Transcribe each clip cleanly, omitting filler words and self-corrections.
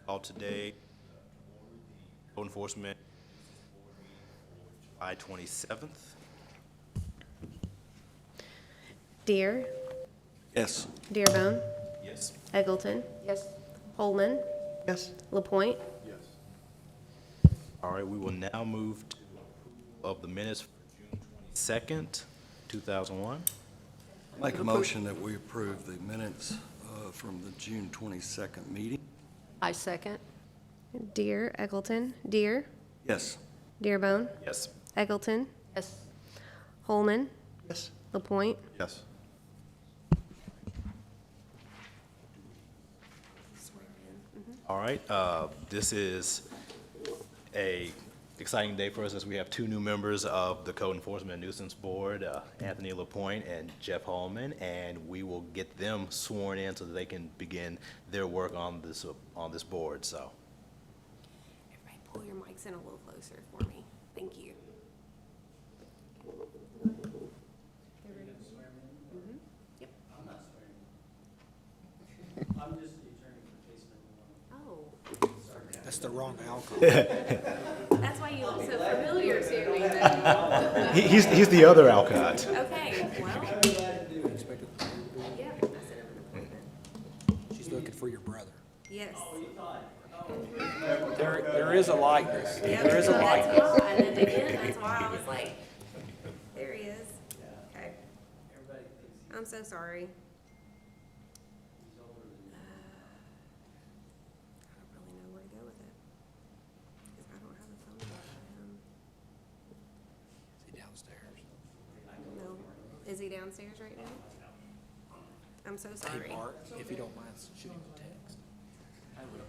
Call today, code enforcement, July 27th. Deere, Yes. Dearbone, Yes. Eggleton. Yes. Holman, Yes. LaPointe. All right, we will now move to approval of the minutes for June 22nd, 2001. Make a motion that we approve the minutes from the June 22nd meeting. I second. Deere, Eggleton, Deere, Yes. Dearbone, Yes. Eggleton, Yes. Holman, Yes. LaPointe. Yes. All right, this is a exciting day for us as we have two new members of the Code Enforcement and Nuisance Board, Anthony LaPointe and Jeff Hallman, and we will get them sworn in so that they can begin their work on this board, so. Everybody pull your mics in a little closer for me. Thank you. Yep. I'm just the attorney for case number one. Oh, That's the wrong alcohol. that's why you look so familiar to me then. He's the other Alcott. Okay, well, Expected- yeah, I set up an appointment. She's looking for your brother. Yes. There is a likeness. Yep, There is a so likeness. that's why, and then again, that's why I was like, there he is. Okay, Everybody thinks I'm so sorry. he's older than you. I don't really know where to go with it. Because I don't have a phone number for him. Is he downstairs? No. Is he downstairs right now? I'm so sorry. Hey, Bart, if you don't mind shooting a text.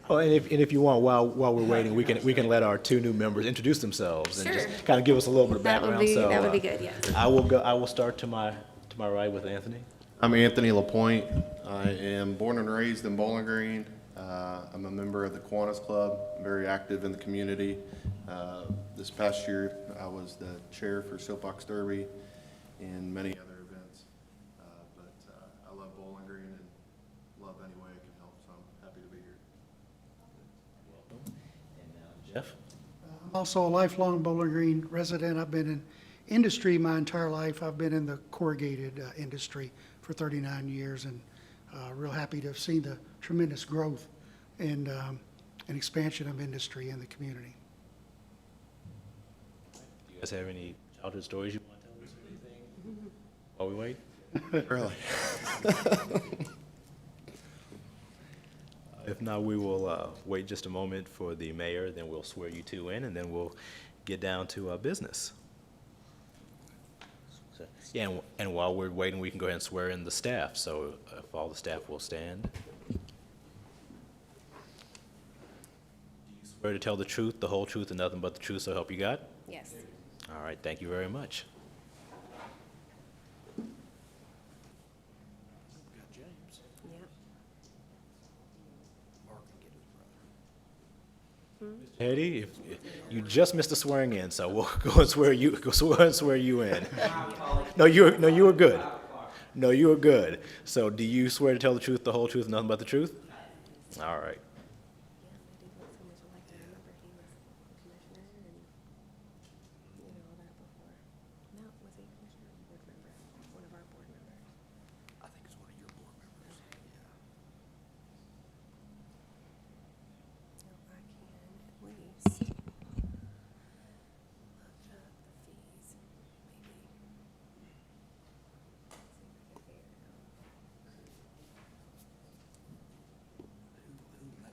Well, and if you want, while we're waiting, we can let our two new members introduce themselves and just Sure. kind of give us a little bit of That would background. be, So, that would be good, yes. I will start to my right with Anthony. I'm Anthony LaPointe. I am born and raised in Bowling Green. I'm a member of the Kiwanis Club, very active in the community. This past year, I was the chair for Soapbox Derby and many other events. But I love Bowling Green and love any way I can help, so I'm happy to be here. And now Jeff. I'm also a lifelong Bowling Green resident. I've been in industry my entire life. I've been in the corrugated industry for 39 years, and real happy to have seen the tremendous growth and expansion of industry in the community. Do you guys have any childhood stories you want to tell us or anything while we wait? Really? If not, we will wait just a moment for the mayor, then we'll swear you two in, and then we'll get down to business. So, yeah, and while we're waiting, we can go ahead and swear in the staff. So if all the staff will stand. Do you swear to tell the truth, the whole truth, and nothing but the truth, so help you God? Yes. All right, thank you very much. We got James. Yep. Mark can get his brother. Hetty, if you just missed the swearing in, so we'll go and swear you in. No, you were good. No, you were good. So do you swear to tell the truth, the whole truth, and nothing but the truth? All right. I think it's one of your board members. Who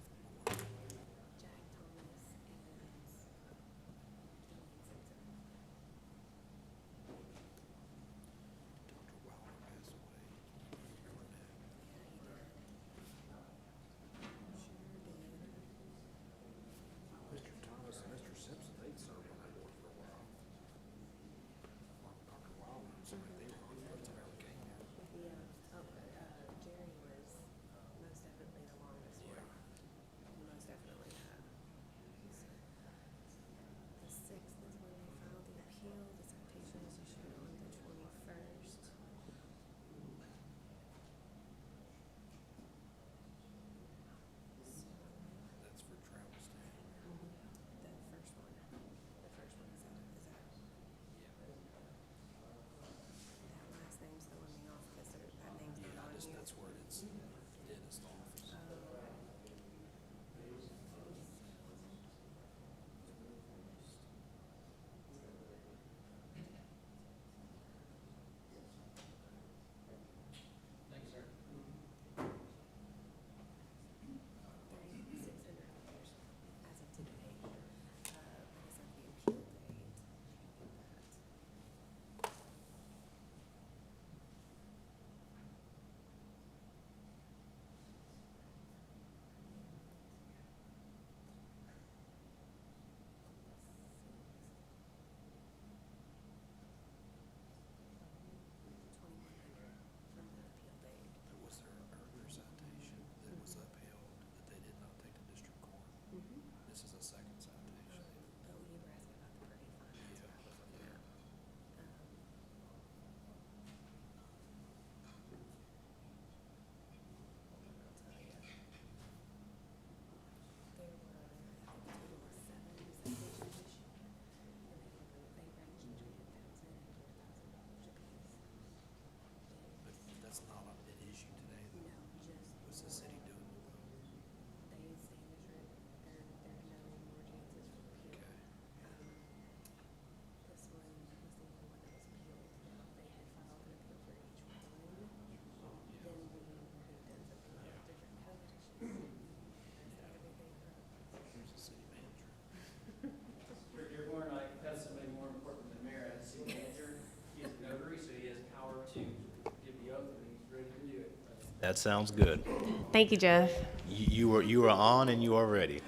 That sounds good. Thank you, Jeff. You were on and you are ready.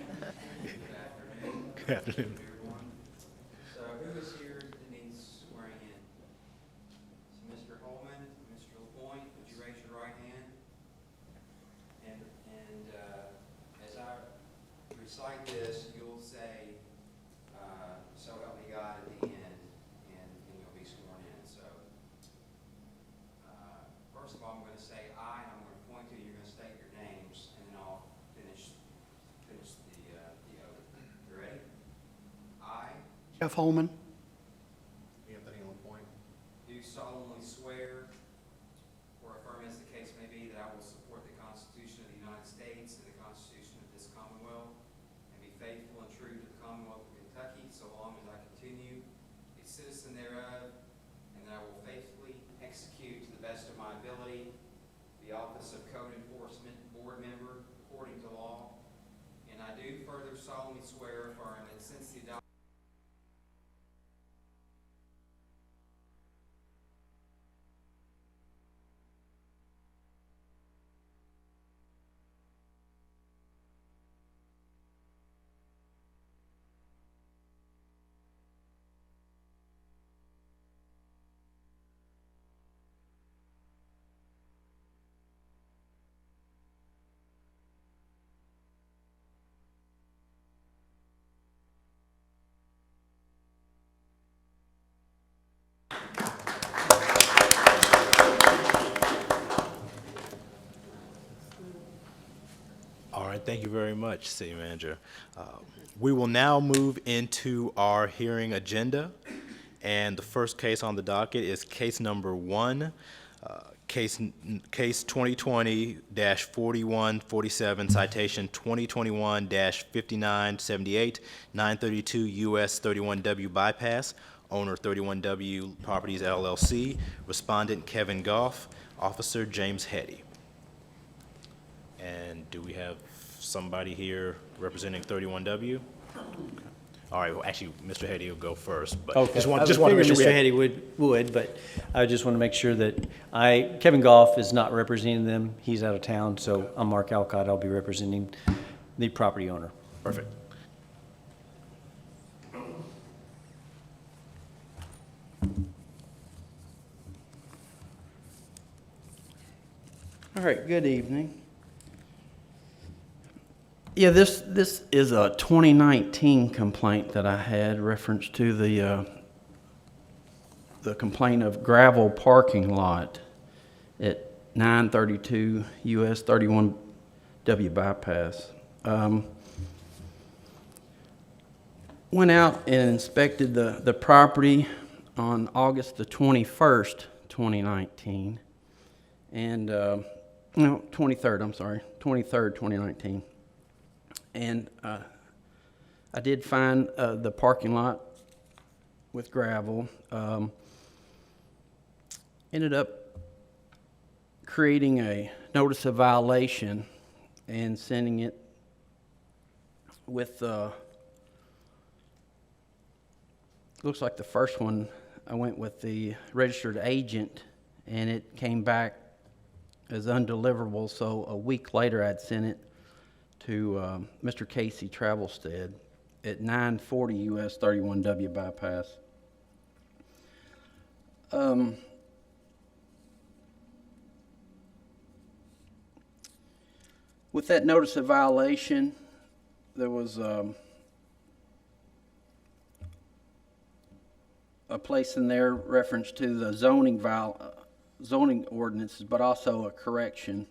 Good afternoon. So who is here that needs swearing in? So Mr. Holman, Mr. LaPointe, would you raise your right hand? And as I recite this, you'll say, so help me God at the end, and you'll be sworn in. So first of all, I'm going to say I, and I'm going to point to you, you're going to state your names, and then I'll finish the oath. You ready? I Jeff Holman, Anthony LaPointe. do solemnly swear, or affirm as the case may be, that I will support the Constitution of the United States and the Constitution of this Commonwealth, and be faithful and true to the Commonwealth of Kentucky so long as I continue a citizen thereof, and that I will faithfully execute to the best of my ability the office of Code Enforcement Board Member according to law. And I do further solemnly swear or affirm that since the adoption All right, thank you very much, City Manager. We will now move into our hearing agenda, and the first case on the docket is case number 1, case 2020-4147, citation 2021-5978, 932 US 31W bypass, owner 31W Properties LLC, respondent Kevin Goff, officer James Hetty. And do we have somebody here representing 31W? All right, well, actually, Mr. Hetty will go first, but Okay. just I want was to make figuring sure we Mr. have. Hetty would, but I just want to make sure that Kevin Goff is not representing them. He's out of town, so I'm Mark Alcott. I'll be representing the property owner. Perfect. All right, good evening. Yeah, this is a 2019 complaint that I had reference to the complaint of gravel parking lot at 932 US 31W bypass. Went out and inspected the property on August the 21st, 2019, and no, 23rd, I'm sorry, 23rd, 2019. And I did find the parking lot with gravel. Ended up creating a notice of violation and sending it with, looks like the first one, I went with the registered agent, and it came back as undeliverable, so a week later I'd sent it to Mr. Casey Travelstead at 940 US 31W bypass. With that notice of violation, there was a place in there reference to the zoning ordinances, but also a correction.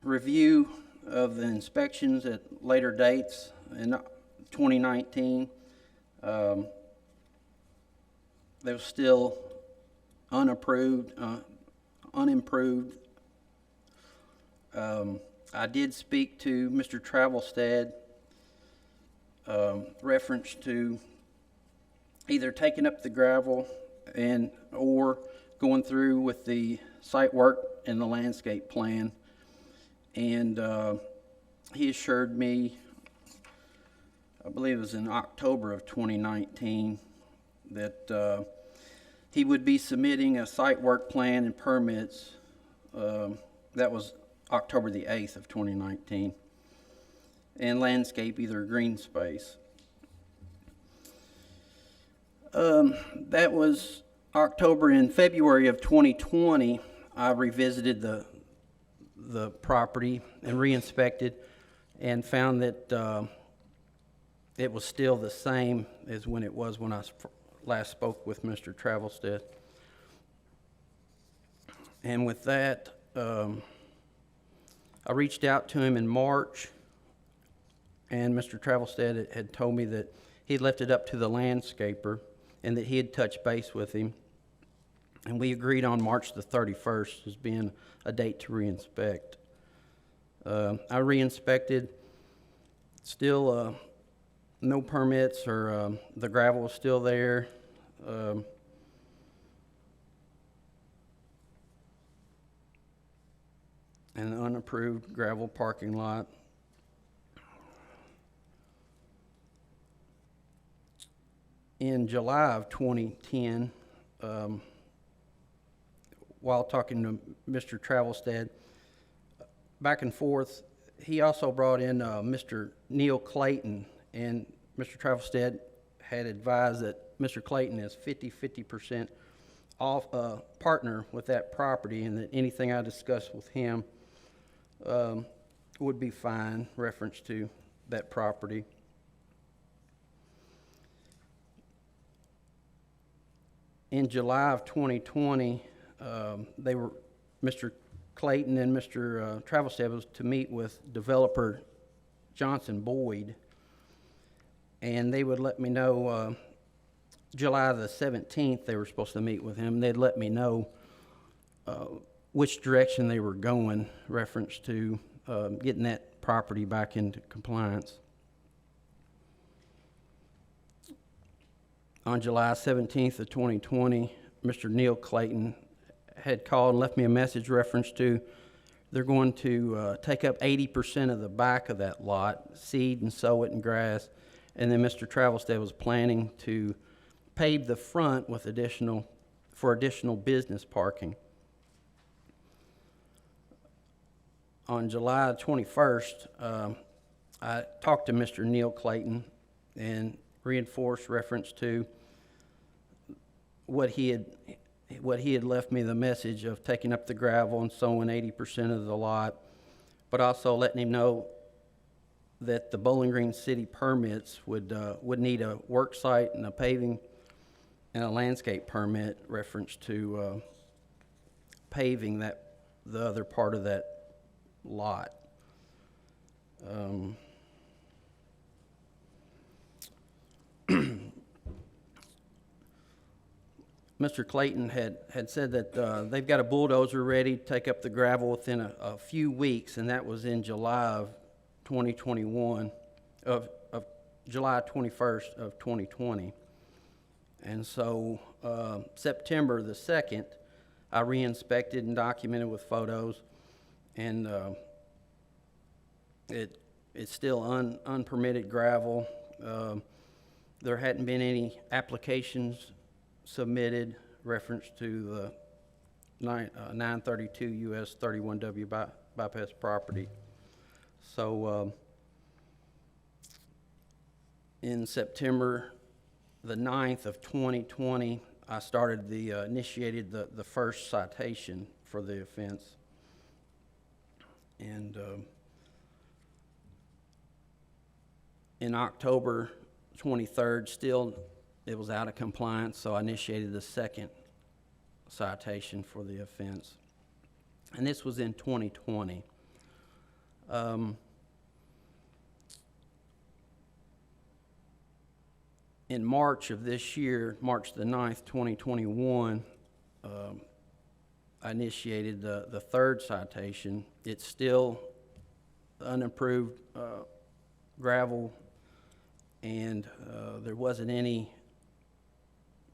Review of the inspections at later dates in 2019. They were still unimproved. I did speak to Mr. Travelstead, reference to either taking up the gravel or going through with the site work and the landscape plan. And he assured me, I believe it was in October of 2019, that he would be submitting a site work plan and permits. That was October the 8th of 2019. And landscape, either green space. That was October. In February of 2020, I revisited the property and re-inspected and found that it was still the same as when it was when I last spoke with Mr. Travelstead. And with that, I reached out to him in March, and Mr. Travelstead had told me that he'd left it up to the landscaper and that he had touched base with him. And we agreed on March the 31st as being a date to re-inspect. I re-inspected, still no permits, or the gravel was still there. An unapproved gravel parking lot. In July of 2010, while talking to Mr. Travelstead, back and forth, he also brought in Mr. Neil Clayton, and Mr. Travelstead had advised that Mr. Clayton is 50% off partner with that property, and that anything I discussed with him would be fine, reference to that property. In July of 2020, Mr. Clayton and Mr. Travelstead was to meet with developer Johnson Boyd, and they would let me know July the 17th they were supposed to meet with him. They'd let me know which direction they were going, reference to getting that property back into compliance. On July 17th of 2020, Mr. Neil Clayton had called and left me a message reference to they're going to take up 80% of the back of that lot, seed and sow it in grass, and then Mr. Travelstead was planning to pave the front with additional business parking. On July 21st, I talked to Mr. Neil Clayton and reinforced reference to what he had left me, the message of taking up the gravel and sowing 80% of the lot, but also letting him know that the Bowling Green City permits would need a work site and a paving and a landscape permit, reference to paving the other part of that lot. Mr. Clayton had said that they've got a bulldozer ready to take up the gravel within a few weeks, and that was in July of 2021, of July 21st of 2020. And so September the 2nd, I re-inspected and documented with photos, and it's still unpermitted gravel. There hadn't been any applications submitted, reference to the 932 US 31W bypass property. So in September the 9th of 2020, I initiated the first citation for the offense. And in October 23rd, still it was out of compliance, so I initiated the second citation for the offense. And this was in 2020. In March of this year, March the 9th, 2021, I initiated the third citation. It's still unapproved gravel, and there wasn't any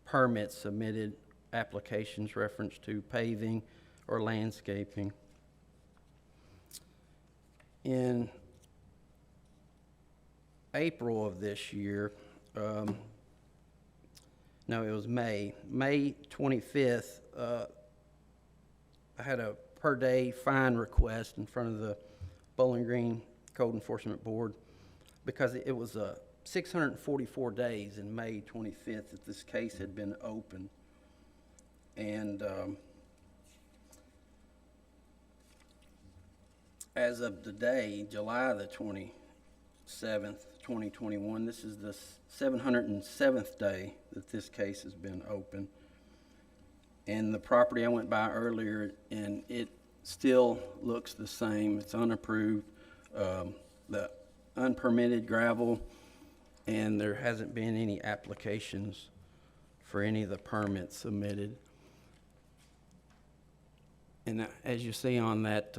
permits submitted, applications reference to paving or landscaping. In April of this year, No, it was May 25th. I had a per-day fine request in front of the Bowling Green Code Enforcement Board because it was 644 days in May 25th that this case had been open. And as of today, July the 27th, 2021, this is the 707th day that this case has been open. And the property I went by earlier, and it still looks the same. It's unapproved, the unpermitted gravel, and there hasn't been any applications for any of the permits submitted. And as you see on that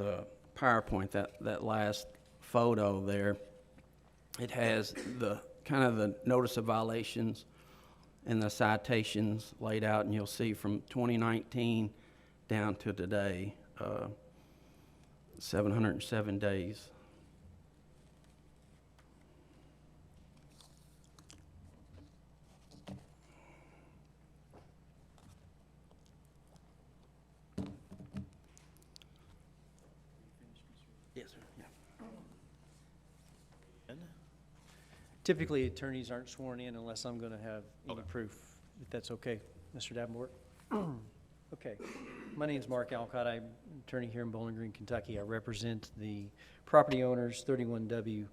PowerPoint, that last photo there, it has the kind of the notice of violations and the citations laid out, and you'll see from 2019 down to today, 707 days. Yes, sir. Yeah. Typically, attorneys aren't sworn in unless I'm going to have any proof, if that's okay, Mr. Davenport. Okay. My name is Mark Alcott. I'm an attorney here in Bowling Green, Kentucky. I represent the property owners, 31W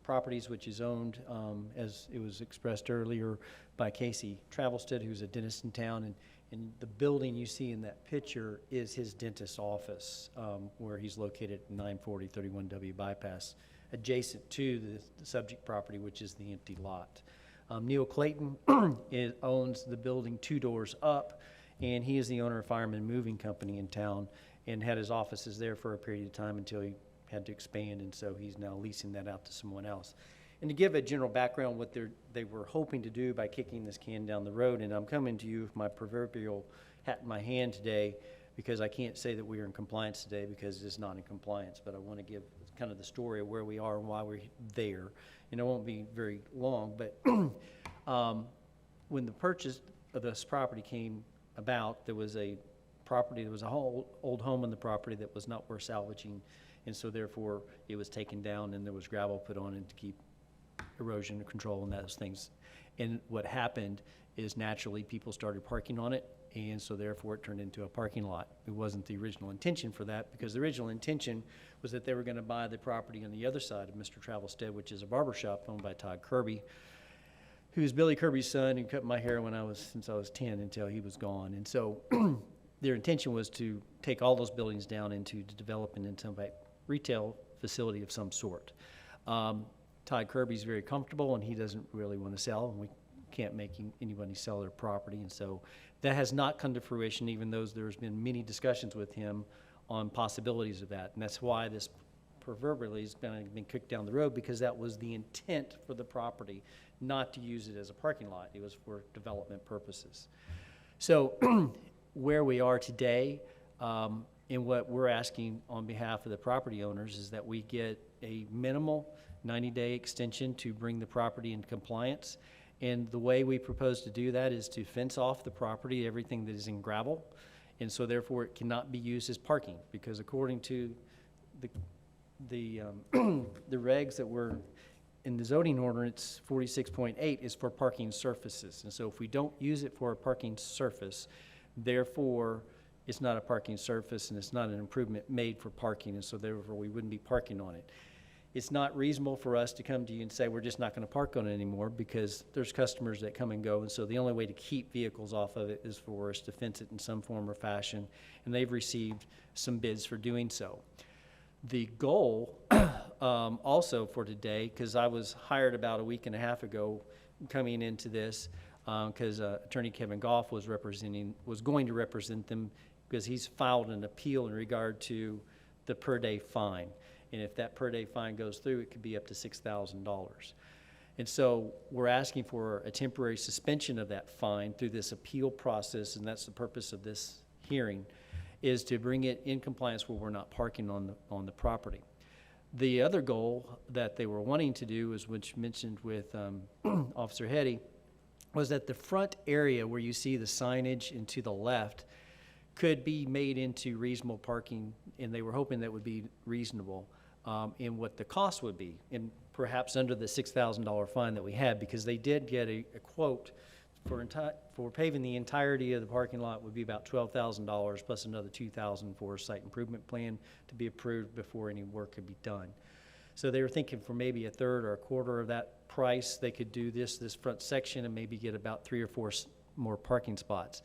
Properties, which is owned, as it was expressed earlier, by Casey Travelstead, who's a dentist in town. And the building you see in that picture is his dentist's office, where he's located at 940 31W Bypass, adjacent to the subject property, which is the empty lot. Neil Clayton owns the building 2 doors up, and he is the owner of Fireman Moving Company in town and had his offices there for a period of time until he had to expand, and so he's now leasing that out to someone else. And to give a general background what they were hoping to do by kicking this can down the road, and I'm coming to you with my proverbial hat in my hand today, because I can't say that we are in compliance today because it's not in compliance, but I want to give kind of the story of where we are and why we're there. And it won't be very long, but when the purchase of this property came about, there was a whole old home on the property that was not worth salvaging, and so therefore it was taken down and there was gravel put on it to keep erosion control and those things. And what happened is naturally people started parking on it, and so therefore it turned into a parking lot. It wasn't the original intention for that, because the original intention was that they were going to buy the property on the other side of Mr. Travelstead, which is a barber shop owned by Todd Kirby, who's Billy Kirby's son, and cut my hair since I was 10 until he was gone. And so their intention was to take all those buildings down into development into a retail facility of some sort. Todd Kirby's very comfortable, and he doesn't really want to sell, and we can't make anybody sell their property. And so that has not come to fruition, even though there's been many discussions with him on possibilities of that. And that's why this proverbially has been kicked down the road, because that was the intent for the property, not to use it as a parking lot. It was for development purposes. So where we are today, and what we're asking on behalf of the property owners, is that we get a minimal 90-day extension to bring the property into compliance. And the way we propose to do that is to fence off the property, everything that is in gravel, and so therefore it cannot be used as parking, because according to the regs that were in the zoning ordinance, 46.8 is for parking surfaces. And so if we don't use it for a parking surface, therefore it's not a parking surface and it's not an improvement made for parking, and so therefore we wouldn't be parking on it. It's not reasonable for us to come to you and say we're just not going to park on it anymore, because there's customers that come and go, and so the only way to keep vehicles off of it is for us to fence it in some form or fashion, and they've received some bids for doing so. The goal also for today, because I was hired about a week and a half ago coming into this, because Attorney Kevin Goff was going to represent them, because he's filed an appeal in regard to the per-day fine. And if that per-day fine goes through, it could be up to $6,000. And so we're asking for a temporary suspension of that fine through this appeal process, and that's the purpose of this hearing, is to bring it in compliance where we're not parking on the property. The other goal that they were wanting to do is, which mentioned with Officer Hetty, was that the front area where you see the signage and to the left could be made into reasonable parking, and they were hoping that would be reasonable in what the cost would be, and perhaps under the $6,000 fine that we had, because they did get a quote for paving the entirety of the parking lot would be about $12,000 plus another $2,000 for a site improvement plan to be approved before any work could be done. So they were thinking for maybe a third or a quarter of that price, they could do this front section and maybe get about 3 or 4 more parking spots.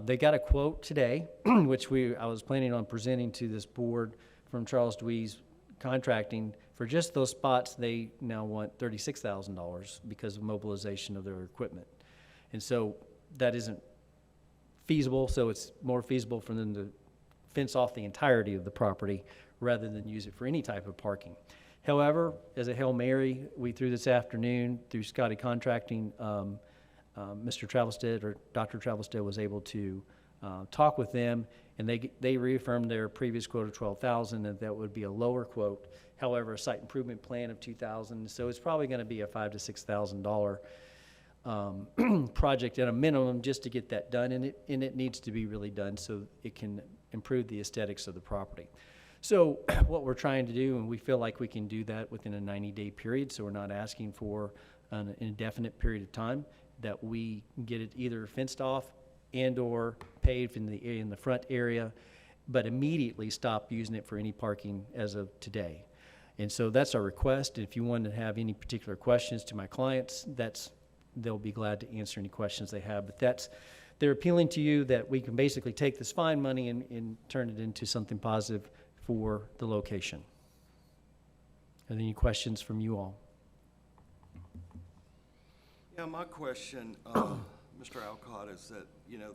They got a quote today, which I was planning on presenting to this board from Charles Dwee's Contracting. For just those spots, they now want $36,000 because of mobilization of their equipment. And so that isn't feasible, so it's more feasible for them to fence off the entirety of the property rather than use it for any type of parking. However, as a Hail Mary, we threw this afternoon through Scotty Contracting, Mr. Travelstead or Dr. Travelstead was able to talk with them, and they reaffirmed their previous quote of $12,000, and that would be a lower quote. However, a site improvement plan of $2,000, so it's probably going to be a $5,000 to $6,000 project at a minimum just to get that done, and it needs to be really done so it can improve the aesthetics of the property. So what we're trying to do, and we feel like we can do that within a 90-day period, so we're not asking for an indefinite period of time, that we get it either fenced off and or paved in the front area, but immediately stop using it for any parking as of today. And so that's our request. If you want to have any particular questions to my clients, they'll be glad to answer any questions they have. But they're appealing to you that we can basically take this fine money and turn it into something positive for the location. Are there any questions from you all? Yeah, my question, Mr. Alcott, is that,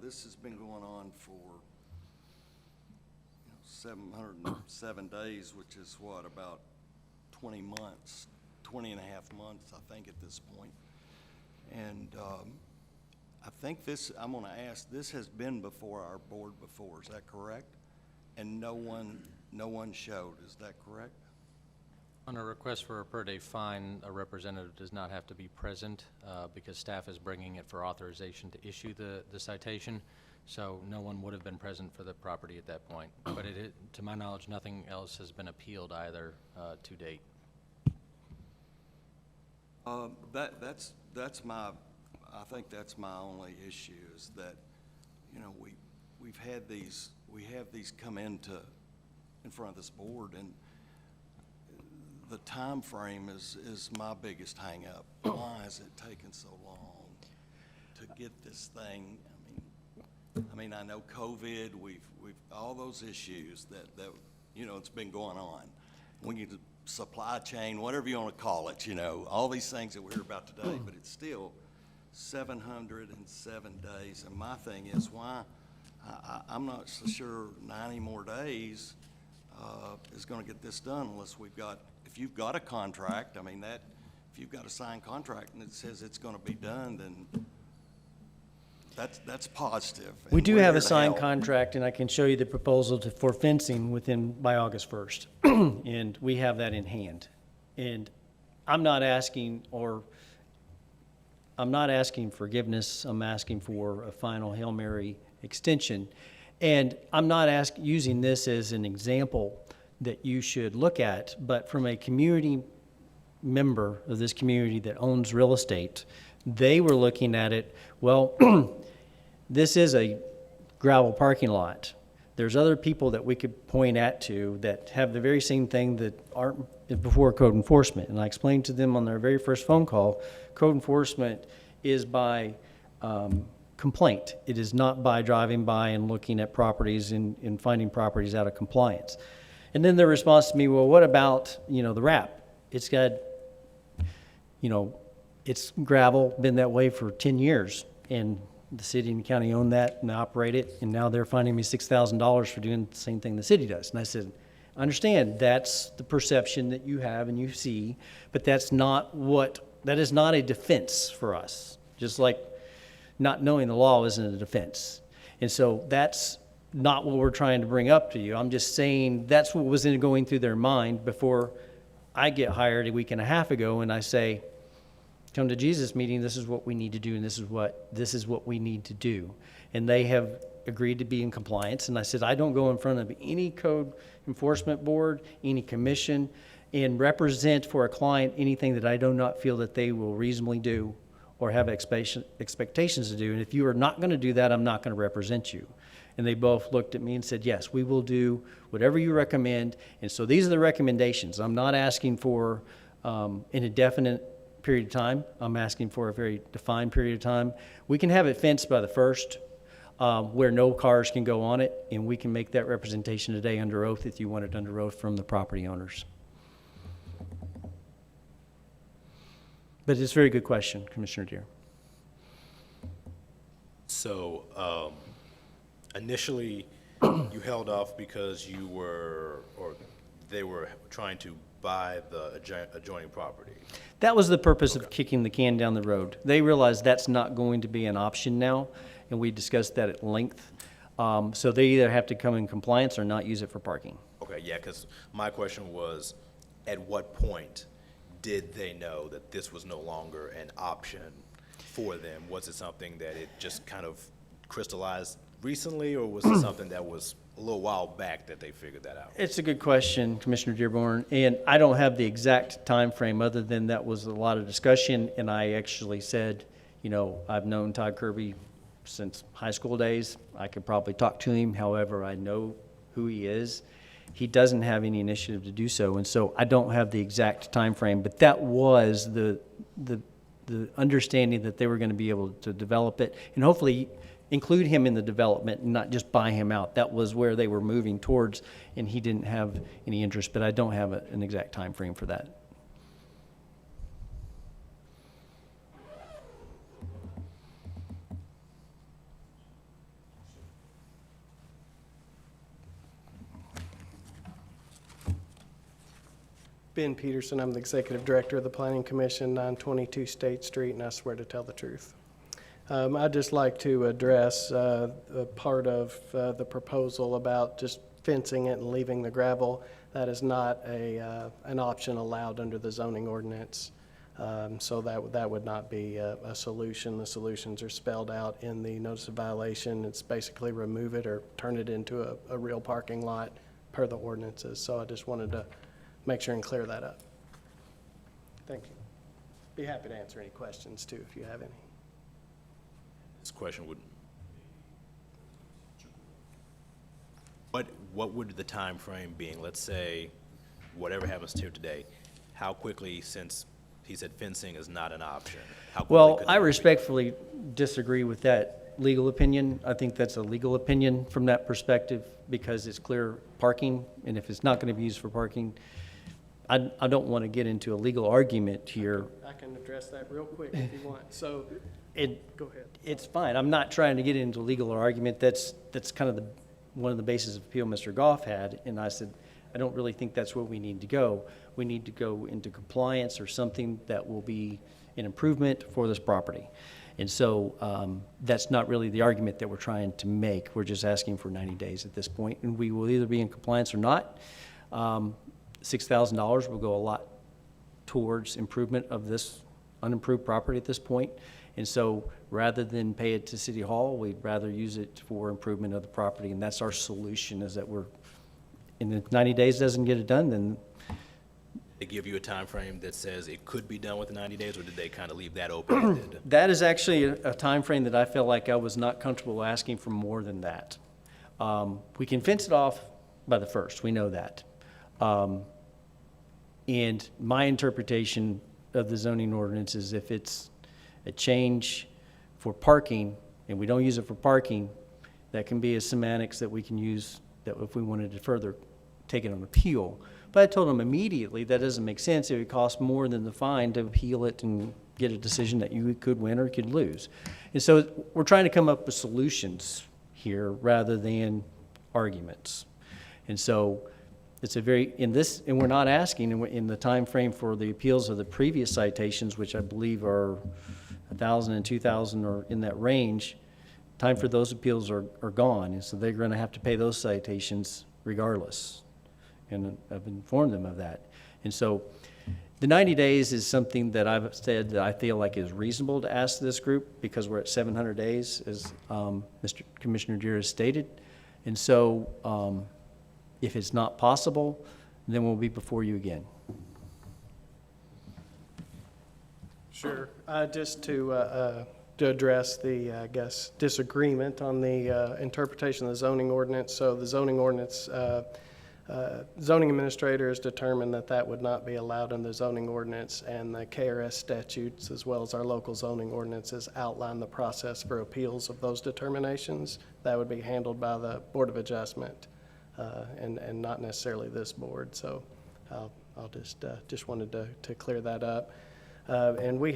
this has been going on for, 707 days, which is what, about 20 months, 20 and a half months, I think, at this point. And I think I'm going to ask, this has been before our board before, is that correct? And no one showed, is that correct? On a request for a per-day fine, a representative does not have to be present because staff is bringing it for authorization to issue the citation. So no one would have been present for the property at that point. But to my knowledge, nothing else has been appealed either to date. I think that's my only issue is that, we have these come in front of this board, and the time frame is my biggest hang-up. Why is it taking so long to get this thing? I mean, I know COVID, we've all those issues that it's been going on. We need supply chain, whatever you want to call it, all these things that we hear about today, but it's still 707 days. And my thing is why, I'm not so sure 90 more days is going to get this done unless if you've got a contract, if you've got a signed contract and it says it's going to be done, then that's positive. We And do we're have here a to signed help. contract, and I can show you the proposal for fencing by August 1st. And we have that in hand. And I'm not asking forgiveness. I'm asking for a final Hail Mary extension. And I'm not using this as an example that you should look at, but from a community member of this community that owns real estate, they were looking at it, well, this is a gravel parking lot. There's other people that we could point that have the very same thing that aren't before code enforcement. And I explained to them on their very first phone call, code enforcement is by complaint. It is not by driving by and looking at properties and finding properties out of compliance. And then their response to me, well, what about, the wrap? It's got, it's gravel, been that way for 10 years. And the city and the county own that and operate it. And now they're finding me $6,000 for doing the same thing the city does. And I said, I understand that's the perception that you have and you see, but that is not a defense for us. Just like not knowing the law isn't a defense. And so that's not what we're trying to bring up to you. I'm just saying that's what was going through their mind before I get hired a week and a half ago, and I say, come to Jesus meeting, this is what we need to do, and this is what we need to do. And they have agreed to be in compliance. And I said, I don't go in front of any code enforcement board, any commission, and represent for a client anything that I do not feel that they will reasonably do or have expectations to do. And if you are not going to do that, I'm not going to represent you. And they both looked at me and said, yes, we will do whatever you recommend. And so these are the recommendations. I'm not asking for an indefinite period of time. I'm asking for a very defined period of time. We can have it fenced by the 1st, where no cars can go on it, and we can make that representation today under oath if you want it under oath from the property owners. But it's a very good question, Commissioner Deere. So, initially, you held off because you were, or they were trying to buy the adjoining property. That was the purpose of kicking the can down the road. They realized that's not going to be an option now, and we discussed that at length. So they either have to come in compliance or not use it for parking. Okay, yeah, because my question was, at what point did they know that this was no longer an option for them? Was it something that it just kind of crystallized recently, or was it something that was a little while back that they figured that out? It's a good question, Commissioner Dearborn, and I don't have the exact time frame other than that was a lot of discussion, and I actually said, you know, I've known Todd Kirby since high school days. I could probably talk to him, however, I know who he is. He doesn't have any initiative to do so, and so I don't have the exact time frame, but that was the understanding that they were going to be able to develop it and hopefully include him in the development and not just buy him out. That was where they were moving towards, and he didn't have any interest, but I don't have an exact time frame for that. Ben Peterson, I'm the Executive Director of the Planning Commission, 922 State Street, and I swear to tell the truth. I'd just like to address a part of the proposal about just fencing it and leaving the gravel. That is not an option allowed under the zoning ordinance, so that would not be a solution. The solutions are spelled out in the notice of violation. It's basically remove it or turn it into a real parking lot per the ordinances. So I just wanted to make sure and clear that up. Thank you. Be happy to answer any questions too if you have any. This question would, what would the time frame being? Let's say whatever happens here today, how quickly, since he said fencing is not an option, how quickly Well, could I that be? respectfully disagree with that legal opinion. I think that's a legal opinion from that perspective because it's clear parking, and if it's not going to be used for parking, I don't want to get into a legal argument here. I can address that real quick if you want. So, go ahead. It's fine. I'm not trying to get into a legal argument. That's kind of one of the bases of appeal Mr. Goff had, and I said, I don't really think that's where we need to go. We need to go into compliance or something that will be an improvement for this property. And so that's not really the argument that we're trying to make. We're just asking for 90 days at this point, and we will either be in compliance or not. $6,000 will go a lot towards improvement of this unimproved property at this point. And so rather than pay it to City Hall, we'd rather use it for improvement of the property. And that's our solution, is that and if 90 days doesn't get it done, then They give you a time frame that says it could be done within 90 days, or did they kind of leave that open-ended? that is actually a time frame that I felt like I was not comfortable asking for more than that. We can fence it off by the 1st, we know that. And my interpretation of the zoning ordinance is if it's a change for parking and we don't use it for parking, that can be a semantics that we can use that if we wanted to further take it on appeal. But I told them immediately that doesn't make sense. It would cost more than the fine to appeal it and get a decision that you could win or could lose. And so we're trying to come up with solutions here rather than arguments. And so it's a very, and we're not asking in the time frame for the appeals of the previous citations, which I believe are 1,000 and 2,000 or in that range, time for those appeals are gone. And so they're going to have to pay those citations regardless. And I've informed them of that. And so the 90 days is something that I've said that I feel like is reasonable to ask this group because we're at 700 days, as Mr. Commissioner Deere has stated. And so if it's not possible, then we'll be before you again. Sure. Just to address the, I guess, disagreement on the interpretation of the zoning ordinance. So the zoning ordinance, zoning administrator has determined that that would not be allowed in the zoning ordinance, and the KRS statutes, as well as our local zoning ordinances, outline the process for appeals of those determinations. That would be handled by the Board of Adjustment, and not necessarily this board. So I'll just wanted to clear that up. And we,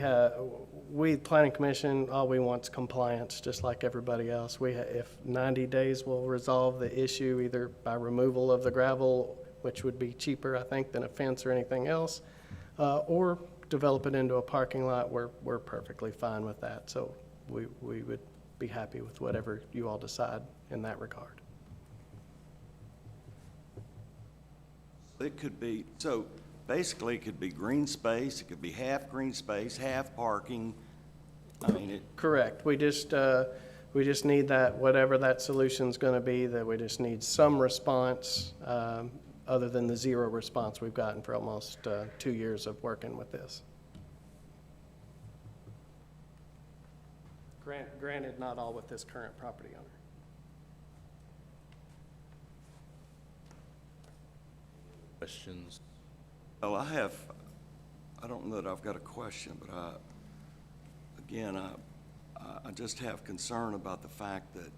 Planning Commission, all we want is compliance, just like everybody else. If 90 days will resolve the issue, either by removal of the gravel, which would be cheaper, I think, than a fence or anything else, or develop it into a parking lot, we're perfectly fine with that. So we would be happy with whatever you all decide in that regard. It could be, so basically it could be green space, it could be half green space, half parking. I mean, it, Correct. We just need that, whatever that solution's gonna be, that we just need some response, other than the zero response we've gotten for almost 2 years of working with this. Granted, not all with this current property owner. Questions? well, I don't know that I've got a question, but I just have concern about the fact that,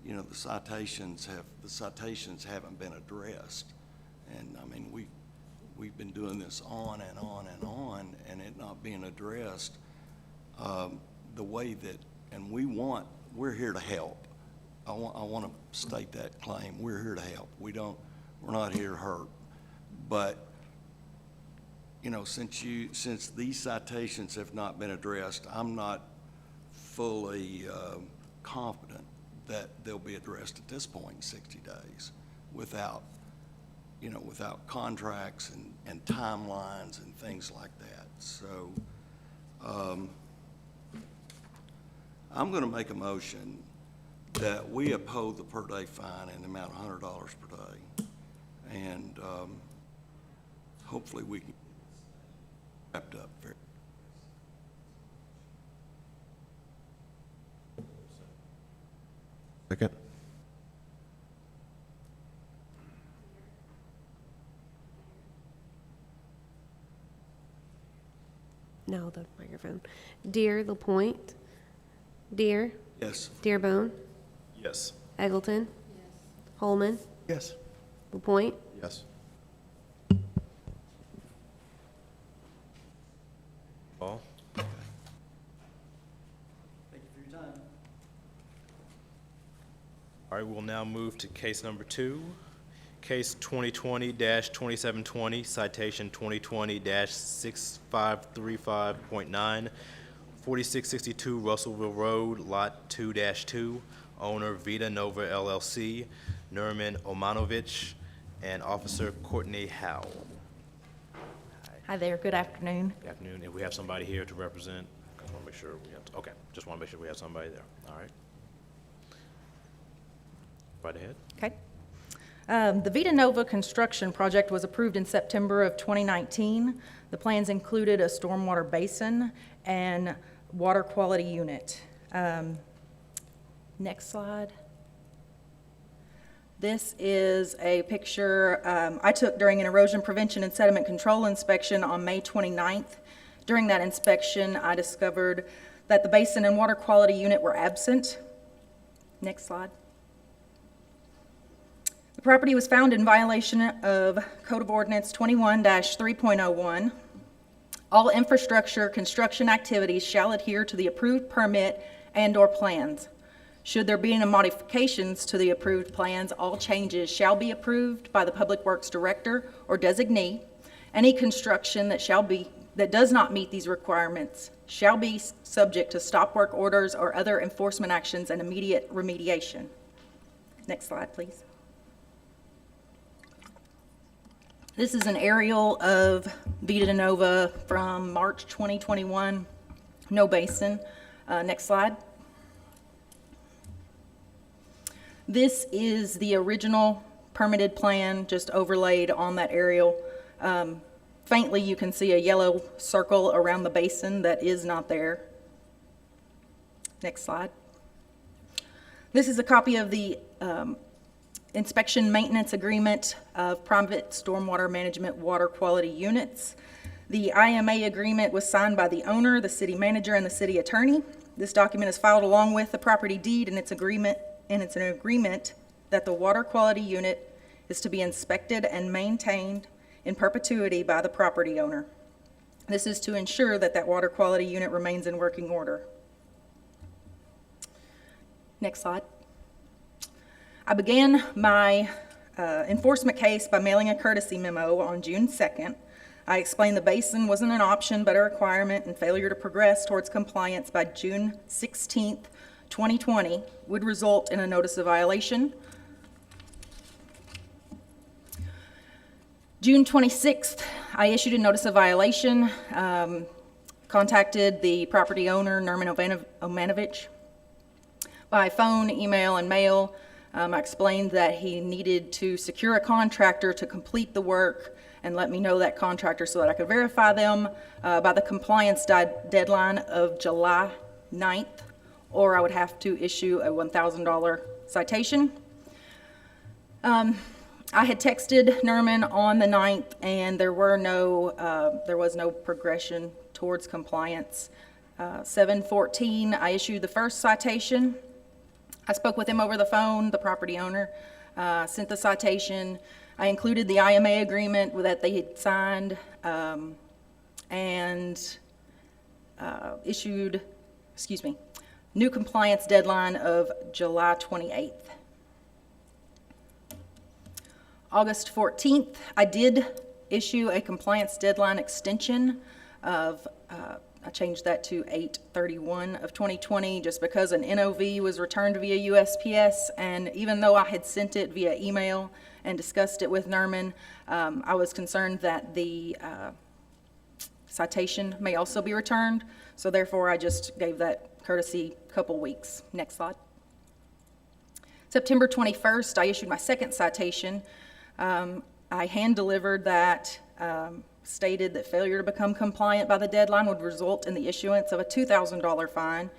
you know, the citations haven't been addressed. And I mean, we've been doing this on and on and on, and it not being addressed the way that, and we're here to help. I want to state that claim. We're here to help. We're not here to hurt. But, you know, since these citations have not been addressed, I'm not fully confident that they'll be addressed at this point in 60 days without contracts and timelines and things like that. So I'm going to make a motion that we oppose the per day fine in the amount of $100 per day. And hopefully we can wrapped up very. Second. No, the microphone. Deere, LaPointe. Deere. Yes. Dearbone. Yes. Eggleton. Holman. Yes. LaPointe. Yes. Paul? Thank you for your time. All right, we'll now move to case number 2. Case 2020-2720, citation 2020-6535.9, 4662 Russellville Road, Lot 2-2, owner Vita Nova LLC, Nerman Omanovich, and Officer Courtney Howell. Hi there, good afternoon. Good afternoon, and we have somebody here to represent. I want to make sure we have, okay, just want to make sure we have somebody there. All right. Right ahead. Okay. The Vita Nova construction project was approved in September of 2019. The plans included a stormwater basin and water quality unit. Next slide. This is a picture I took during an erosion prevention and sediment control inspection on May 29th. During that inspection, I discovered that the basin and water quality unit were absent. Next slide. The property was found in violation of Code of Ordinance 21-3.01. All infrastructure construction activities shall adhere to the approved permit and/or plans. Should there be any modifications to the approved plans, all changes shall be approved by the Public Works Director or designee. Any construction that does not meet these requirements shall be subject to stop work orders or other enforcement actions and immediate remediation. Next slide, please. This is an aerial of Vita de Nova from March 2021. No basin. Next slide. This is the original permitted plan, just overlaid on that aerial. Faintly, you can see a yellow circle around the basin that is not there. Next slide. This is a copy of the inspection maintenance agreement of private stormwater management water quality units. The IMA agreement was signed by the owner, the city manager, and the city attorney. This document is filed along with the property deed, and it's an agreement that the water quality unit is to be inspected and maintained in perpetuity by the property owner. This is to ensure that that water quality unit remains in working order. Next slide. I began my enforcement case by mailing a courtesy memo on June 2nd. I explained the basin wasn't an option but a requirement, and failure to progress towards compliance by June 16th, 2020 would result in a notice of violation. June 26th, I issued a notice of violation, contacted the property owner, Nerman Omanovich, by phone, email, and mail. I explained that he needed to secure a contractor to complete the work and let me know that contractor so that I could verify them by the compliance deadline of July 9th, or I would have to issue a $1,000 citation. I had texted Nerman on the 9th, and there was no progression towards compliance. 7/14, I issued the first citation. I spoke with him over the phone, the property owner, sent the citation. I included the IMA agreement that they had signed, and issued, new compliance deadline of July 28th. August 14th, I did issue a compliance deadline extension of, I changed that to 8/31 of 2020 just because an NOV was returned via USPS, and even though I had sent it via email and discussed it with Nerman, I was concerned that the citation may also be returned, so therefore I just gave that courtesy couple weeks. Next slide. September 21st, I issued my second citation. I hand-delivered that, stated that failure to become compliant by the deadline would result in the issuance of a $2,000 fine.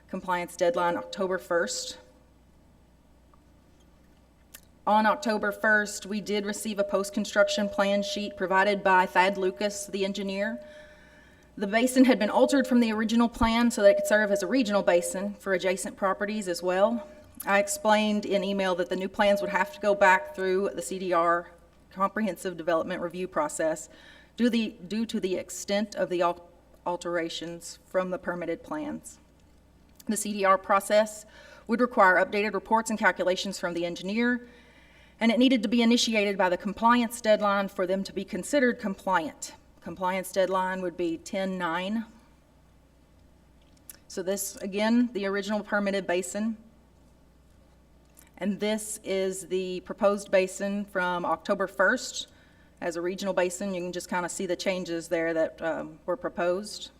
Compliance deadline October 1st. On October 1st, we did receive a post-construction plan sheet provided by Thad Lucas, the engineer. The basin had been altered from the original plan so that it could serve as a regional basin for adjacent properties as well. I explained in email that the new plans would have to go back through the CDR, Comprehensive Development Review process, due to the extent of the alterations from the permitted plans. The CDR process would require updated reports and calculations from the engineer, and it needed to be initiated by the compliance deadline for them to be considered compliant. Compliance deadline would be 10/9. So this, again, the original permitted basin. And this is the proposed basin from October 1st as a regional basin. You can just kind of see the changes there that were proposed.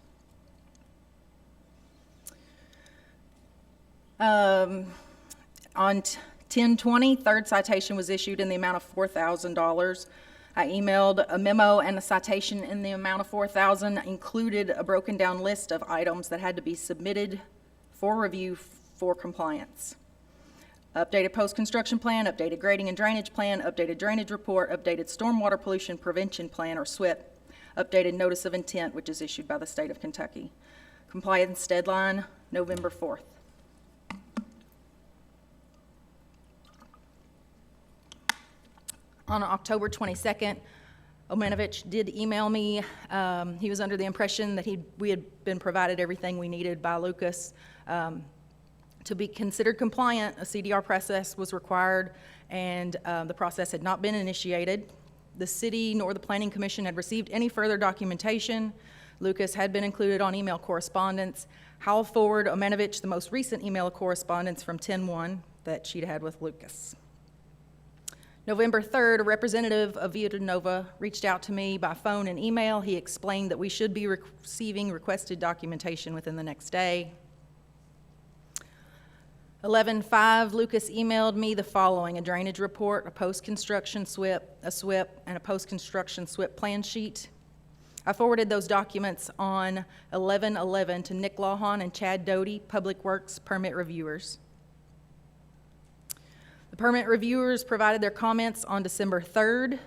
On 10/20, third citation was issued in the amount of $4,000. I emailed a memo and a citation in the amount of $4,000, included a broken down list of items that had to be submitted for review for compliance. Updated post-construction plan, updated grading and drainage plan, updated drainage report, updated stormwater pollution prevention plan, or SWIP, updated notice of intent, which is issued by the state of Kentucky. Compliance deadline, November 4th. On October 22nd, Omanovich did email me. He was under the impression that we had been provided everything we needed by Lucas. To be considered compliant, a CDR process was required, and the process had not been initiated. The city nor the Planning Commission had received any further documentation. Lucas had been included on email correspondence. Hal forwarded Omanovich the most recent email correspondence from 10/1 that she'd had with Lucas. November 3rd, a representative of Vita Nova reached out to me by phone and email. He explained that we should be receiving requested documentation within the next day. 11/5, Lucas emailed me the following: a drainage report, a post-construction SWIP, a SWIP, and a post-construction SWIP plan sheet. I forwarded those documents on 11/11 to Nick Lawhon and Chad Doty, Public Works permit reviewers. The permit reviewers provided their comments on December 3rd.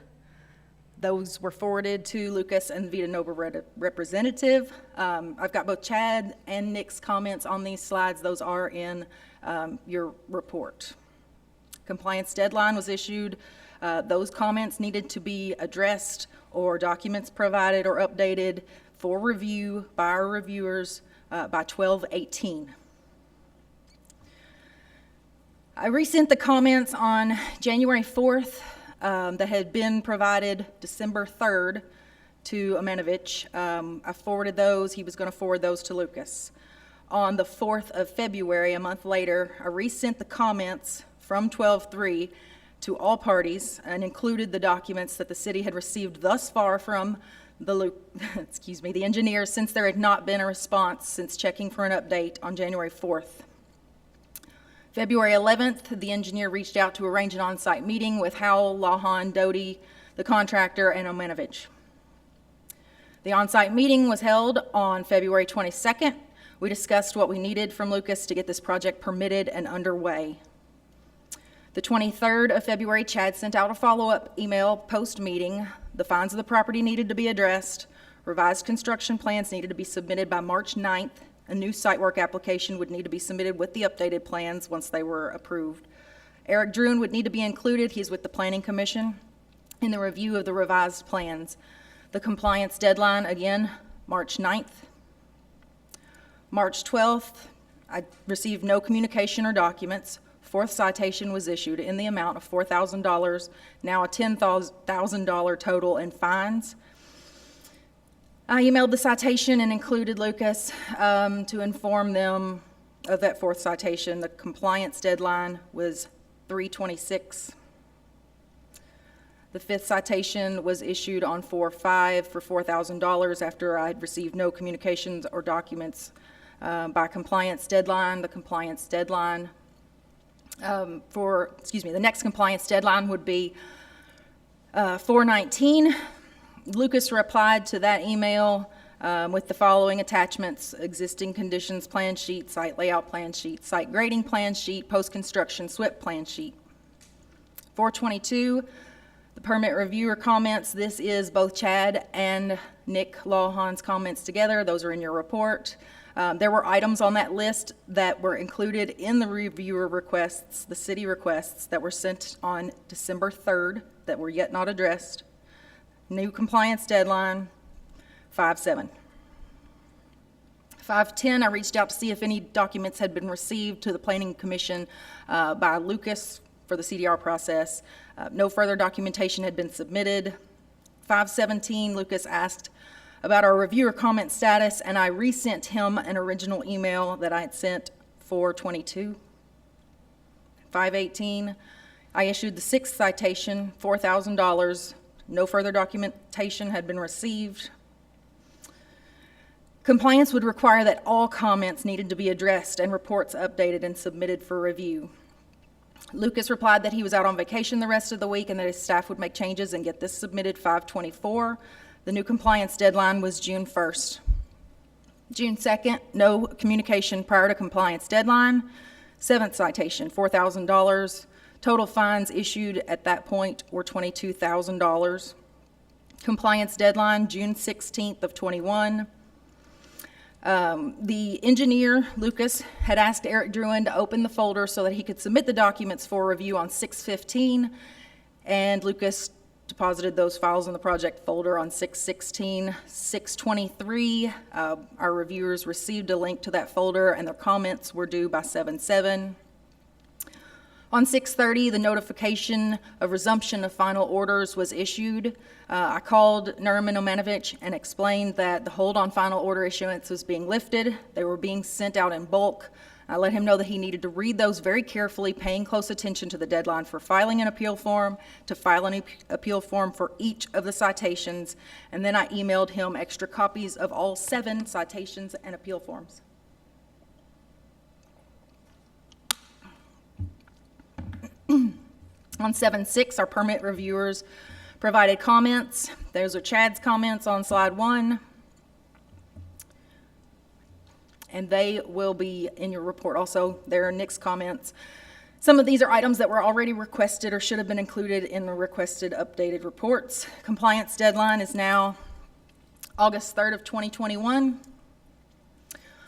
Those were forwarded to Lucas and Vita Nova representative. I've got both Chad and Nick's comments on these slides. Those are in your report. Compliance deadline was issued. Those comments needed to be addressed or documents provided or updated for review by our reviewers by 12/18. I resent the comments on January 4th that had been provided December 3rd to Amanovich. I forwarded those. He was going to forward those to Lucas. On the 4th of February, a month later, I resent the comments from 12/3 to all parties and included the documents that the city had received thus far from the the engineer, since there had not been a response since checking for an update on January 4th. February 11th, the engineer reached out to arrange an on-site meeting with Howell, Lawhon, Doty, the contractor, and Omanovich. The on-site meeting was held on February 22nd. We discussed what we needed from Lucas to get this project permitted and underway. The 23rd of February, Chad sent out a follow-up email post-meeting. The fines of the property needed to be addressed. Revised construction plans needed to be submitted by March 9th. A new site work application would need to be submitted with the updated plans once they were approved. Eric Drune would need to be included. He's with the Planning Commission in the review of the revised plans. The compliance deadline, again, March 9th. March 12th, I received no communication or documents. Fourth citation was issued in the amount of $4,000, now a $10,000 total in fines. I emailed the citation and included Lucas to inform them of that fourth citation. The compliance deadline was 3/26. The fifth citation was issued on 4/5 for $4,000 after I had received no communications or documents by compliance deadline. The compliance deadline the next compliance deadline would be 4/19. Lucas replied to that email with the following attachments: existing conditions plan sheet, site layout plan sheet, site grading plan sheet, post-construction SWIP plan sheet. 4/22, the permit reviewer comments. This is both Chad and Nick Lawhon's comments together. Those are in your report. There were items on that list that were included in the reviewer requests, the city requests that were sent on December 3rd that were yet not addressed. New compliance deadline, 5/7. 5/10, I reached out to see if any documents had been received to the Planning Commission by Lucas for the CDR process. No further documentation had been submitted. 5/17, Lucas asked about our reviewer comment status, and I resent him an original email that I had sent 4/22. 5/18, I issued the sixth citation, $4,000. No further documentation had been received. Compliance would require that all comments needed to be addressed and reports updated and submitted for review. Lucas replied that he was out on vacation the rest of the week and that his staff would make changes and get this submitted 5/24. The new compliance deadline was June 1st. June 2nd, no communication prior to compliance deadline. Seventh citation, $4,000. Total fines issued at that point were $22,000. Compliance deadline, June 16th of 21. The engineer, Lucas, had asked Eric Drune to open the folder so that he could submit the documents for review on 6/15, and Lucas deposited those files in the project folder on 6/16. 6/23, our reviewers received a link to that folder, and their comments were due by 7/7. On 6/30, the notification of resumption of final orders was issued. I called Nurman Omanovich and explained that the hold on final order issuance was being lifted. They were being sent out in bulk. I let him know that he needed to read those very carefully, paying close attention to the deadline for filing an appeal form, to file an appeal form for each of the citations, and then I emailed him extra copies of all 7 citations and appeal forms. On 7-6, our permit reviewers provided comments. Those are Chad's comments on slide 1. And they will be in your report also. There are Nick's comments. Some of these are items that were already requested or should have been included in the requested updated reports. Compliance deadline is now August 3rd of 2021.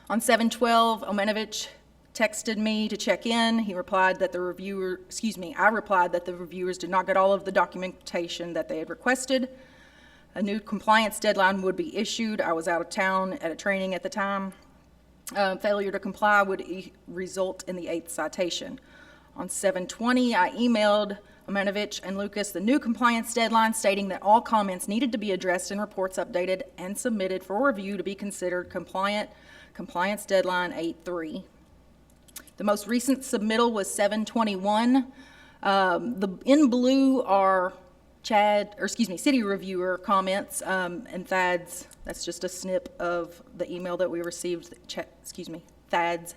On 7/12, Omenovich texted me to check in. He replied that the reviewer, I replied that the reviewers did not get all of the documentation that they had requested. A new compliance deadline would be issued. I was out of town at a training at the time. Failure to comply would result in the 8th citation. On 7/20, I emailed Omenovich and Lucas the new compliance deadline stating that all comments needed to be addressed and reports updated and submitted for review to be considered compliant. Compliance deadline 8/3. The most recent submittal was 7/21. In blue are city reviewer comments, and Thad's, that's just a snip of the email that we received, Thad's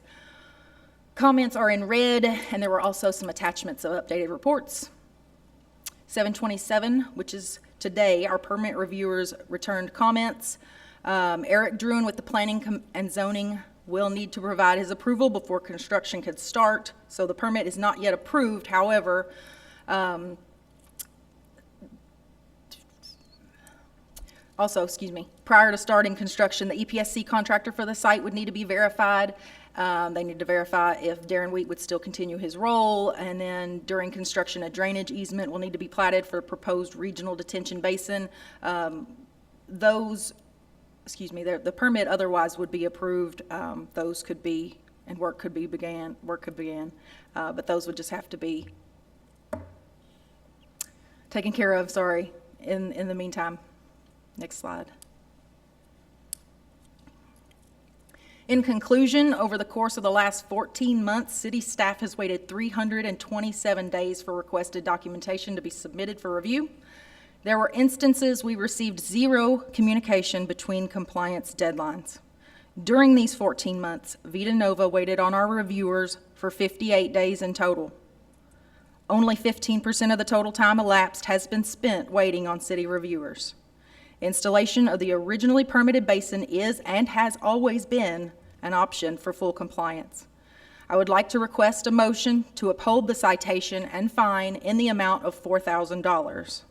comments are in red, and there were also some attachments of updated reports. 7/27, which is today, our permit reviewers returned comments. Eric Druin with the Planning and Zoning will need to provide his approval before construction could start, so the permit is not yet approved. However, prior to starting construction, the EPSC contractor for the site would need to be verified. They need to verify if Darren Wheat would still continue his role, and then during construction, a drainage easement will need to be platted for proposed regional detention basin. The permit otherwise would be approved. Those could be, and work could begin, but those would just have to be taken care of, in the meantime. Next slide. In conclusion, over the course of the last 14 months, city staff has waited 327 days for requested documentation to be submitted for review. There were instances we received 0 communication between compliance deadlines. During these 14 months, Vita Nova waited on our reviewers for 58 days in total. Only 15% of the total time elapsed has been spent waiting on city reviewers. Installation of the originally permitted basin is and has always been an option for full compliance. I would like to request a motion to uphold the citation and fine in the amount of $4,000.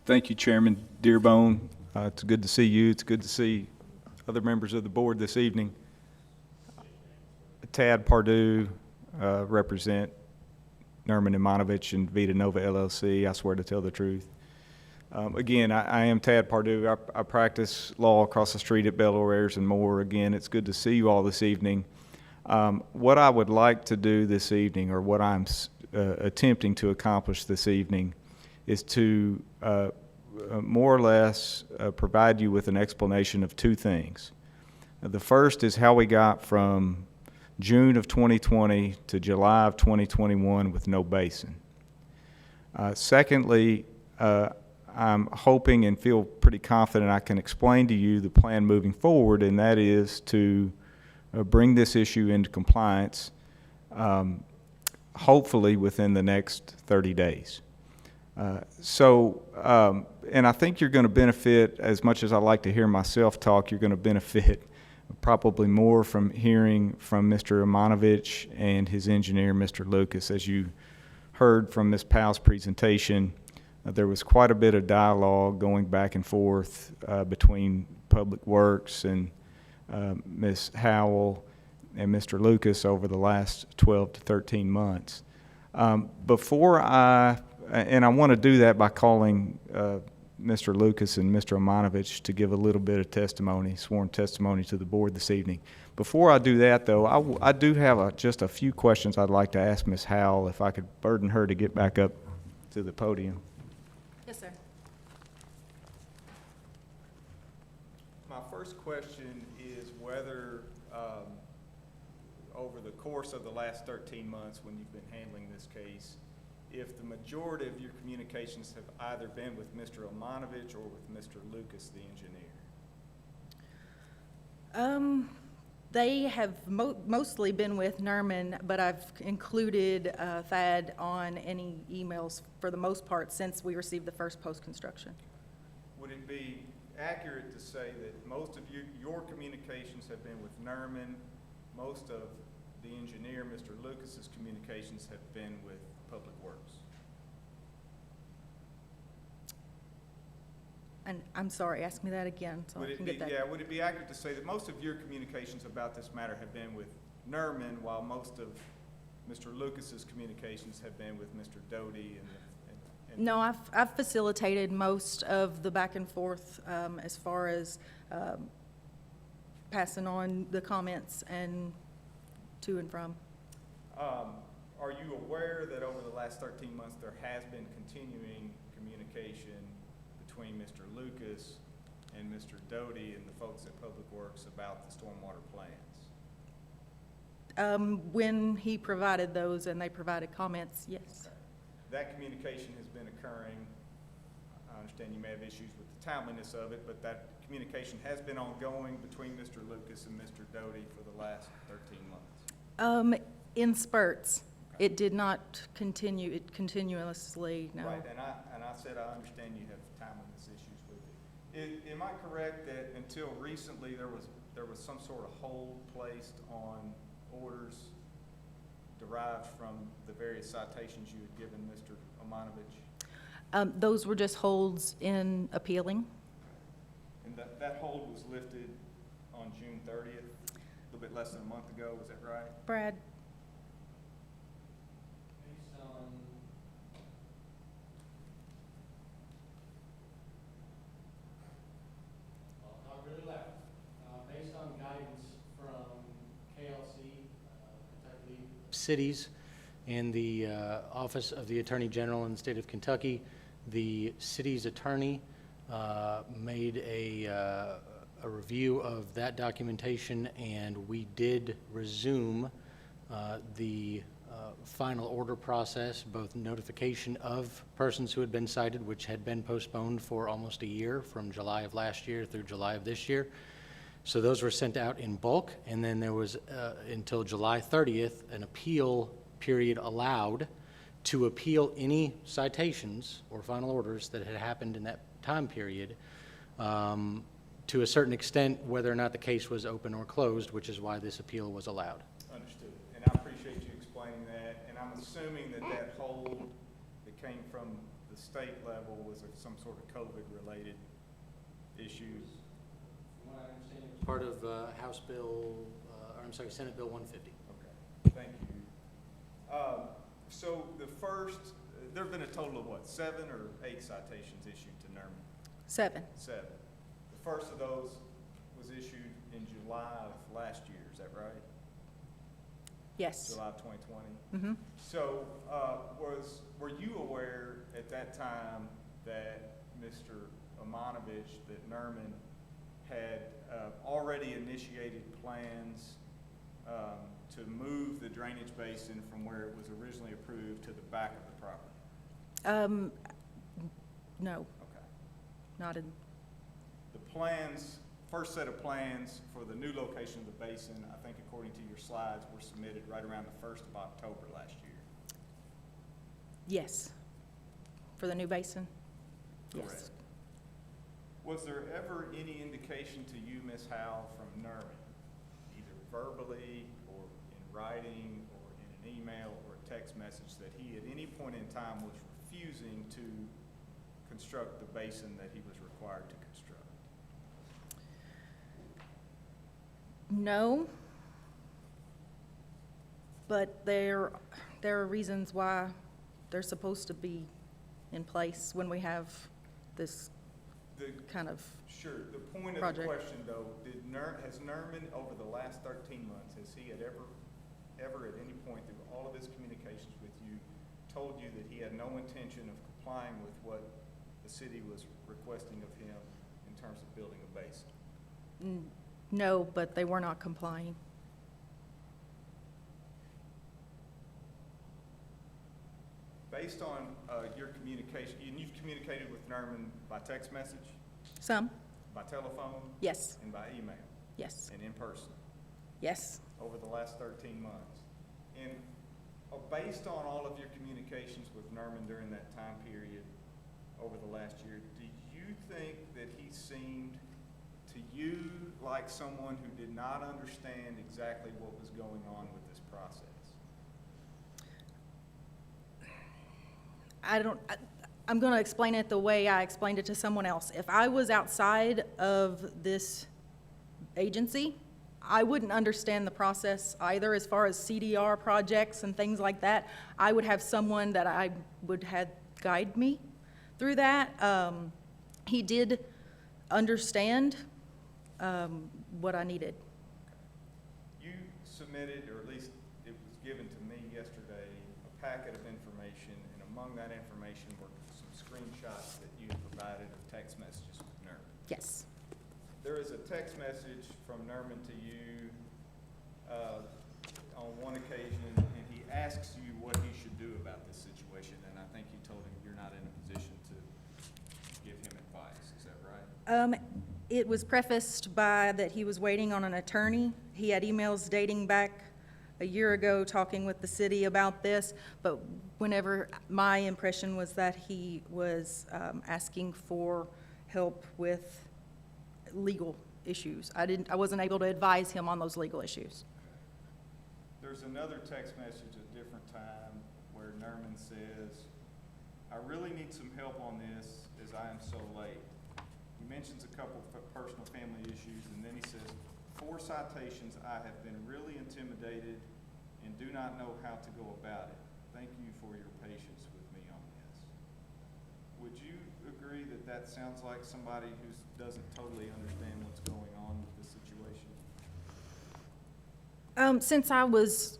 Thank you, Chairman Dearbone. It's good to see you. It's good to see other members of the board this evening. Tad Pardue, represent Nerman Imanovich and Vita Nova LLC. I swear to tell the truth. Again, I am Tad Pardue. I practice law across the street at Bellow Ayers and Moore. Again, it's good to see you all this evening. What I would like to do this evening, or what I'm attempting to accomplish this evening, is to more or less provide you with an explanation of 2 things. The first is how we got from June of 2020 to July of 2021 with no basin. Secondly, I'm hoping and feel pretty confident I can explain to you the plan moving forward, and that is to bring this issue into compliance, hopefully within the next 30 days. And I think you're going to benefit, as much as I like to hear myself talk, you're going to benefit probably more from hearing from Mr. Imanovich and his engineer, Mr. Lucas. As you heard from Ms. Powell's presentation, there was quite a bit of dialogue going back and forth between Public Works and Ms. Howell and Mr. Lucas over the last 12 to 13 months. And I want to do that by calling Mr. Lucas and Mr. Imanovich to give a little bit of testimony, sworn testimony to the board this evening. Before I do that, though, I do have just a few questions I'd like to ask Ms. Howell, if I could burden her to get back up to the podium. Yes, sir. My first question is whether, over the course of the last 13 months when you've been handling this case, if the majority of your communications have either been with Mr. Omanovich or with Mr. Lucas, the engineer? They have mostly been with Nerman, but I've included Thad on any emails for the most part since we received the first post-construction. Would it be accurate to say that most of your communications have been with Nerman, most of the engineer, Mr. Lucas's communications have been with Public Works? And I'm sorry, ask me that again so I can get that. Yeah, would it be accurate to say that most of your communications about this matter have been with Nerman, while most of Mr. Lucas's communications have been with Mr. Doty and No, I've facilitated most of the back and forth as far as passing on the comments and to and from. Are you aware that over the last 13 months there has been continuing communication between Mr. Lucas and Mr. Doty and the folks at Public Works about the stormwater plans? When he provided those and they provided comments, yes. Okay. That communication has been occurring. I understand you may have issues with the timeliness of it, but that communication has been ongoing between Mr. Lucas and Mr. Doty for the last 13 months. In spurts. It did not continue, it continuously, no. Right, and I said I understand you have timeliness issues with it. Am I correct that until recently there was some sort of hold placed on orders derived from the various citations you had given Mr. Omanovich? Those were just holds in appealing. And that hold was lifted on June 30th, a little bit less than a month ago, was that right? Brad? Based on, not really loud, based on guidance from KLC, Kentucky Cities, and the Office of the Attorney General in the state of Kentucky, the city's attorney made a review of that documentation, and we did resume the final order process, both notification of persons who had been cited, which had been postponed for almost a year, from July of last year through July of this year. So those were sent out in bulk, and then there was, until July 30th, an appeal period allowed to appeal any citations or final orders that had happened in that time period, to a certain extent, whether or not the case was open or closed, which is why this appeal was allowed. Understood. And I appreciate you explaining that. And I'm assuming that hold that came from the state level was some sort of COVID-related issues. From what I understand, it was part of House Bill, or I'm sorry, Senate Bill 150. Okay, thank you. So there have been a total of what, 7 or 8 citations issued to Nerman? 7. 7. The first of those was issued in July of last year, is that right? Yes. July of 2020? Mm-hmm. So, were you aware at that time that Mr. Omanovich, that Nerman had already initiated plans to move the drainage basin from where it was originally approved to the back of the property? No, Okay. not in, The plans, first set of plans for the new location of the basin, I think according to your slides, were submitted right around the 1st of October last year. yes. For the new basin? Yes. Correct. Was there ever any indication to you, Ms. Howe, from Nerman, either verbally or in writing or in an email or a text message, that he at any point in time was refusing to construct the basin that he was required to construct? No. But there are reasons why they're supposed to be in place when we have this kind of Sure. The point of the project. question, though, has Nerman, over the last 13 months, has he ever at any point through all of his communications with you, told you that he had no intention of complying with what the city was requesting of him in terms of building a basin? No, but they were not complying. Based on your communication, and you've communicated with Nerman by text message, Some? by telephone, Yes. and by email, Yes. and in person Yes. over the last 13 months. And based on all of your communications with Nerman during that time period over the last year, do you think that he seemed to you like someone who did not understand exactly what was going on with this process? I'm going to explain it the way I explained it to someone else. If I was outside of this agency, I wouldn't understand the process either as far as CDR projects and things like that. I would have someone that I would have guide me through that. He did understand what I needed. You submitted, or at least it was given to me yesterday, a packet of information, and among that information were some screenshots that you provided of text messages with Nerman. Yes. There is a text message from Nerman to you on one occasion, and he asks you what he should do about this situation, and I think you told him you're not in a position to give him advice. Is that right? It was prefaced by that he was waiting on an attorney. He had emails dating back a year ago talking with the city about this, but whenever, my impression was that he was asking for help with legal issues. I wasn't able to advise him on those legal issues. There's another text message at a different time where Nerman says, "I really need some help on this as I am so late." He mentions a couple of personal family issues, and then he says, "4 citations, I have been really intimidated and do not know how to go about it. Thank you for your patience with me on this." Would you agree that that sounds like somebody who doesn't totally understand what's going on with this situation? Since I was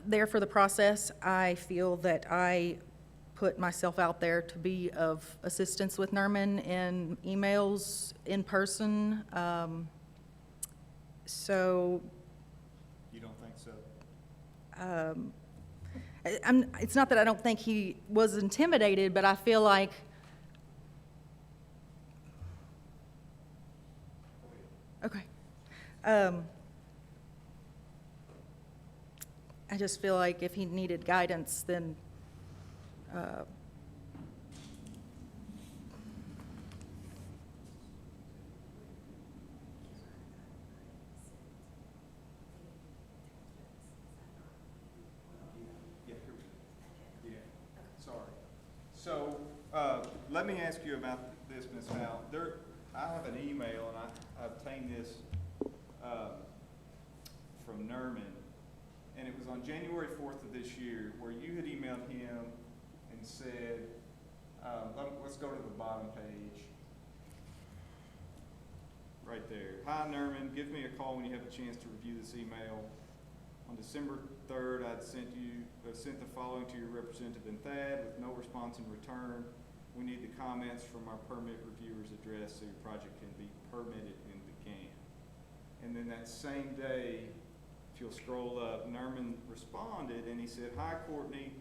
there for the process, I feel that I put myself out there to be of assistance with Nerman in emails, in person. So You don't think so? it's not that I don't think he was intimidated, but I feel like okay. I just feel like if he needed guidance, then Yeah, sorry. So, let me ask you about this, Ms. Howell. I have an email, and I obtained this from Nerman, and it was on January 4th of this year, where you had emailed him and said, let's go to the bottom page. Right there. "Hi, Nerman, give me a call when you have a chance to review this email. On December 3rd, I'd sent the following to your representative in THAD with no response in return. We need the comments from our permit reviewer's address so your project can be permitted and began." And then that same day, if you'll scroll up, Nerman responded and he said, "Hi, Courtney,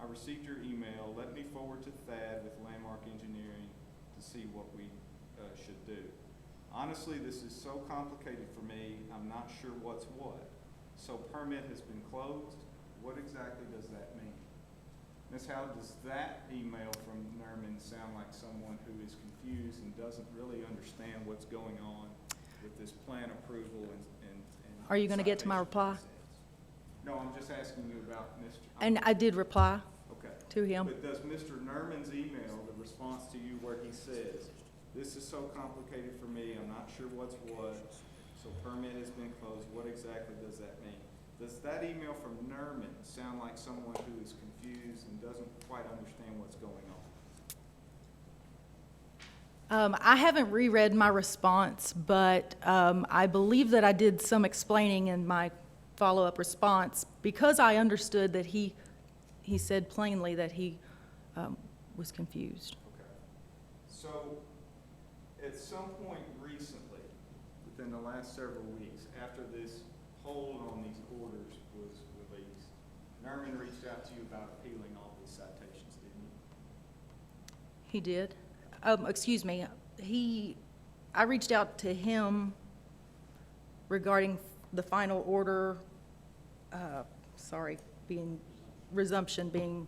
I received your email. Let me forward to THAD with Landmark Engineering to see what we should do. Honestly, this is so complicated for me, I'm not sure what's what. So permit has been closed. What exactly does that mean?" Ms. Howell, does that email from Nerman sound like someone who is confused and doesn't really understand what's going on with this plan approval and are you going to get to my citation reply? process? No, I'm just asking you about Mr. And I did reply Okay. to him. But does Mr. Nerman's email, the response to you where he says, "This is so complicated for me, I'm not sure what's what, so permit has been closed," what exactly does that mean? Does that email from Nerman sound like someone who is confused and doesn't quite understand what's going on? I haven't reread my response, but I believe that I did some explaining in my follow-up response because I understood that he he said plainly that he was confused. Okay. So, at some point recently, within the last several weeks, after this hold on these orders was released, Nerman reached out to you about appealing all these citations, didn't he? He did? Excuse me, I reached out to him regarding the final order, resumption being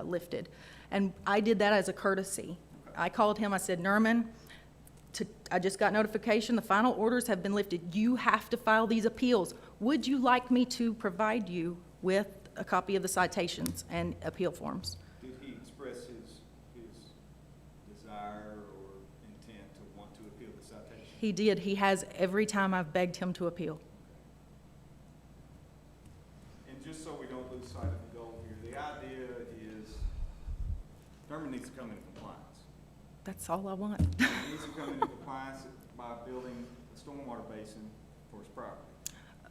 lifted. And I did that as a courtesy. I called him, I said, Nerman, I just got notification, the final orders have been lifted. You have to file these appeals. Would you like me to provide you with a copy of the citations and appeal forms? Did he express his desire or intent to want to appeal the citation? He did. He has every time I've begged him to appeal. And just so we don't lose sight of the goal here, the idea is Nerman needs to come into compliance. That's all I want. He needs to come into compliance by building a stormwater basin for his property.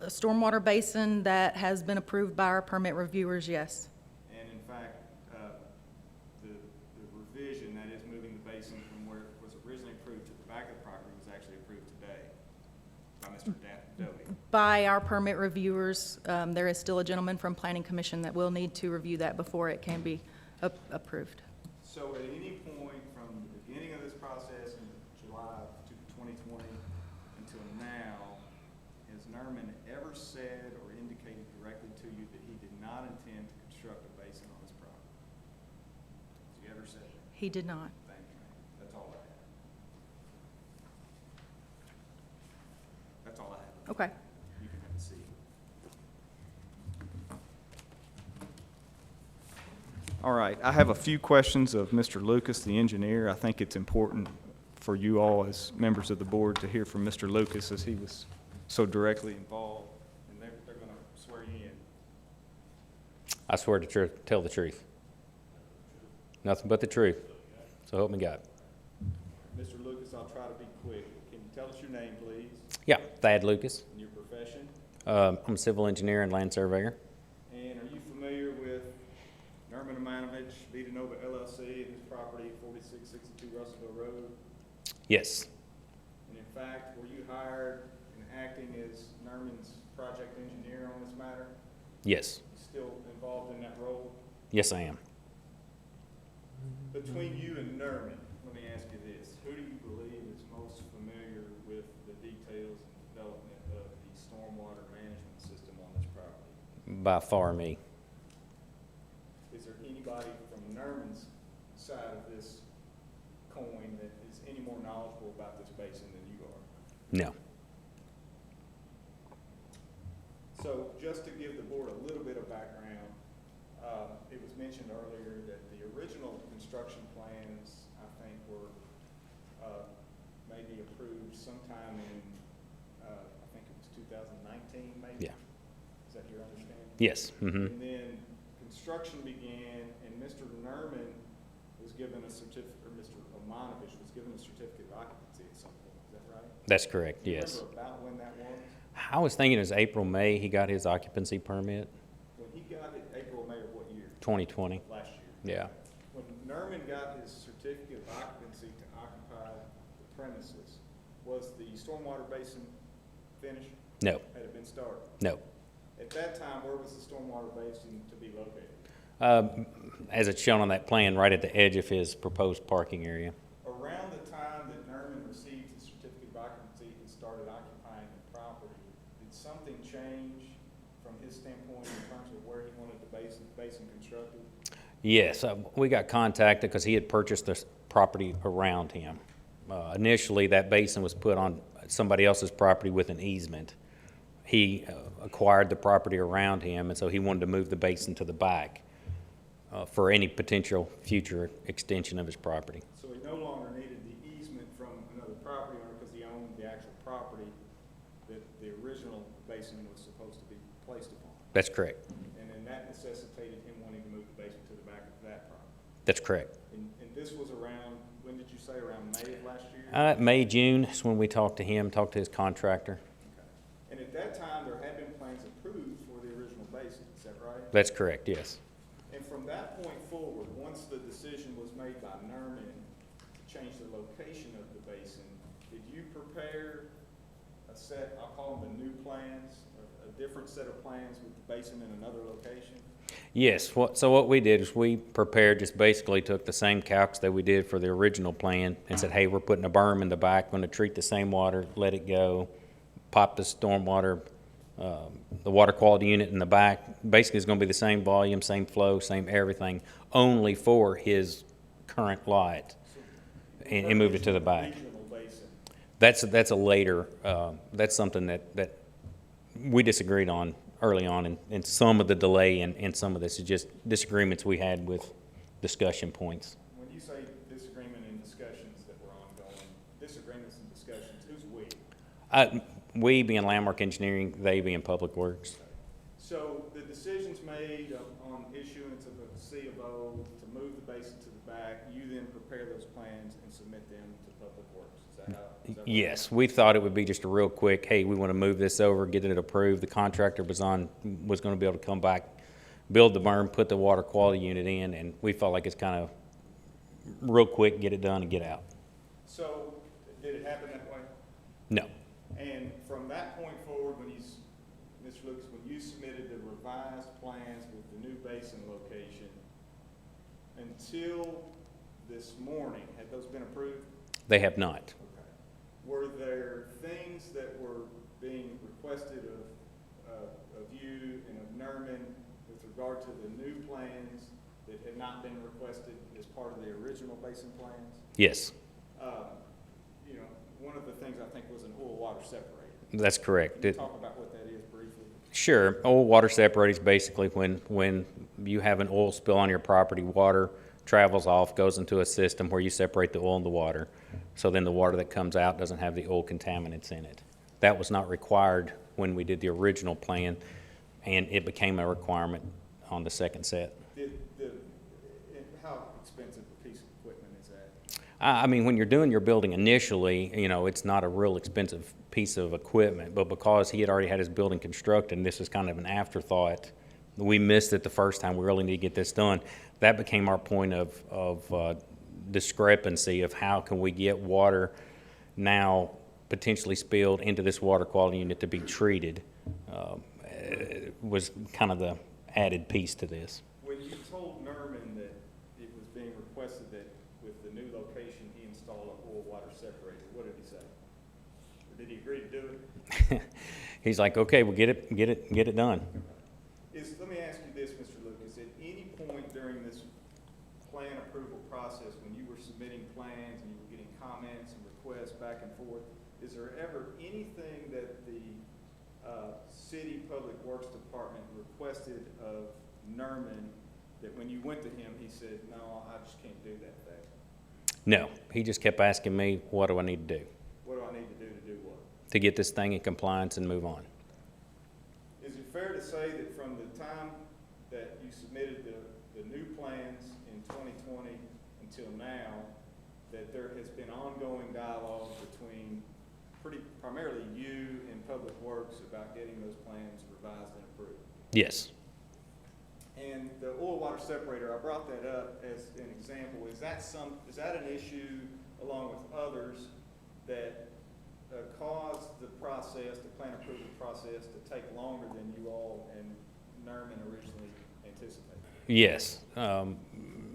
A stormwater basin that has been approved by our permit reviewers, yes. And in fact, the revision, that is moving the basin from where it was originally approved to the back of the property, was actually approved today by Mr. Doty. By our permit reviewers, there is still a gentleman from Planning Commission that will need to review that before it can be approved. So at any point from the beginning of this process in July of 2020 until now, has Nerman ever said or indicated directly to you that he did not intend to construct a basin on his property? Has he ever said that? He did not. Thank you, ma'am. That's all I have. That's all I have. Okay. You can have a seat. All right, I have a few questions of Mr. Lucas, the engineer. I think it's important for you all as members of the board to hear from Mr. Lucas as he was so directly involved. And they're going to swear you in. I swear to tell the truth. Nothing but the truth. So help me God. Mr. Lucas, I'll try to be quick. Can you tell us your name, please, Yeah, Thad Lucas. and your profession? I'm a civil engineer and land surveyor. And are you familiar with Nerman Amanovich, Vita Nova LLC, and his property, 4662 Russellville Road? Yes, And in fact, were you hired and acting as Nerman's project engineer on this matter? yes, You still involved in that role? yes I am. Between you and Nerman, let me ask you this. Who do you believe is most familiar with the details and development of the stormwater management system on this property? By far me. Is there anybody from Nerman's side of this coin that is any more knowledgeable about this basin than you are? No. So just to give the board a little bit of background, it was mentioned earlier that the original construction plans, I think, were maybe approved sometime in, I think it was 2019, maybe? Yeah. Is that your understanding? Yes. Mm-hmm. And then construction began, and Mr. Nerman was given a certificate, or Mr. Amanovich was given a certificate of occupancy at some point. Is that right? That's correct. Do you Yes. remember about when that was? I was thinking it was April, May. He got his occupancy permit. When he got it, April, May of what year? 2020. Last year. Yeah. When Nerman got his certificate of occupancy to occupy the premises, was the stormwater basin finished? No. Had it been started? No. At that time, where was the stormwater basin to be located? As it's shown on that plan, right at the edge of his proposed parking area. Around the time that Nerman received his certificate of occupancy and started occupying the property, did something change from his standpoint in terms of where he wanted the basin constructed? Yes, we got contacted because he had purchased the property around him. Initially, that basin was put on somebody else's property with an easement. He acquired the property around him, and so he wanted to move the basin to the back for any potential future extension of his property. So he no longer needed the easement from another property owner because he owned the actual property that the original basin was supposed to be placed upon. That's correct. And then that necessitated him wanting to move the basin to the back of that property. That's correct. And this was around, when did you say, around May of last year? May, June is when we talked to him, talked to his contractor. Okay. And at that time, there had been plans approved for the original basin, is that right? That's correct, yes. And from from that point forward, once the decision was made by Nerman to change the location of the basin, did you prepare a set, I'll call them the new plans, a different set of plans with the basin in another location? Yes, so what we did is we prepared, just basically took the same calcs that we did for the original plan and said, hey, we're putting a berm in the back, going to treat the same water, let it go, pop the stormwater, the water quality unit in the back. Basically, it's going to be the same volume, same flow, same everything, only for his current lot, and moved it to the back. Regional basin. That's a later, that's something that we disagreed on early on, and some of the delay and some of this is just disagreements we had with discussion points. When you say disagreement and discussions that were ongoing, disagreements and discussions, who's we? We being Landmark Engineering, they being Public Works. So the decisions made on issuance of a C of O to move the basin to the back, you then prepare those plans and submit them to Public Works. Is that how? Is that what Yes, we thought it would be just a real quick, hey, we want to move this over, get it approved. The contractor was going to be able to come back, build the berm, put the water quality unit in, and we felt like it's kind of real quick, get it done and get out. So did it happen that way? No. And from that point forward, when Mr. Lucas, when you submitted the revised plans with the new basin location, until this morning, had those been approved? They have not. Okay. Were there things that were being requested of you and of Nerman with regard to the new plans that had not been requested as part of the original basin plans? Yes, You know, one of the things I think was an oil water separator. that's correct. Can you talk about what that is briefly? Sure. Oil water separator is basically when you have an oil spill on your property, water travels off, goes into a system where you separate the oil and the water. So then the water that comes out doesn't have the oil contaminants in it. That was not required when we did the original plan, and it became a requirement on the second set. How expensive a piece of equipment is that? I mean, when you're doing your building initially, you know, it's not a real expensive piece of equipment, but because he had already had his building constructed, and this was kind of an afterthought, we missed it the first time. We really need to get this done. That became our point of discrepancy of how can we get water now potentially spilled into this water quality unit to be treated. Was kind of the added piece to this. When you told Nerman that it was being requested that with the new location he install an oil water separator, what did he say? Or did he agree to do it? He's like, okay, we'll get it done. Let me ask you this, Mr. Lucas. At any point during this plan approval process, when you were submitting plans and you were getting comments and requests back and forth, is there ever anything that the City Public Works Department requested of Nerman that when you went to him, he said, no, I just can't do that thing? No, he just kept asking me, what do I need to do? What do I need to do what? To get this thing in compliance and move on. Is it fair to say that from the time that you submitted the new plans in 2020 until now, that there has been ongoing dialogue between primarily you and Public Works about getting those plans revised and approved? Yes. And the oil water separator, I brought that up as an example. Is that an issue along with others that caused the process, the plan approval process, to take longer than you all and Nerman originally anticipated? Yes.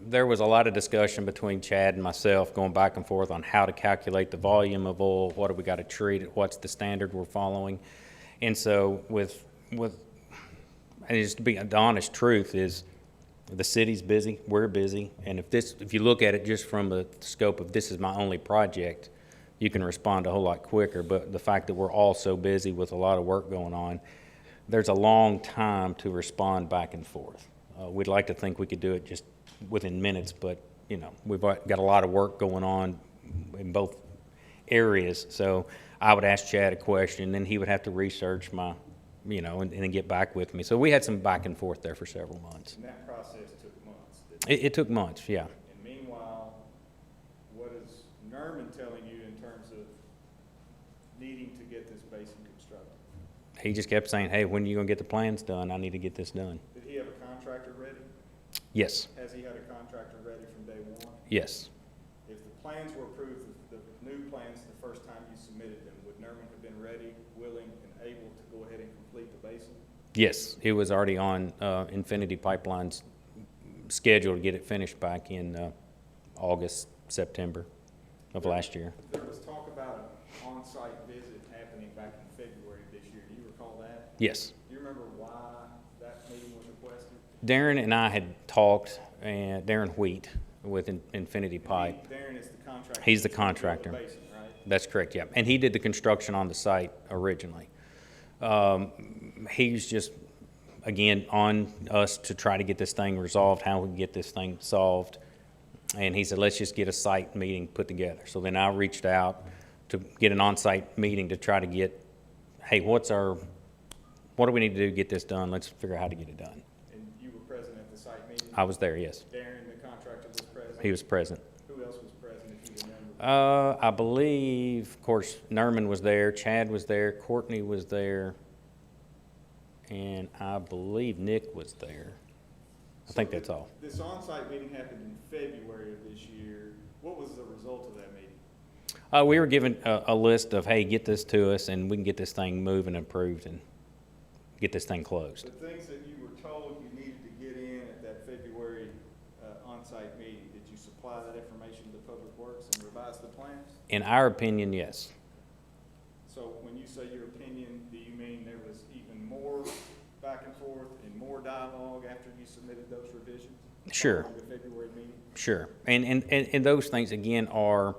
There was a lot of discussion between Chad and myself going back and forth on how to calculate the volume of oil, what do we got to treat it, what's the standard we're following. And so and just to be the honest truth is the city's busy, we're busy, and if you look at it just from the scope of this is my only project, you can respond a whole lot quicker. But the fact that we're all so busy with a lot of work going on, there's a long time to respond back and forth. We'd like to think we could do it just within minutes, but you know, we've got a lot of work going on in both areas. So I would ask Chad a question, then he would have to research my, you know, and then get back with me. So we had some back and forth there for several months. And that process took months, didn't it? It took months, yeah. And meanwhile, what is Nerman telling you in terms of needing to get this basin constructed? He just kept saying, hey, when are you going to get the plans done? I need to get this done. Did he have a contractor ready? Yes, Has he had a contractor ready from day one? yes. If the plans were approved, the new plans, the first time you submitted them, would Nerman have been ready, willing, and able to go ahead and complete the basin? Yes, it was already on Infinity Pipeline's schedule to get it finished back in August, September of last year. There was talk about an on-site visit happening back in February of this year. Do you recall that? Yes. Do you remember why that meeting was requested? Darren and I had talked, and Darren Wheat with Infinity Pipe. Darren is the contractor. He's the to build contractor. basin, right? That's correct, yeah. And he did the construction on the site originally. He's just, again, on us to try to get this thing resolved, how we can get this thing solved. And he said, let's just get a site meeting put together. So then I reached out to get an on-site meeting to try to get, hey, what do we need to do to get this done? Let's figure out how to get it done. And you were present at the site meeting? I was there, yes. Darren, the contractor, was present? He was present. Who else was present, if you remember? I believe, of course, Nerman was there, Chad was there, Courtney was there, and I believe Nick was there. I think that's all. This on-site meeting happened in February of this year. What was the result of that meeting? We were given a list of, hey, get this to us, and we can get this thing moving and approved and get this thing closed. The things that you were told you needed to get in at that February on-site meeting, did you supply that information to Public Works and revise the plans? In our opinion, yes. So when you say your opinion, do you mean there was even more back and forth and more dialogue after you submitted those revisions? Sure. Following the February meeting? Sure. And those things, again, are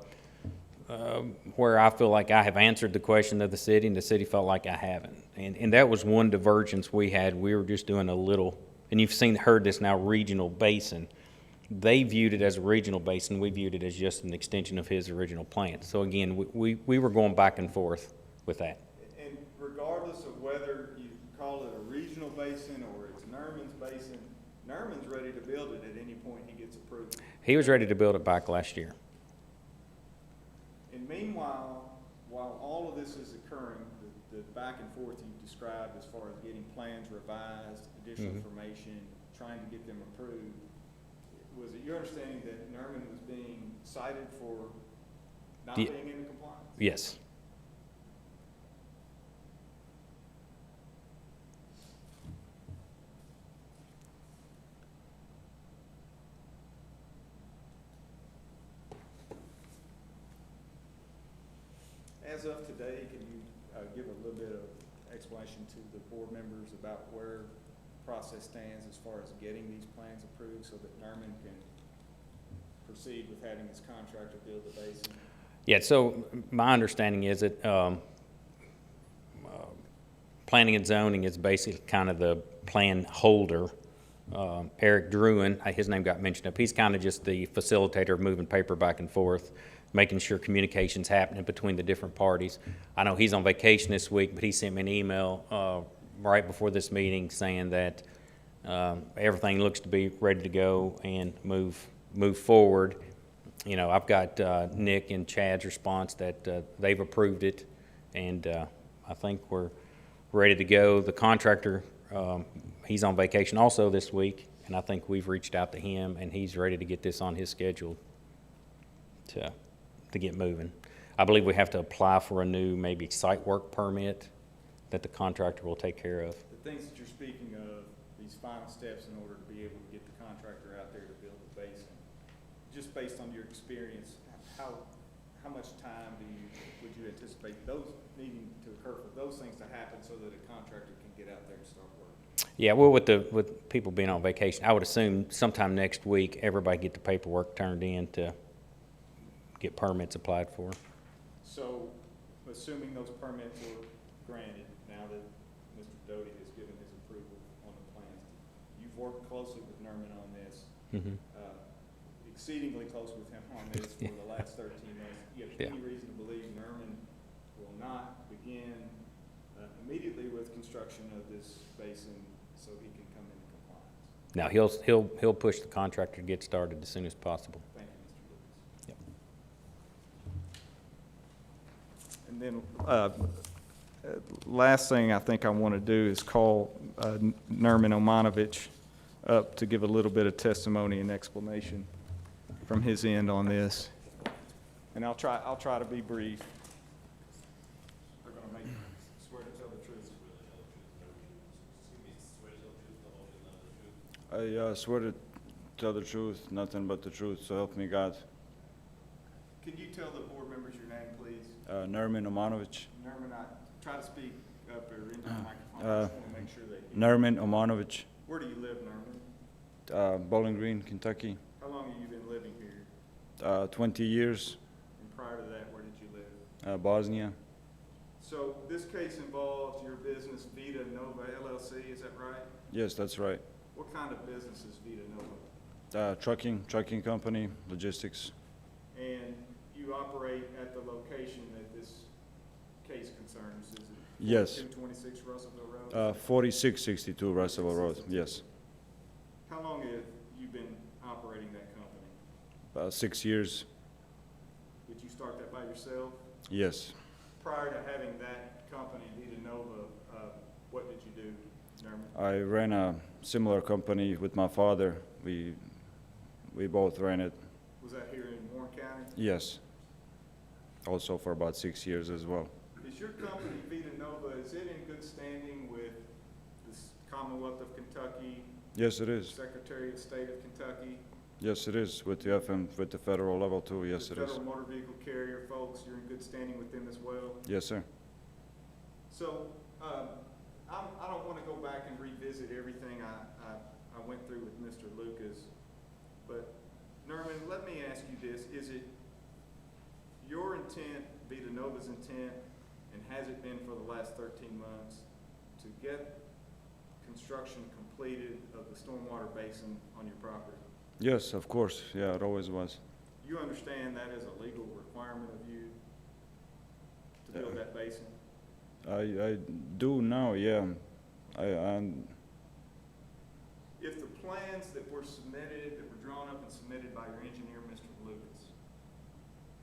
where I feel like I have answered the question of the city, and the city felt like I haven't. And that was one divergence we had. We were just doing a little, and you've heard this now, regional basin. They viewed it as a regional basin. We viewed it as just an extension of his original plan. So again, we were going back and forth with that. And regardless of whether you call it a regional basin or it's Nerman's basin, Nerman's ready to build it at any point he gets approved. He was ready to build it back last year. And meanwhile, while all of this is occurring, the back and forth you described as far as getting plans revised, additional information, trying to get them approved, was it your understanding that Nerman was being cited for not being in compliance? Yes. As of today, can you give a little bit of explanation to the board members about where the process stands as far as getting these plans approved so that Nerman can proceed with having his contractor build the basin? Yeah, so my understanding is that planning and zoning is basically kind of the plan holder. Eric Druin, his name got mentioned up, he's kind of just the facilitator of moving paper back and forth, making sure communication's happening between the different parties. I know he's on vacation this week, but he sent me an email right before this meeting saying that everything looks to be ready to go and move forward. You know, I've got Nick and Chad's response that they've approved it, and I think we're ready to go. The contractor, he's on vacation also this week, and I think we've reached out to him, and he's ready to get this on his schedule to get moving. I believe we have to apply for a new maybe site work permit that the contractor will take care of. The things that you're speaking of, these final steps in order to be able to get the contractor out there to build the basin, just based on your experience, how much time would you anticipate those needing to occur for those things to happen so that a contractor can get out there and start working? Yeah, well, with people being on vacation, I would assume sometime next week, everybody get the paperwork turned in to get permits applied for. So, assuming those permits are granted, now that Mr. Doty has given his approval on the plans, you've worked closely with Nerman on this, exceedingly close with him on this for the last 13 months. You have any reason to believe Nerman will not begin immediately with construction of this basin so he can come into compliance? Now, he'll push the contractor to get started as soon as possible. Thank you, Mr. Lucas. And then, last thing I think I want to do is call Nerman Omanovich up to give a little bit of testimony and explanation from his end on this. And I'll try to be brief. They're gonna make you swear to tell the truth. I swear to tell the truth, nothing but the truth, so help me God. Can you tell the board members your name, please? Nermin Omanovich. Nerman, try to speak up or into the microphone. I just wanna make sure they hear. Nermin Omanovich, Where do you live, Nerman? Bowling Green, Kentucky. How long have you been living here? 20 years, And prior to that, where did you live? Bosnia. So this case involves your business Vita Nova LLC, is that right? Yes, that's right. What kind of business is Vita Nova? Trucking company, logistics. And you operate at the location that this case concerns, is it? Yes. 226 Russellville Road? 4662 Russell Road, yes. How long have you been operating that company? About 6 years, Did you start that by yourself? yes. Prior to having that company, Vita Nova, what did you do, Nerman? I ran a similar company with my father. We both ran it, Was that here in Warren County? yes. Also for about 6 years as well. Is your company, Vita Nova, is it in good standing with the Commonwealth of Kentucky, Yes, it is. Secretary of State of Kentucky? Yes, it is. With the FM, with the federal level too, yes, the it is. Federal Motor Vehicle Carrier folks, you're in good standing with them as well? Yes, sir. So, I don't want to go back and revisit everything I went through with Mr. Lucas, but Nerman, let me ask you this. Is it your intent, Vita Nova's intent, and has it been for the last 13 months, to get construction completed of the stormwater basin on your property? Yes, of course. Yeah, it always was. You understand that is a legal requirement of you to build that basin? I do now, yeah. If the plans that were submitted, that were drawn up and submitted by your engineer, Mr. Lucas,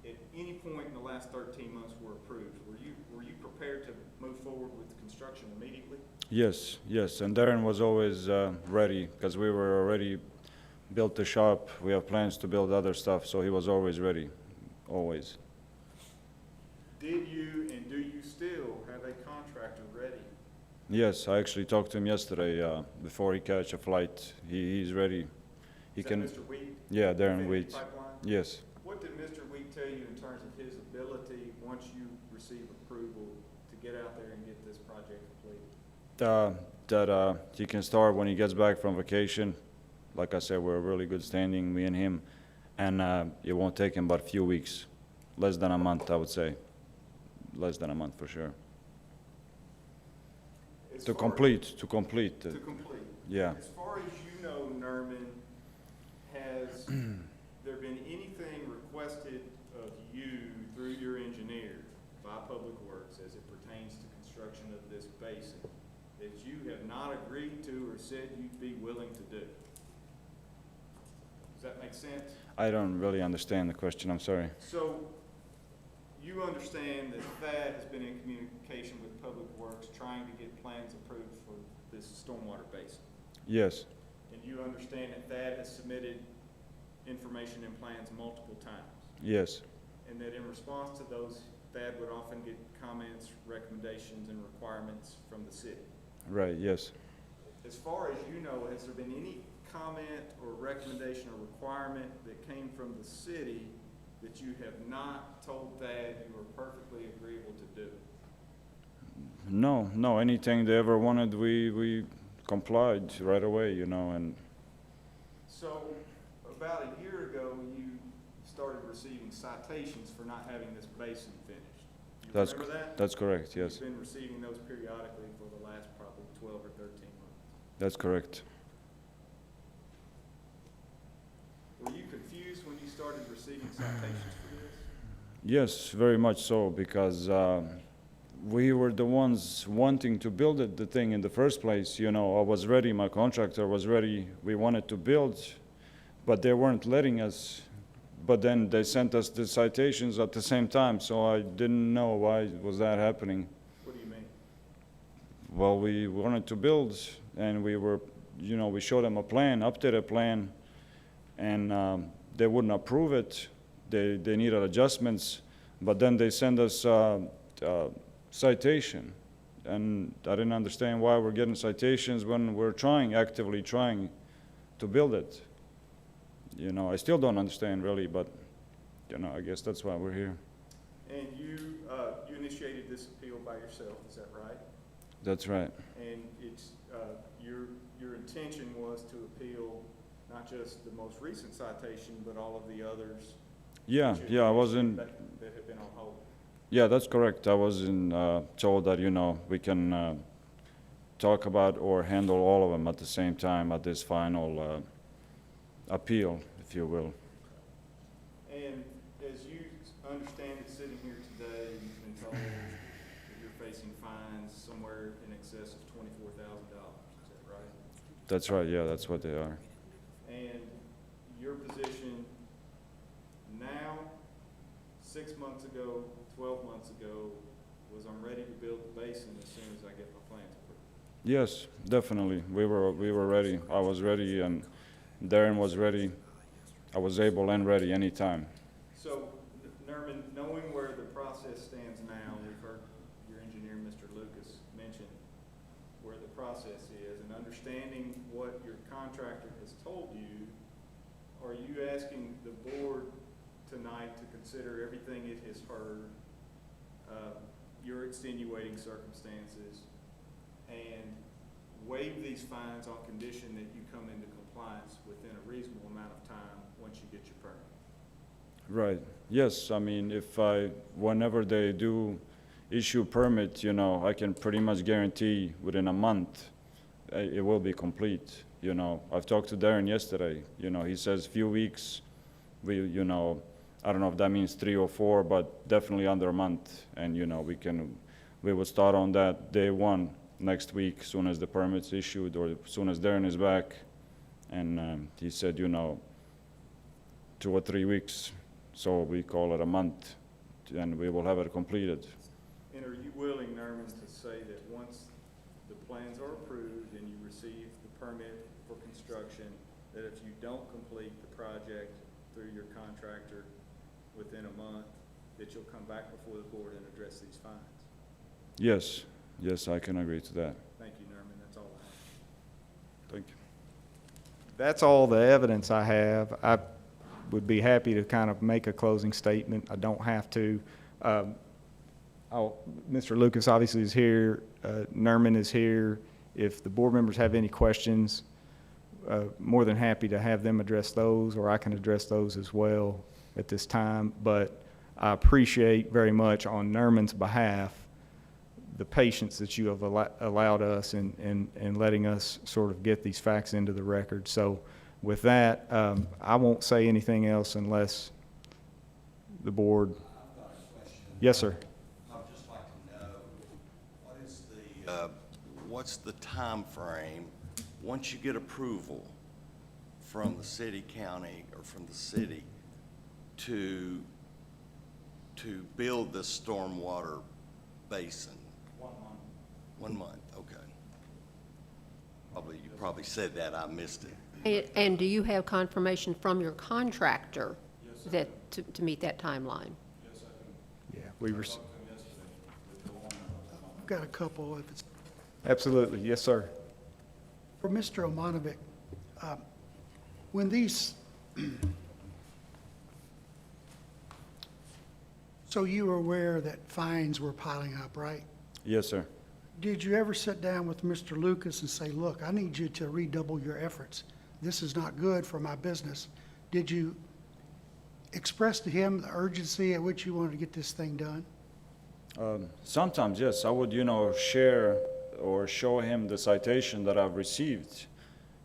at any point in the last 13 months were approved, were you prepared to move forward with construction immediately? Yes, yes. And Darren was always ready because we were already built the shop. We have plans to build other stuff, so he was always ready, always. Did you and do you still have a contractor ready? Yes, I actually talked to him yesterday before he catch a flight. He's ready. He Is can. that Mr. Wheat? Yeah, Darren Infinity Wheat. Pipeline? Yes. What did Mr. Wheat tell you in terms of his ability, once you receive approval, to get out there and get this project completed? That he can start when he gets back from vacation. Like I said, we're in really good standing, me and him, and it won't take him but a few weeks, less than a month, I would say, less than a month for sure. To complete. To complete. Yeah. As far as you know, Nerman, has there been anything requested of you through your engineer by Public Works as it pertains to construction of this basin that you have not agreed to or said you'd be willing to do? Does that make sense? I don't really understand the question, I'm sorry. So you understand that THAD has been in communication with Public Works trying to get plans approved for this stormwater basin? Yes, And you understand that THAD has submitted information and plans multiple times? yes, And that in response to those, THAD would often get comments, recommendations, and requirements from the city? right, yes. As far as you know, has there been any comment or recommendation or requirement that came from the city that you have not told THAD you were perfectly agreeable to do? No, anything they ever wanted, we complied right away, you know, and So, about a year ago, you started receiving citations for not having this basin finished. You remember that? that's correct, yes. You've been receiving those periodically for the last probably 12 or 13 months. That's correct. Were you confused when you started receiving citations for this? Yes, very much so, because we were the ones wanting to build the thing in the first place. You know, I was ready, my contractor was ready, we wanted to build, but they weren't letting us. But then they sent us the citations at the same time, so I didn't know why was that happening. What do you mean? Well, we wanted to build, and we were you know, we showed them a plan, updated plan, and they wouldn't approve it. They needed adjustments, but then they send us citation. And I didn't understand why we're getting citations when we're actively trying to build it. You know, I still don't understand really, but, you know, I guess that's why we're here. And you initiated this appeal by yourself, is that right? That's right. And it's, your intention was to appeal not just the most recent citation, but all of the others? Yeah, that you yeah, I was initiated in, that have been on hold? yeah, that's correct. I was told that, you know, we can talk about or handle all of them at the same time at this final appeal, if you will. And as you understand it, sitting here today, you've been told that you're facing fines somewhere in excess of $24,000, is that right? That's right, yeah, that's what they are. And your position now, 6 months ago, 12 months ago, was I'm ready to build the basin as soon as I get my plans approved. Yes, definitely. We were ready. I was ready, and Darren was ready. I was able and ready anytime. So, Nerman, knowing where the process stands now, we've heard your engineer, Mr. Lucas, mention where the process is, and understanding what your contractor has told you, are you asking the board tonight to consider everything it has heard, your extenuating circumstances, and waive these fines on condition that you come into compliance within a reasonable amount of time once you get your permit? Right. Yes, I mean, whenever they do issue permit, you know, I can pretty much guarantee within a month it will be complete. You know, I've talked to Darren yesterday. You know, he says few weeks. You know, I don't know if that means 3 or 4, but definitely under a month. And you know, we will start on that day one next week, soon as the permit's issued or as soon as Darren is back. And he said, you know, 2 or 3 weeks. So we call it a month, and we will have it completed. And are you willing, Nerman, to say that once the plans are approved and you receive the permit for construction, that if you don't complete the project through your contractor within a month, that you'll come back before the board and address these fines? Yes, yes, I can agree to that. Thank you, Nerman. That's all I have. Thank you. That's all the evidence I have. I would be happy to kind of make a closing statement. I don't have to. Mr. Lucas obviously is here. Nerman is here. If the board members have any questions, more than happy to have them address those, or I can address those as well at this time. But I appreciate very much on Nerman's behalf the patience that you have allowed us in letting us sort of get these facts into the record. So with that, I won't say anything else unless the board. I've got a question. Yes, sir. I'd just like to know, what's the time frame once you get approval from the city, county, or from the city to build this stormwater basin? 1 month. 1 month, okay. You probably said that, I missed it. And do you have confirmation from your contractor that, to meet that timeline? Yeah, we were. I've got a couple, if it's, Absolutely, yes, sir. for Mr. Omanovic, when these, so you were aware that fines were piling up, right? Yes, sir. Did you ever sit down with Mr. Lucas and say, look, I need you to redouble your efforts? This is not good for my business. Did you express to him the urgency at which you wanted to get this thing done? Sometimes, yes, I would, you know, share or show him the citation that I've received,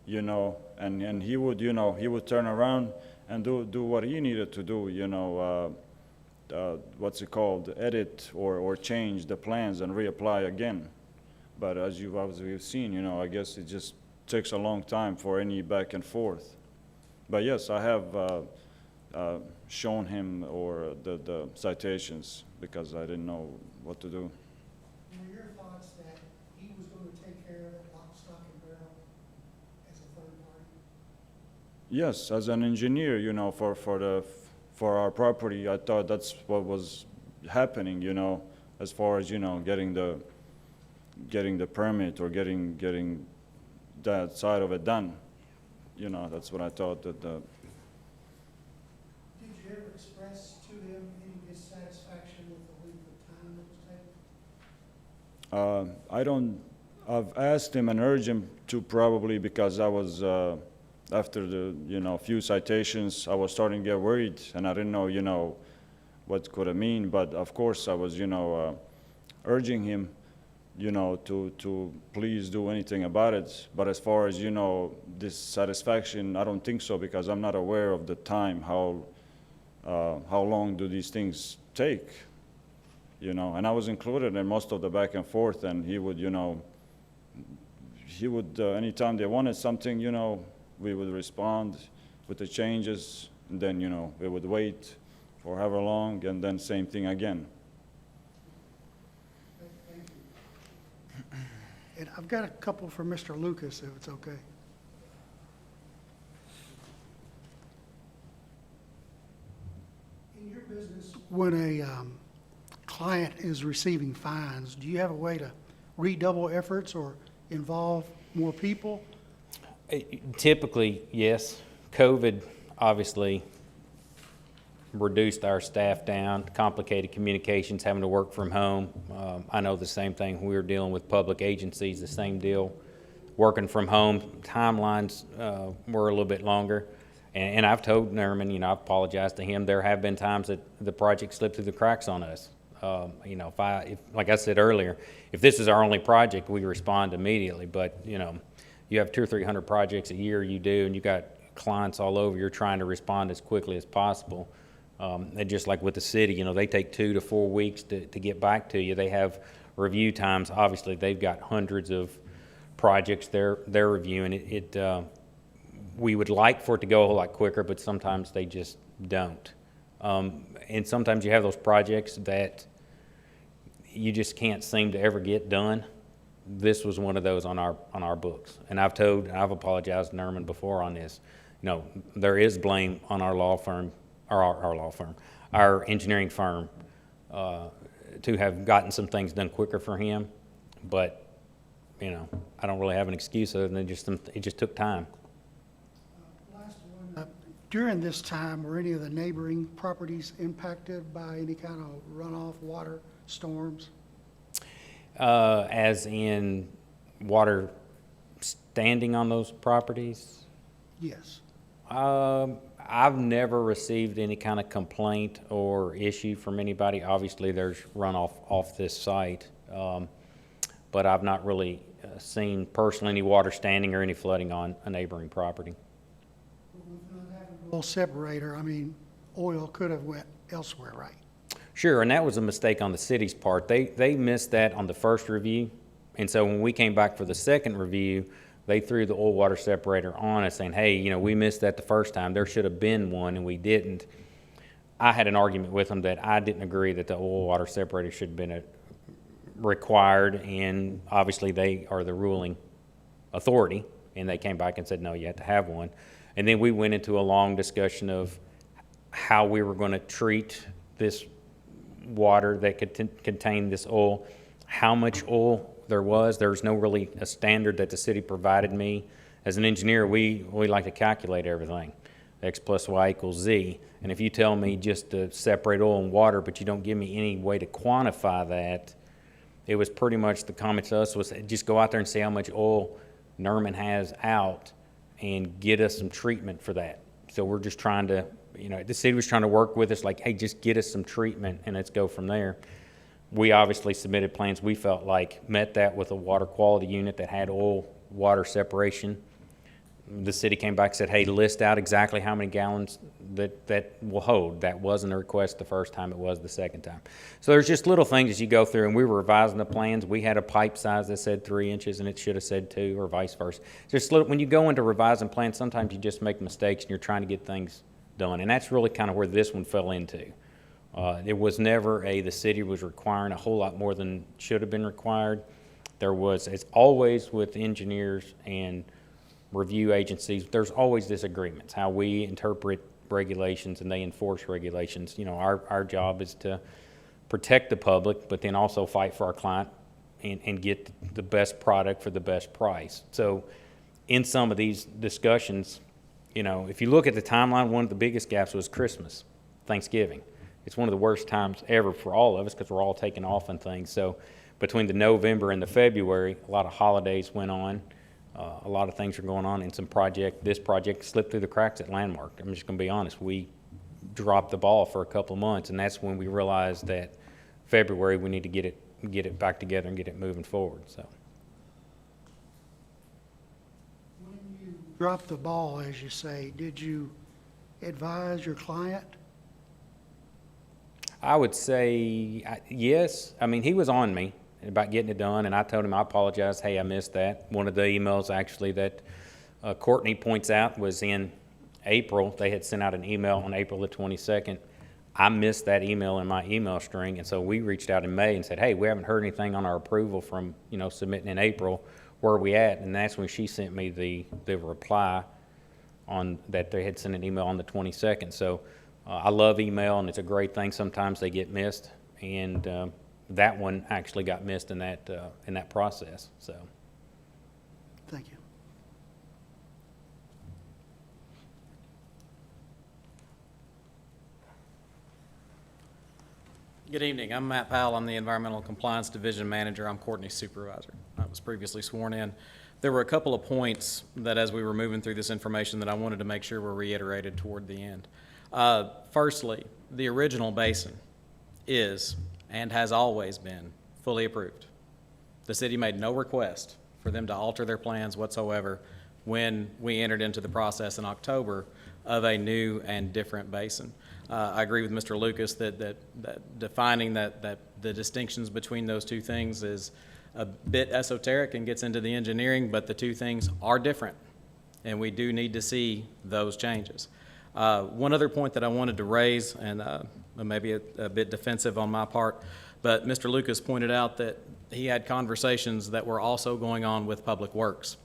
you know, and he would, you know, he would turn around and do what he needed to do, you know, what's it called, edit or change the plans and reapply again. But as we've seen, you know, I guess it just takes a long time for any back and forth. But yes, I have shown him or the citations because I didn't know what to do. Were your thoughts that he was going to take care of it lock, stock, and barrel Yes, as an engineer, for our property, I thought that's what was happening, as far as, getting the permit or getting that side of it done. That's what I thought that, Did you ever express to him any dissatisfaction with the length of time that was taken? I've asked him and urged him to, probably because I was, after the, few citations, I was starting to get worried, and I didn't know, what could it mean, but of course I was, urging him, to please do anything about it. But as far as, dissatisfaction, I don't think so, because I'm not aware of the time, how long do these things take, and I was included in most of the back and forth, and he would, anytime they wanted something, we would respond with the changes, and then, we would wait for however long, and then same thing again. Thank you. And I've got a couple for Mr. Lucas, if it's okay. In your business, when a client is receiving fines, do you have a way to redouble efforts or involve more people? Typically, yes. COVID obviously reduced our staff down, complicated communications, having to work from home. I know the same thing. We were dealing with public agencies, the same deal. Working from home, timelines were a little bit longer. And I've told Nerman, I've apologized to him. There have been times that the project slipped through the cracks on us. If like I said earlier, if this is our only project, we respond immediately. But, you have 200 or 300 projects a year you do, and you got clients all over. You're trying to respond as quickly as possible. And just like with the city, they take 2 to 4 weeks to get back to you. They have review times. Obviously, they've got hundreds of projects they're reviewing. We would like for it to go a whole lot quicker, but sometimes they just don't. And sometimes you have those projects that you just can't seem to ever get done. This was one of those on our books. And I've apologized to Nerman before on this. There is blame on our law firm, or our engineering firm, to have gotten some things done quicker for him. But, I don't really have an excuse other than it just took time. Last one. During this time, were any of the neighboring properties impacted by any kind of runoff water storms? As in water standing on those properties? Yes. I've never received any kind of complaint or issue from anybody. Obviously, there's runoff off this site, but I've not really seen personally any water standing or any flooding on a neighboring property. With not having a little separator, oil could have went elsewhere, right? Sure, and that was a mistake on the city's part. They missed that on the first review, and so when we came back for the second review, they threw the oil water separator on us saying, hey, we missed that the first time. There should have been one, and we didn't. I had an argument with them that I didn't agree that the oil water separator should have been required, and obviously they are the ruling authority, and they came back and said, no, you have to have one. And then we went into a long discussion of how we were going to treat this water that could contain this oil, how much oil there was. There's no really a standard that the city provided me. As an engineer, we like to calculate everything. X plus Y equals Z. And if you tell me just to separate oil and water, but you don't give me any way to quantify that, it was pretty much the comment to us was just go out there and see how much oil Nerman has out and get us some treatment for that. So we're just trying to, the city was trying to work with us like, hey, just get us some treatment and let's go from there. We obviously submitted plans we felt like met that with a water quality unit that had oil water separation. The city came back and said, hey, list out exactly how many gallons that will hold. That wasn't a request the first time, it was the second time. So there's just little things as you go through, and we were revising the plans. We had a pipe size that said 3 inches and it should have said 2, or vice versa. Just little, when you go into revising plans, sometimes you just make mistakes and you're trying to get things done. And that's really kind of where this one fell into. It was never the city was requiring a whole lot more than should have been required. There was, as always with engineers and review agencies, there's always disagreements, how we interpret regulations and they enforce regulations. You know, our job is to protect the public, but then also fight for our client and get the best product for the best price. So in some of these discussions, you know, if you look at the timeline, one of the biggest gaps was Christmas, Thanksgiving. It's one of the worst times ever for all of us because we're all taking off and things. So between the November and the February, a lot of holidays went on. A lot of things are going on, and this project slipped through the cracks at Landmark. I'm just going to be honest. We dropped the ball for a couple of months, and that's when we realized that February we need to get it back together and get it moving forward. So. When you dropped the ball, as you say, did you advise your client? I would say yes. I mean, he was on me about getting it done, and I told him I apologize. Hey, I missed that. One of the emails actually that Courtney points out was in April. They had sent out an email on April the 22nd. I missed that email in my email string, and so we reached out in May and said, hey, we haven't heard anything on our approval from, you know, submitting in April. Where are we at? And that's when she sent me the reply on that they had sent an email on the 22nd. So I love email, and it's a great thing. Sometimes they get missed, and that one actually got missed in that process. So. Thank you. Good evening. I'm Matt Powell. I'm the Environmental Compliance Division Manager. I'm Courtney's supervisor. I was previously sworn in. There were a couple of points that as we were moving through this information that I wanted to make sure were reiterated toward the end. Firstly, the original basin is and has always been fully approved. The city made no request for them to alter their plans whatsoever when we entered into the process in October of a new and different basin. I agree with Mr. Lucas that defining that the distinctions between those two things is a bit esoteric and gets into the engineering, but the two things are different, and we do need to see those changes. One other point that I wanted to raise, and maybe a bit defensive on my part, but Mr. Lucas pointed out that he had conversations that were also going on with Public Works,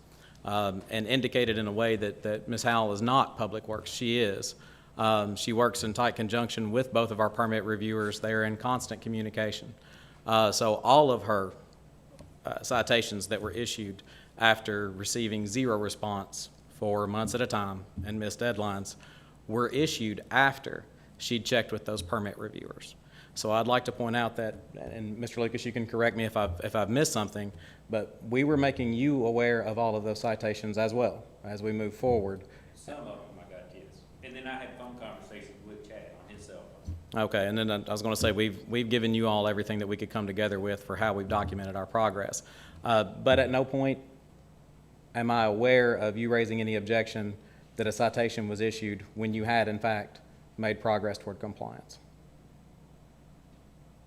and indicated in a way that Ms. Howell is not Public Works. She is. She works in tight conjunction with both of our permit reviewers. They are in constant communication. So all of her citations that were issued after receiving zero response for months at a time and missed deadlines were issued after she'd checked with those permit reviewers. So I'd like to point out that, and Mr. Lucas, you can correct me if I've missed something, but we were making you aware of all of those citations as well as we move forward. Some of them I got, yes. And then I had phone conversations with Chad on his cell phone. Okay, and then I was going to say we've given you all everything that we could come together with for how we've documented our progress. But at no point am I aware of you raising any objection that a citation was issued when you had, in fact, made progress toward compliance.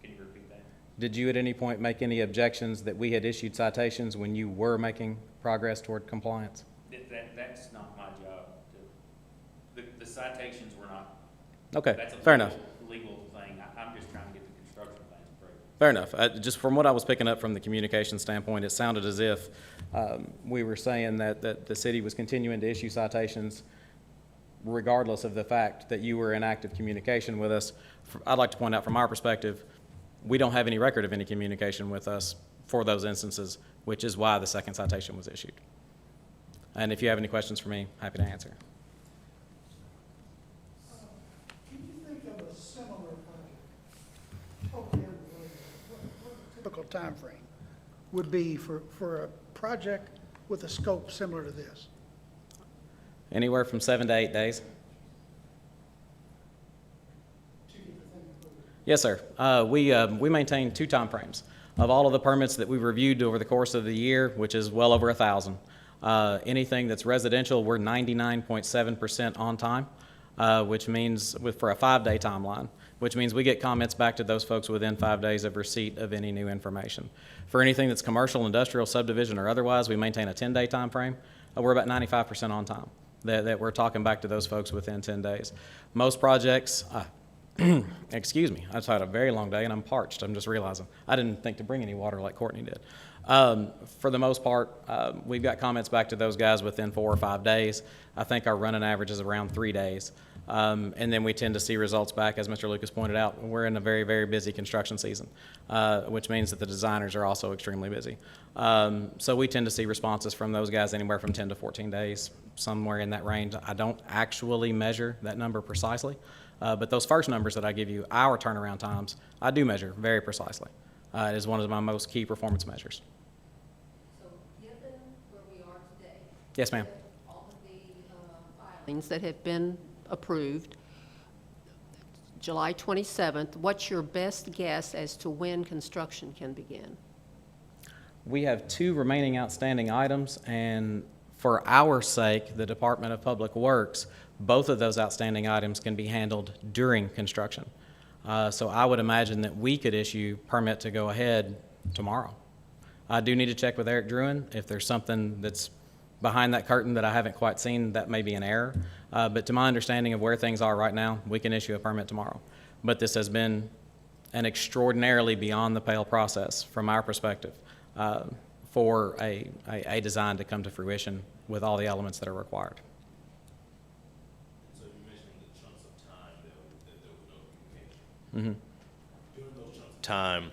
Can you repeat that? Did you at any point make any objections that we had issued citations when you were making progress toward compliance? That's not my job. The citations were not. Okay, That's a fair enough. legal thing. I'm just trying to get the construction plans approved. Fair enough. Just from what I was picking up from the communication standpoint, it sounded as if we were saying that the city was continuing to issue citations regardless of the fact that you were in active communication with us. I'd like to point out from our perspective, we don't have any record of any communication with us for those instances, which is why the second citation was issued. And if you have any questions for me, happy to answer. Can you think of a similar project? Totally unrelated. What a typical timeframe would be for a project with a scope similar to this? Anywhere from 7 to 8 days. Yes, sir. We maintain two time frames of all of the permits that we've reviewed over the course of the year, which is well over 1,000. Anything that's residential, we're 99.7% on time, which means for a 5-day timeline, which means we get comments back to those folks within 5 days of receipt of any new information. For anything that's commercial, industrial, subdivision, or otherwise, we maintain a 10-day time frame. We're about 95% on time, that we're talking back to those folks within 10 days. Most projects, excuse me, I've had a very long day and I'm parched. I'm just realizing. I didn't think to bring any water like Courtney did. For the most part, we've got comments back to those guys within 4 or 5 days. I think our running average is around 3 days. And then we tend to see results back, as Mr. Lucas pointed out. We're in a very, very busy construction season, which means that the designers are also extremely busy. So we tend to see responses from those guys anywhere from 10 to 14 days, somewhere in that range. I don't actually measure that number precisely, but those first numbers that I give you, our turnaround times, I do measure very precisely. It is one of my most key performance measures. So given where we are today. Yes, ma'am. All of the filings that have been approved, July 27th, what's your best guess as to when construction can begin? We have 2 remaining outstanding items, and for our sake, the Department of Public Works, both of those outstanding items can be handled during construction. So I would imagine that we could issue permit to go ahead tomorrow. I do need to check with Eric Druin. If there's something that's behind that curtain that I haven't quite seen, that may be an error. But to my understanding of where things are right now, we can issue a permit tomorrow. But this has been an extraordinarily beyond the pale process from our perspective for a design to come to fruition with all the elements that are required. So you mentioned the chunks of time that there was no communication. During those chunks of time,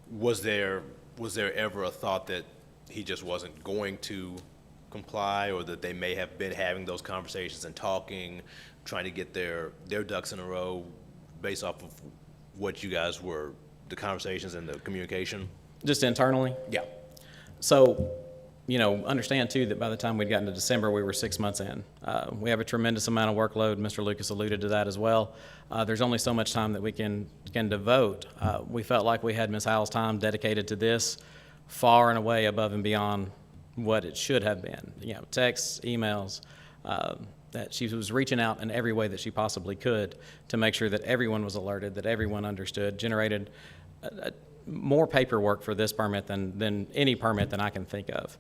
was there ever a thought that he just wasn't going to comply, or that they may have been having those conversations and talking, trying to get their ducks in a row based off of what you guys were, the conversations and the communication? Just internally? Yeah. So, understand too that by the time we'd gotten to December, we were 6 months in. We have a tremendous amount of workload. Mr. Lucas alluded to that as well. There's only so much time that we can devote. We felt like we had Ms. Howell's time dedicated to this far and away above and beyond what it should have been. Texts, emails, that she was reaching out in every way that she possibly could to make sure that everyone was alerted, that everyone understood, generated more paperwork for this permit than any permit that I can think of,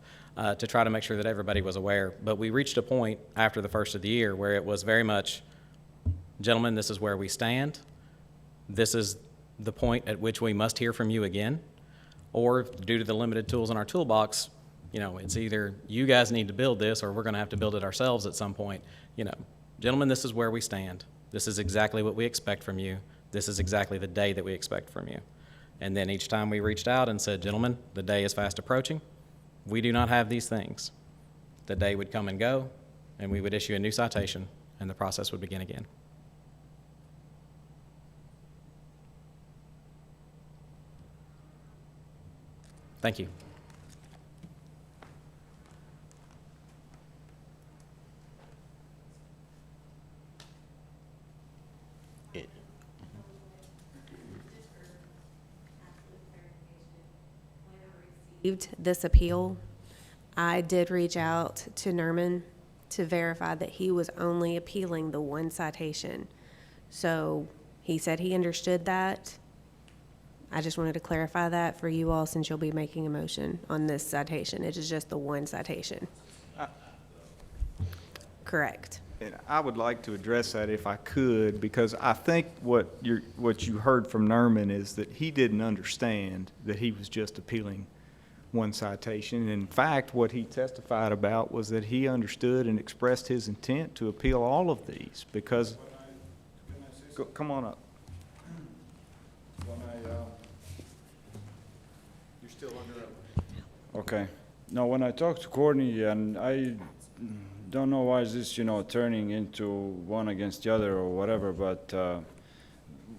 to try to make sure that everybody was aware. But we reached a point after the first of the year where it was very much, gentlemen, this is where we stand. This is the point at which we must hear from you again. Or due to the limited tools in our toolbox, it's either you guys need to build this or we're going to have to build it ourselves at some point. Gentlemen, this is where we stand. This is exactly what we expect from you. This is exactly the day that we expect from you. And then each time we reached out and said, gentlemen, the day is fast approaching. We do not have these things. The day would come and go, and we would issue a new citation, and the process would begin again. Thank you. Received this appeal, I did reach out to Nerman to verify that he was only appealing the one citation. So he said he understood that. I just wanted to clarify that for you all, since you'll be making a motion on this citation. It is just the one citation. Correct. And I would like to address that if I could, because I think what you heard from Nerman is that he didn't understand that he was just appealing one citation. In fact, what he testified about was that he understood and expressed his intent to appeal all of these, because, come on up. You're still under oath. Okay. Now, when I talked to Courtney, and I don't know why is this, turning into one against the other or whatever, but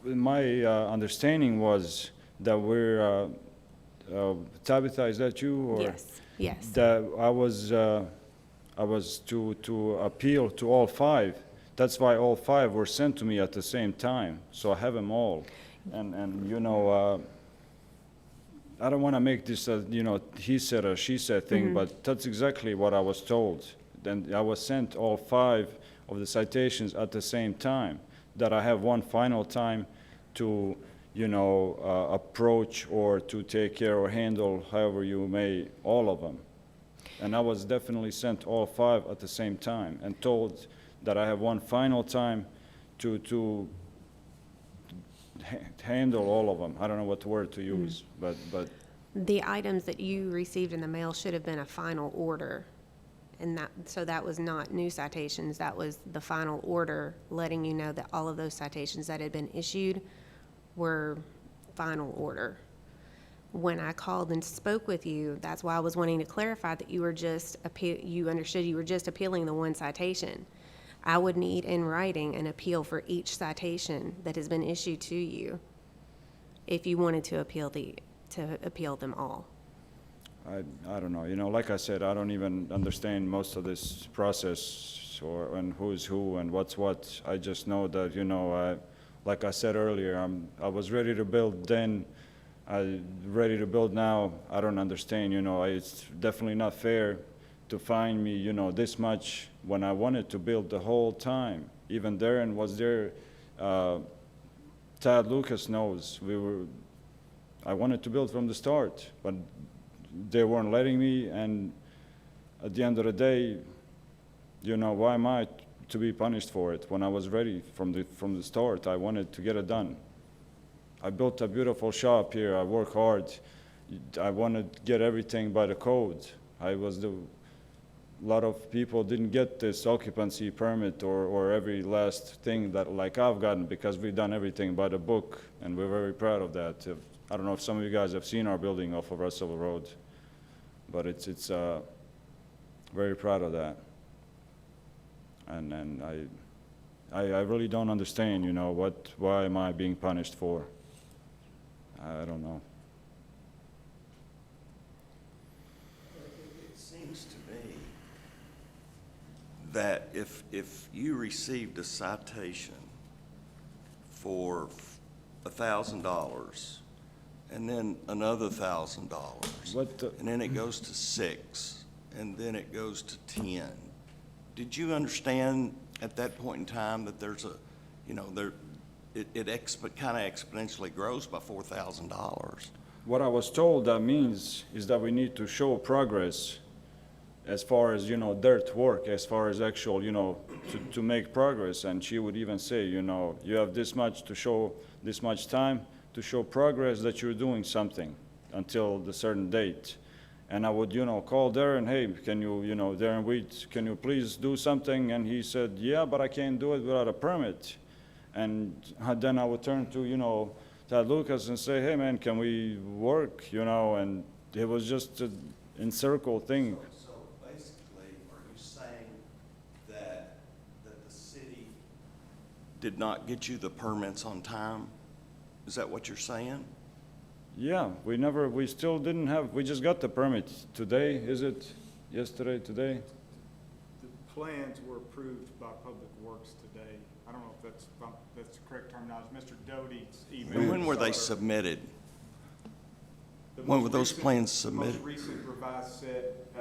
my understanding was that we're, Tabitha, is that you? Or Yes, yes. that I was to appeal to all 5. That's why all 5 were sent to me at the same time, so I have them all. And I don't want to make this a, he said or she said thing, but that's exactly what I was told. Then I was sent all 5 of the citations at the same time, that I have one final time to, approach or to take care or handle, however you may, all of them. And I was definitely sent all 5 at the same time and told that I have one final time to handle all of them. I don't know what word to use, but The items that you received in the mail should have been a final order. And so that was not new citations, that was the final order letting you know that all of those citations that had been issued were final order. When I called and spoke with you, that's why I was wanting to clarify that you understood you were just appealing the one citation. I would need in writing an appeal for each citation that has been issued to you if you wanted to appeal them all. I don't know, you know, like I said, I don't even understand most of this process and who's who and what's what. I just know that, you know, like I said earlier, I was ready to build then, I'm ready to build now. I don't understand, you know, it's definitely not fair to fine me, you know, this much when I wanted to build the whole time. Even Darren was there, Tad Lucas knows, I wanted to build from the start, but they weren't letting me, and at the end of the day, you know, why am I to be punished for it when I was ready from the start? I wanted to get it done. I built a beautiful shop here, I work hard, I wanted to get everything by the code. A lot of people didn't get this occupancy permit or every last thing that like I've gotten, because we've done everything by the book, and we're very proud of that. I don't know if some of you guys have seen our building off of Russell Road, but it's very proud of that. And I really don't understand, you know, why am I being punished for? I don't know. It seems to me that if you received a citation for $1,000, and then another $1,000, and then it goes to 6, and then it goes to 10. Did you understand at that point in time that there's a, you know, it kind of exponentially grows by $4,000? What I was told that means is that we need to show progress as far as, you know, dirt work, as far as actual, you know, to make progress. And she would even say, you know, you have this much to show, this much time to show progress that you're doing something until the certain date. And I would, you know, call Darren, hey, can you, you know, Darren Wheat, can you please do something? And he said, yeah, but I can't do it without a permit. And then I would turn to, you know, Tad Lucas and say, hey, man, can we work, you know? And it was just an encircle thing. So basically, are you saying that the city did not get you the permits on time? Is that what you're saying? Yeah, we still didn't have, we just got the permit today, is it? Yesterday, today? The plans were approved by Public Works today. I don't know if that's the correct terminology. Mr. Doty's email. When were they submitted? When were those plans submitted? The most recent revised set,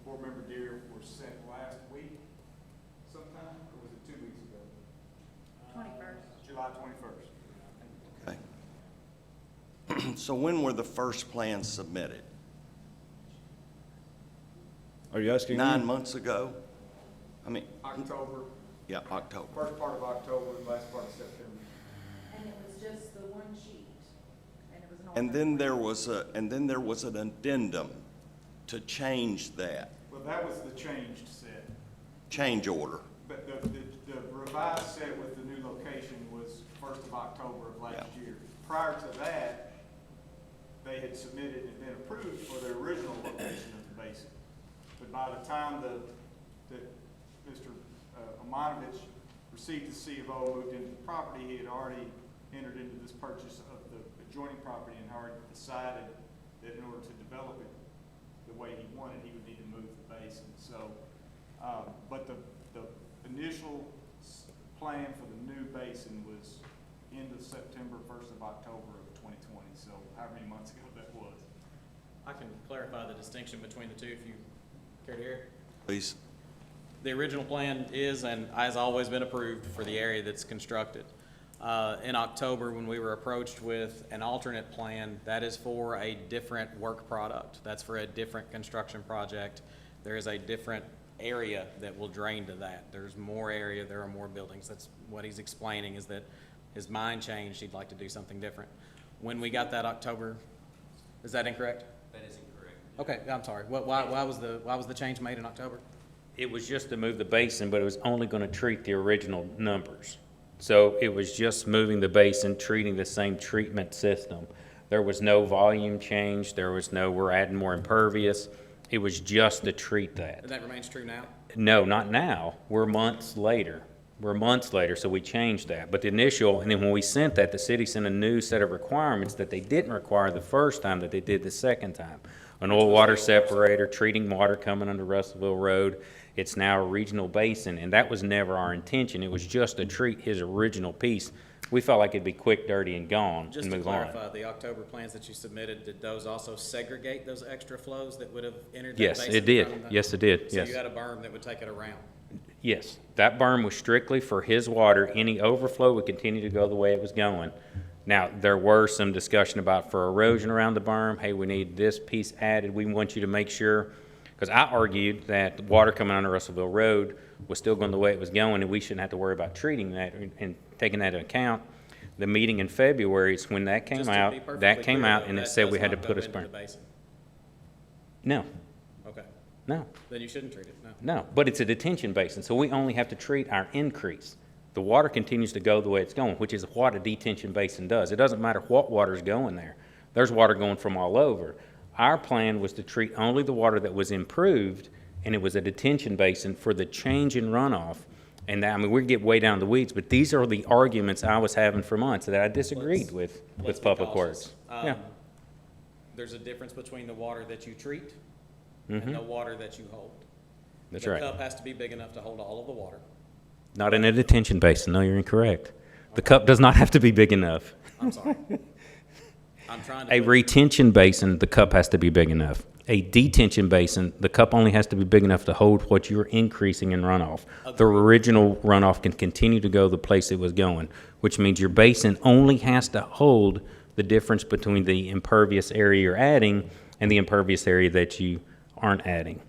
Board Member Deere, were sent last week sometime, or was it 2 weeks ago? 21st. July 21st. Okay. So when were the first plans submitted? Are you asking me? 9 months ago? I mean, October, yeah, October. first part of October, last part of September. And it was just the one sheet, and it was an And then there was an addendum to change that, Well, that was the changed set. change order. But the revised set with the new location was 1st of October of last year. Prior to that, they had submitted and been approved for the original location of the basin. But by the time that Mr. Amanovich received the C of O, moved into the property, he had already entered into this purchase of the adjoining property and already decided that in order to develop it the way he wanted, he would need to move the basin. So, but the initial plan for the new basin was end of September, 1st of October of 2020, so however many months ago that was. I can clarify the distinction between the two if you care to hear. Please. The original plan is and has always been approved for the area that's constructed. In October, when we were approached with an alternate plan, that is for a different work product. That's for a different construction project. There is a different area that will drain to that. There's more area, there are more buildings. That's what he's explaining, is that his mind changed, he'd like to do something different. When we got that October Is that incorrect? That is incorrect. Okay, I'm sorry. Why was the change made in October? It was just to move the basin, but it was only going to treat the original numbers. So it was just moving the basin, treating the same treatment system. There was no volume change. There was no, we're adding more impervious. It was just to treat that. And that remains true now? No, not now. We're months later. So we changed that. But the initial, and then when we sent that, the city sent a new set of requirements that they didn't require the first time that they did the second time. An oil water separator, treating water coming under Russellville Road. It's now a regional basin, and that was never our intention. It was just to treat his original piece. We felt like it'd be quick, dirty, and gone, Just and to move on. clarify, the October plans that you submitted, did those also segregate those extra flows that would have entered that Yes, basin? it did. from the- Yes, it did. So Yes. you had a berm that would take it around? Yes, that berm was strictly for his water. Any overflow would continue to go the way it was going. Now, there were some discussion about for erosion around the berm, hey, we need this piece added. We want you to make sure, because I argued that the water coming under Russellville Road was still going the way it was going, and we shouldn't have to worry about treating that and taking that into account. The meeting in February is when that came Just to be out, perfectly clear, though, and it that said does we had to not put go a into the berm. basin. No, Okay, no. then you shouldn't treat it, no. No, but it's a detention basin, so we only have to treat our increase. The water continues to go the way it's going, which is what a detention basin does. It doesn't matter what water's going there. There's water going from all over. Our plan was to treat only the water that was improved, and it was a detention basin for the change in runoff. And that, I mean, we get way down the weeds, but these are the arguments I was having for months that I disagreed with Let's be Public cautious. Works. Yeah. There's a difference between the water that you treat Mhm. and the water that you hold. That's The right. cup has to be big enough to hold all of the water. Not in a detention basin. No, you're incorrect. The cup does not have to be big enough. I'm sorry. I'm trying to. A put- retention basin, the cup has to be big enough. A detention basin, the cup only has to be big enough to hold what you're increasing in runoff. The original runoff can continue to go the place it was going, which means your basin only has to hold the difference between the impervious area you're adding and the impervious area that you aren't adding.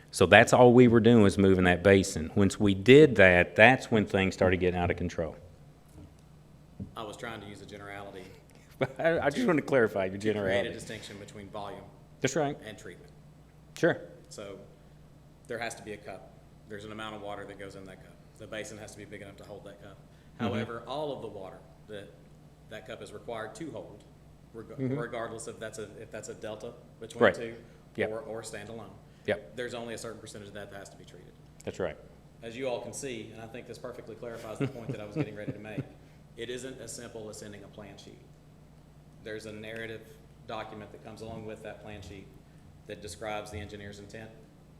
So that's all we were doing, was moving that basin. Once we did that, that's when things started getting out of control. I was trying to use a generality. I just want to clarify your To create a generality. distinction between volume That's right. and treatment. Sure. So there has to be a cup. There's an amount of water that goes in that cup. The basin has to be big enough to hold that cup. However, all of the water that that cup is required to hold, regardless if that's a delta between Right. two Yep. or standalone. Yep. There's only a certain percentage of that that has to be treated. That's right. As you all can see, and I think this perfectly clarifies the point that I was getting ready to make, it isn't as simple as sending a plan sheet. There's a narrative document that comes along with that plan sheet that describes the engineer's intent,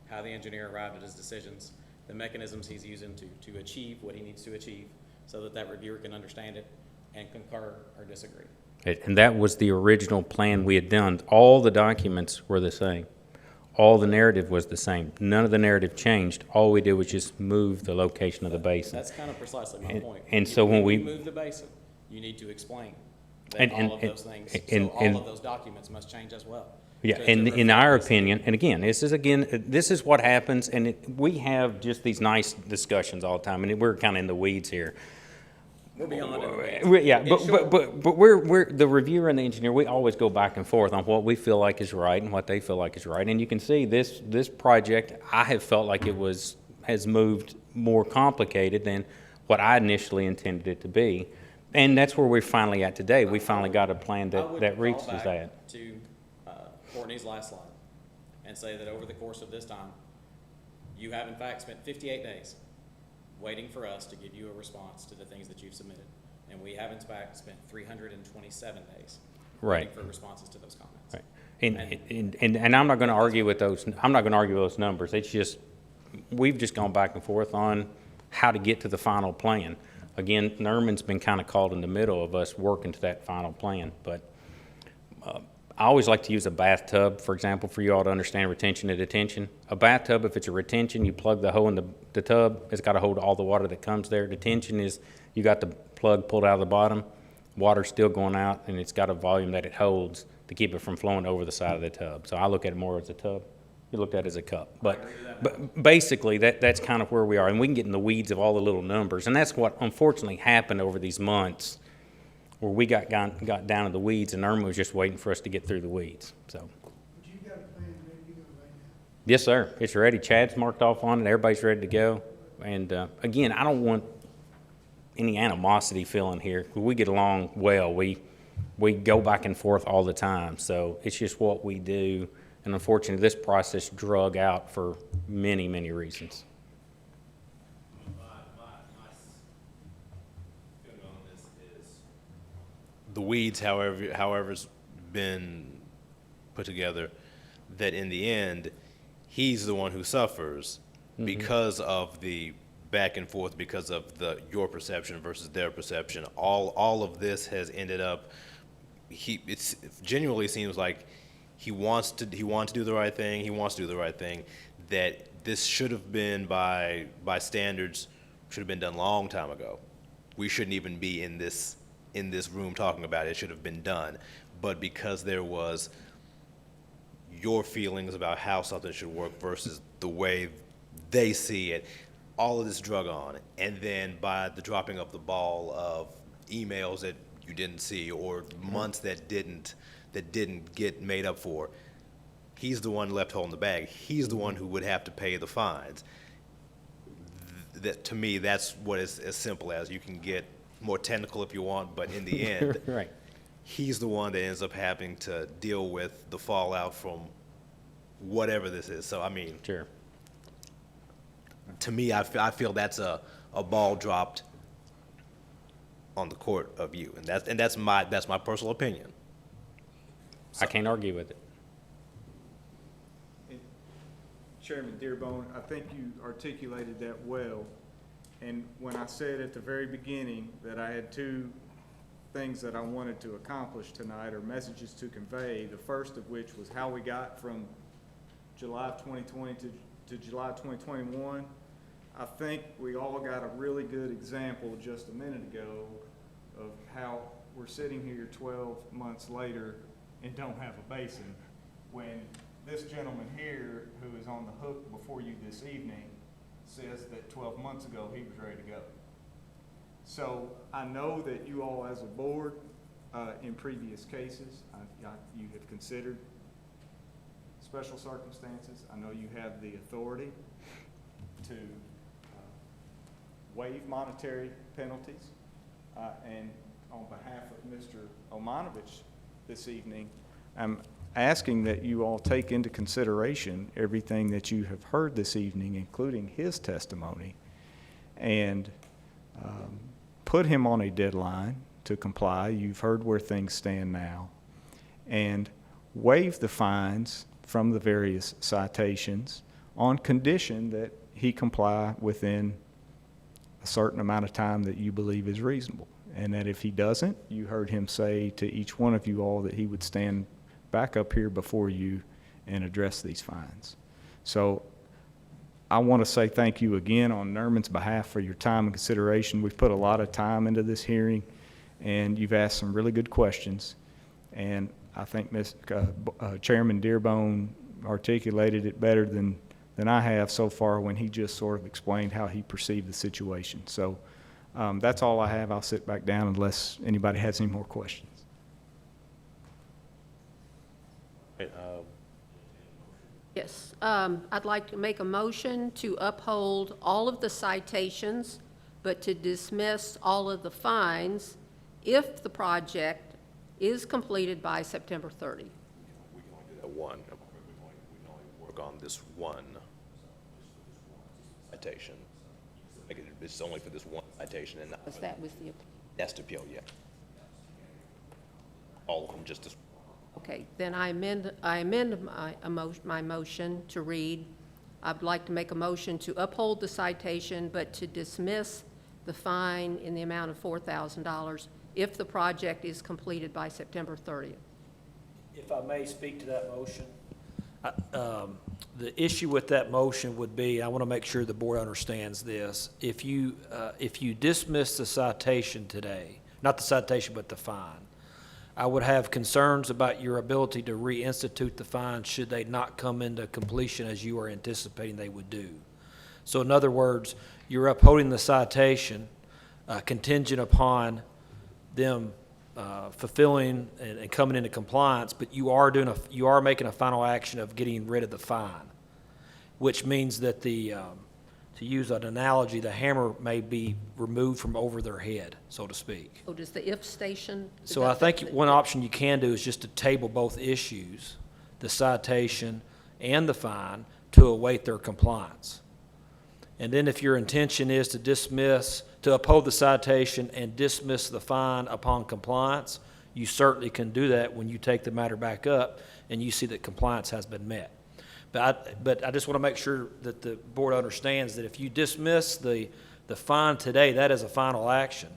how the engineer arrived at his decisions, the mechanisms he's using to achieve what he needs to achieve, so that that reviewer can understand it and concur or disagree. And that was the original plan we had done. All the documents were the same. All the narrative was the same. None of the narrative changed. All we did was just move the location of the basin. That's kind of precisely my point. And so when we move the basin, you need to explain that And- all of and- those things, and- so and- all of those documents must change as well. Yeah, to and in reflect our this. opinion, and again, this is what happens, and we have just these nice discussions all the time, and we're kind of in the weeds here. We're beyond it. Yeah, In but short- we're the reviewer and the engineer. We always go back and forth on what we feel like is right and what they feel like is right. And you can see this project, I have felt like has moved more complicated than what I initially intended it to be. And that's where we're finally at today. We finally got a plan I would that call reaches back that. to Courtney's last slide and say that over the course of this time, you have in fact spent 58 days waiting for us to give you a response to the things that you've submitted. And we have in fact spent 327 days Right. waiting for responses to those comments. Right. And I'm not going to argue with those. I'm not going to argue those numbers. It's just we've just gone back and forth on how to get to the final plan. Again, Nerman's been kind of caught in the middle of us working to that final plan. But I always like to use a bathtub, for example, for you all to understand retention and detention. A bathtub, if it's a retention, you plug the hole in the tub. It's got to hold all the water that comes there. Detention is you got the plug pulled out of the bottom, water's still going out, and it's got a volume that it holds to keep it from flowing over the side of the tub. So I look at it more as a tub. You look at it as a cup. But basically, that's kind of where we are. And we can get in the weeds of all the little numbers. And that's what unfortunately happened over these months where we got down to the weeds, and Irma was just waiting for us to get through the weeds, so. Yes, sir. It's ready. Chad's marked off on it. Everybody's ready to go. And again, I don't want any animosity feeling here. We get along well. We go back and forth all the time. So it's just what we do. And unfortunately, this process drug out for many, many reasons. The weeds, however's been put together, that in the end, he's the one who suffers because of the back and forth, because of your perception versus their perception. All of this has ended up. It genuinely seems like he wants to do the right thing. He wants to do the right thing. That this should have been by standards should have been done a long time ago. We shouldn't even be in this room talking about it. It should have been done. But because there was your feelings about how something should work versus the way they see it, all of this drug on. And then by the dropping of the ball of emails that you didn't see or months that didn't get made up for, he's the one left holding the bag. He's the one who would have to pay the fines. That, to me, that's what is as simple as. You can get more technical if you want, but in the end, Right. he's the one that ends up having to deal with the fallout from whatever this is. So, I mean, Sure. to me, I feel that's a ball dropped on the court of you, and that's my personal opinion. I can't argue with it. Chairman Dearbone, I think you articulated that well. And when I said at the very beginning that I had two things that I wanted to accomplish tonight, or messages to convey, the first of which was how we got from July of 2020 to July of 2021, I think we all got a really good example just a minute ago of how we're sitting here 12 months later and don't have a basin, when this gentleman here, who is on the hook before you this evening, says that 12 months ago he was ready to go. So I know that you all as a board, in previous cases, you have considered special circumstances. I know you have the authority to waive monetary penalties. And on behalf of Mr. Omanovich this evening, I'm asking that you all take into consideration everything that you have heard this evening, including his testimony, and put him on a deadline to comply. You've heard where things stand now. And waive the fines from the various citations on condition that he comply within a certain amount of time that you believe is reasonable. And that if he doesn't, you heard him say to each one of you all that he would stand back up here before you and address these fines. So I want to say thank you again on Nerman's behalf for your time and consideration. We've put a lot of time into this hearing, and you've asked some really good questions. And I think Chairman Dearbone articulated it better than I have so far when he just sort of explained how he perceived the situation. So that's all I have. I'll sit back down unless anybody has any more questions. Yes, I'd like to make a motion to uphold all of the citations, but to dismiss all of the fines if the project is completed by September 30. We can only do that one. We can only work on this one citation. It's only for this one citation and not Because for that was the, that's the appeal, yeah. All of them, just this. okay, then I amend my motion to read, I'd like to make a motion to uphold the citation, but to dismiss the fine in the amount of $4,000 if the project is completed by September 30th. If I may speak to that motion. The issue with that motion would be, I want to make sure the board understands this. If you dismiss the citation today, not the citation, but the fine, I would have concerns about your ability to reinstitute the fine should they not come into completion as you are anticipating they would do. So in other words, you're upholding the citation contingent upon them fulfilling and coming into compliance, but you are making a final action of getting rid of the fine, which means that to use an analogy, the hammer may be removed from over their head, so to speak. So does the if station? So I think one option you can do is just to table both issues, the citation and the fine, to await their compliance. And then if your intention is to uphold the citation and dismiss the fine upon compliance, you certainly can do that when you take the matter back up and you see that compliance has been met. But I just want to make sure that the board understands that if you dismiss the fine today, that is a final action,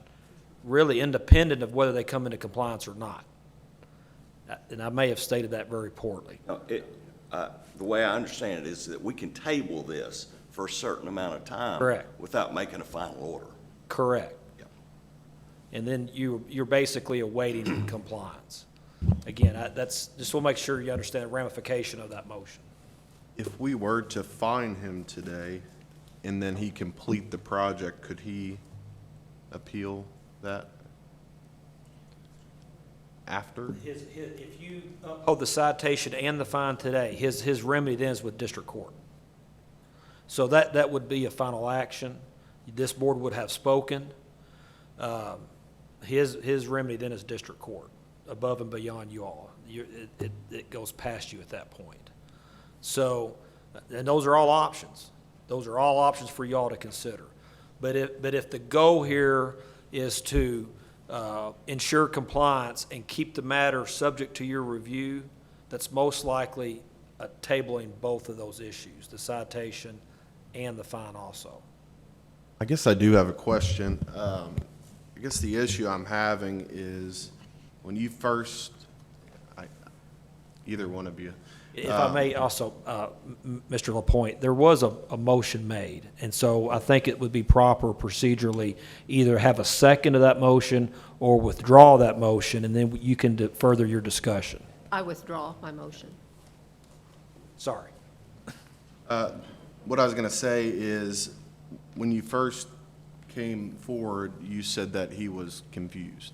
really independent of whether they come into compliance or not. And I may have stated that very poorly. No, the way I understand it is that we can table this for a certain amount of time. Correct. Without making a final order. Correct. Yeah. And then you're basically awaiting compliance. Again, just want to make sure you understand the ramification of that motion. If we were to fine him today and then he complete the project, could he appeal that after? If you uphold the citation and the fine today, his remedy then is with district court. So that would be a final action. This board would have spoken. His remedy then is district court, above and beyond you all. It goes past you at that point. So, and those are all options. Those are all options for y'all to consider. But if the goal here is to ensure compliance and keep the matter subject to your review, that's most likely tabling both of those issues, the citation and the fine also. I guess I do have a question. I guess the issue I'm having is when you first, either one of you. If I may also, Mr. LaPointe, there was a motion made, and so I think it would be proper procedurally either have a second to that motion or withdraw that motion, and then you can further your discussion. I withdraw my motion. Sorry. What I was going to say is, when you first came forward, you said that he was confused.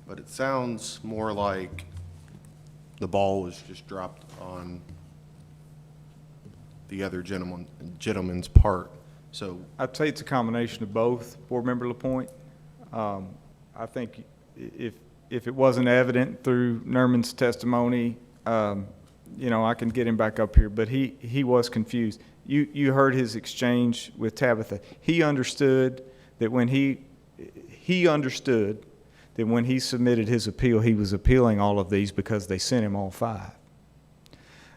But it sounds more like the ball was just dropped on the other gentleman's part. So I'd say it's a combination of both, Board Member LaPointe. I think if it wasn't evident through Nerman's testimony, I can get him back up here, but he was confused. You heard his exchange with Tabitha. He understood that when he submitted his appeal, he was appealing all of these because they sent him all 5.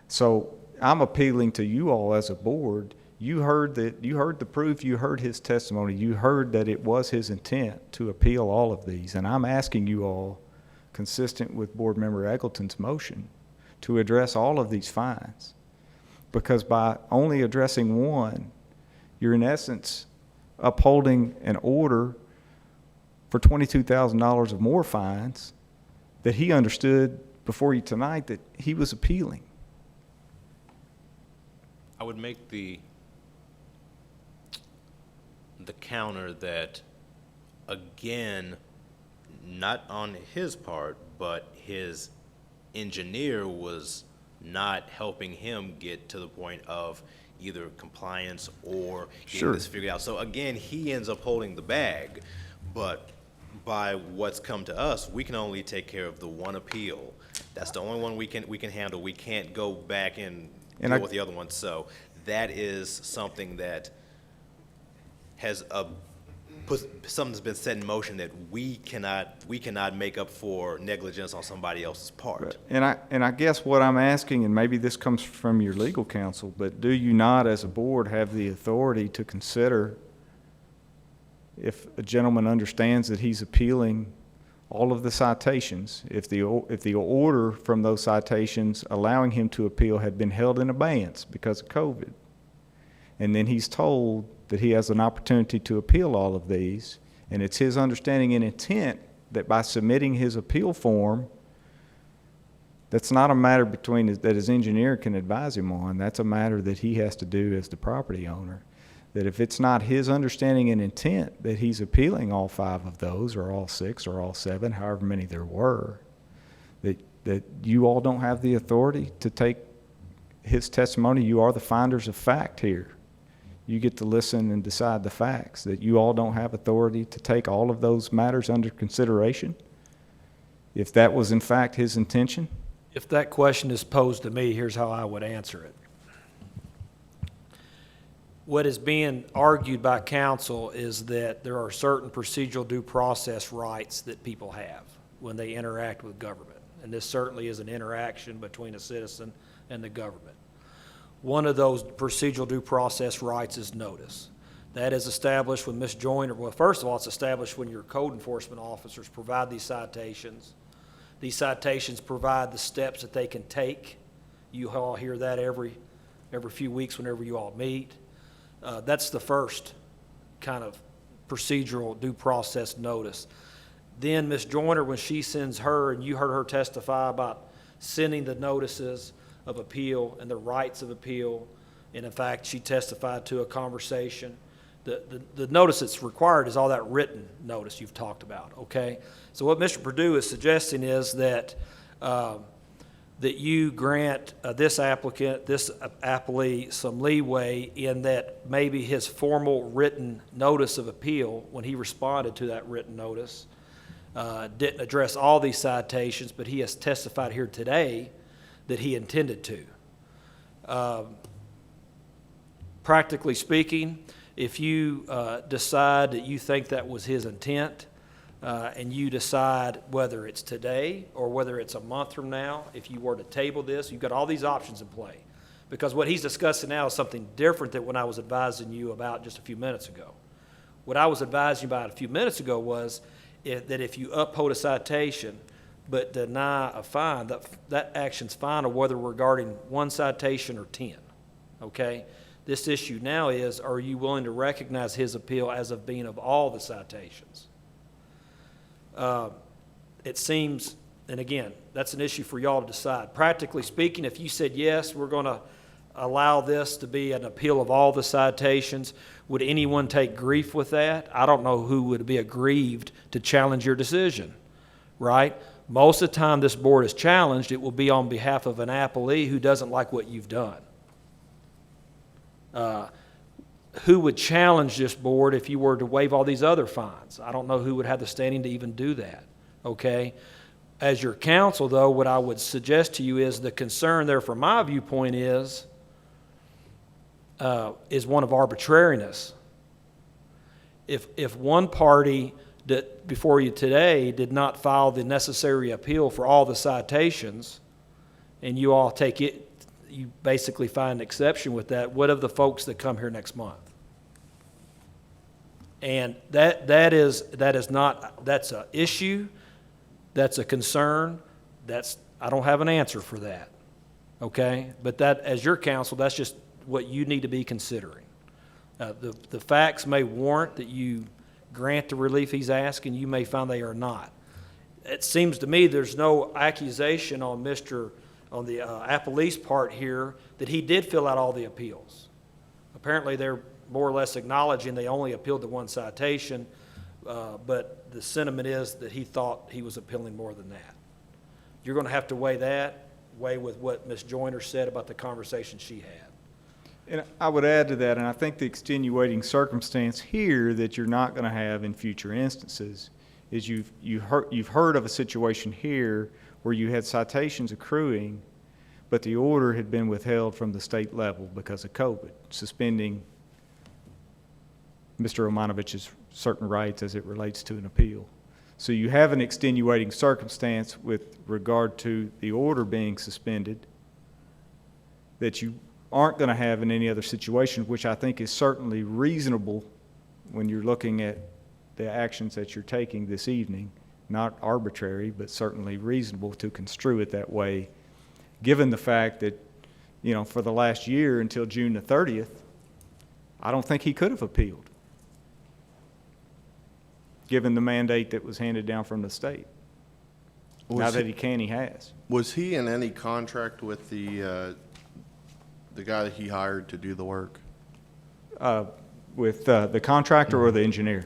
So I'm appealing to you all as a board. You heard the proof, you heard his testimony, you heard that it was his intent to appeal all of these. And I'm asking you all, consistent with Board Member Eggleton's motion, to address all of these fines. Because by only addressing one, you're in essence upholding an order for $22,000 of more fines that he understood before you tonight that he was appealing. I would make the counter that, again, not on his part, but his engineer was not helping him get to the point of either compliance or getting this figured out. So again, he ends up holding the bag, but by what's come to us, we can only take care of the one appeal. That's the only one we can handle. We can't go back and deal with the other ones. So that is something that has something's been set in motion that we cannot make up for negligence on somebody else's part. And I guess what I'm asking, and maybe this comes from your legal counsel, but do you not as a board have the authority to consider, if a gentleman understands that he's appealing all of the citations, if the order from those citations allowing him to appeal had been held in abeyance because of COVID, and then he's told that he has an opportunity to appeal all of these, and it's his understanding and intent that by submitting his appeal form, that's not a matter that his engineer can advise him on. That's a matter that he has to do as the property owner. that if it's not his understanding and intent that he's appealing all 5 of those, or all 6, or all 7, however many there were, that you all don't have the authority to take his testimony. You are the finders of fact here. You get to listen and decide the facts, that you all don't have authority to take all of those matters under consideration, if that was in fact his intention. If that question is posed to me, here's how I would answer it. What is being argued by counsel is that there are certain procedural due process rights that people have when they interact with government. And this certainly is an interaction between a citizen and the government. One of those procedural due process rights is notice. That is established when Ms. Joyner, well, first of all, it's established when your code enforcement officers provide these citations. These citations provide the steps that they can take. You all hear that every few weeks whenever you all meet. That's the first kind of procedural due process notice. Then Ms. Joyner, when she sends her, and you heard her testify about sending the notices of appeal and the rights of appeal, and in fact, she testified to a conversation. The notice that's required is all that written notice you've talked about, okay? So what Mr. Perdue is suggesting is that that you grant this applicant, this appellee, some leeway in that maybe his formal written notice of appeal, when he responded to that written notice, didn't address all these citations, but he has testified here today that he intended to. Practically speaking, if you decide that you think that was his intent, and you decide whether it's today or whether it's a month from now, if you were to table this, you've got all these options in play. Because what he's discussing now is something different than what I was advising you about just a few minutes ago. What I was advising you about a few minutes ago was that if you uphold a citation but deny a fine, that action's final, whether regarding 1 citation or 10, okay? This issue now is, are you willing to recognize his appeal as of being of all the citations? It seems, and again, that's an issue for y'all to decide. Practically speaking, if you said, yes, we're going to allow this to be an appeal of all the citations, would anyone take grief with that? I don't know who would be aggrieved to challenge your decision, right? Most of the time this board is challenged, it will be on behalf of an appellee who doesn't like what you've done. Who would challenge this board if you were to waive all these other fines? I don't know who would have the standing to even do that, okay? As your counsel, though, what I would suggest to you is the concern there from my viewpoint is one of arbitrariness. If one party that before you today did not file the necessary appeal for all the citations, and you all take it, you basically find an exception with that, what of the folks that come here next month? And that's an issue, that's a concern, I don't have an answer for that, okay? But that, as your counsel, that's just what you need to be considering. The facts may warrant that you grant the relief he's asking, you may find they are not. It seems to me there's no accusation on the appellee's part here that he did fill out all the appeals. Apparently they're more or less acknowledging they only appealed the 1 citation, but the sentiment is that he thought he was appealing more than that. You're going to have to weigh with what Ms. Joyner said about the conversation she had. And I would add to that, and I think the extenuating circumstance here that you're not going to have in future instances is you've heard of a situation here where you had citations accruing, but the order had been withheld from the state level because of COVID, suspending Mr. Omanovich's certain rights as it relates to an appeal. So you have an extenuating circumstance with regard to the order being suspended that you aren't going to have in any other situation, which I think is certainly reasonable when you're looking at the actions that you're taking this evening. Not arbitrary, but certainly reasonable to construe it that way, given the fact that, for the last year until June the 30th, I don't think he could have appealed, given the mandate that was handed down from the state. Now that he can, he has. Was he in any contract with the guy that he hired to do the work? With the contractor or the engineer?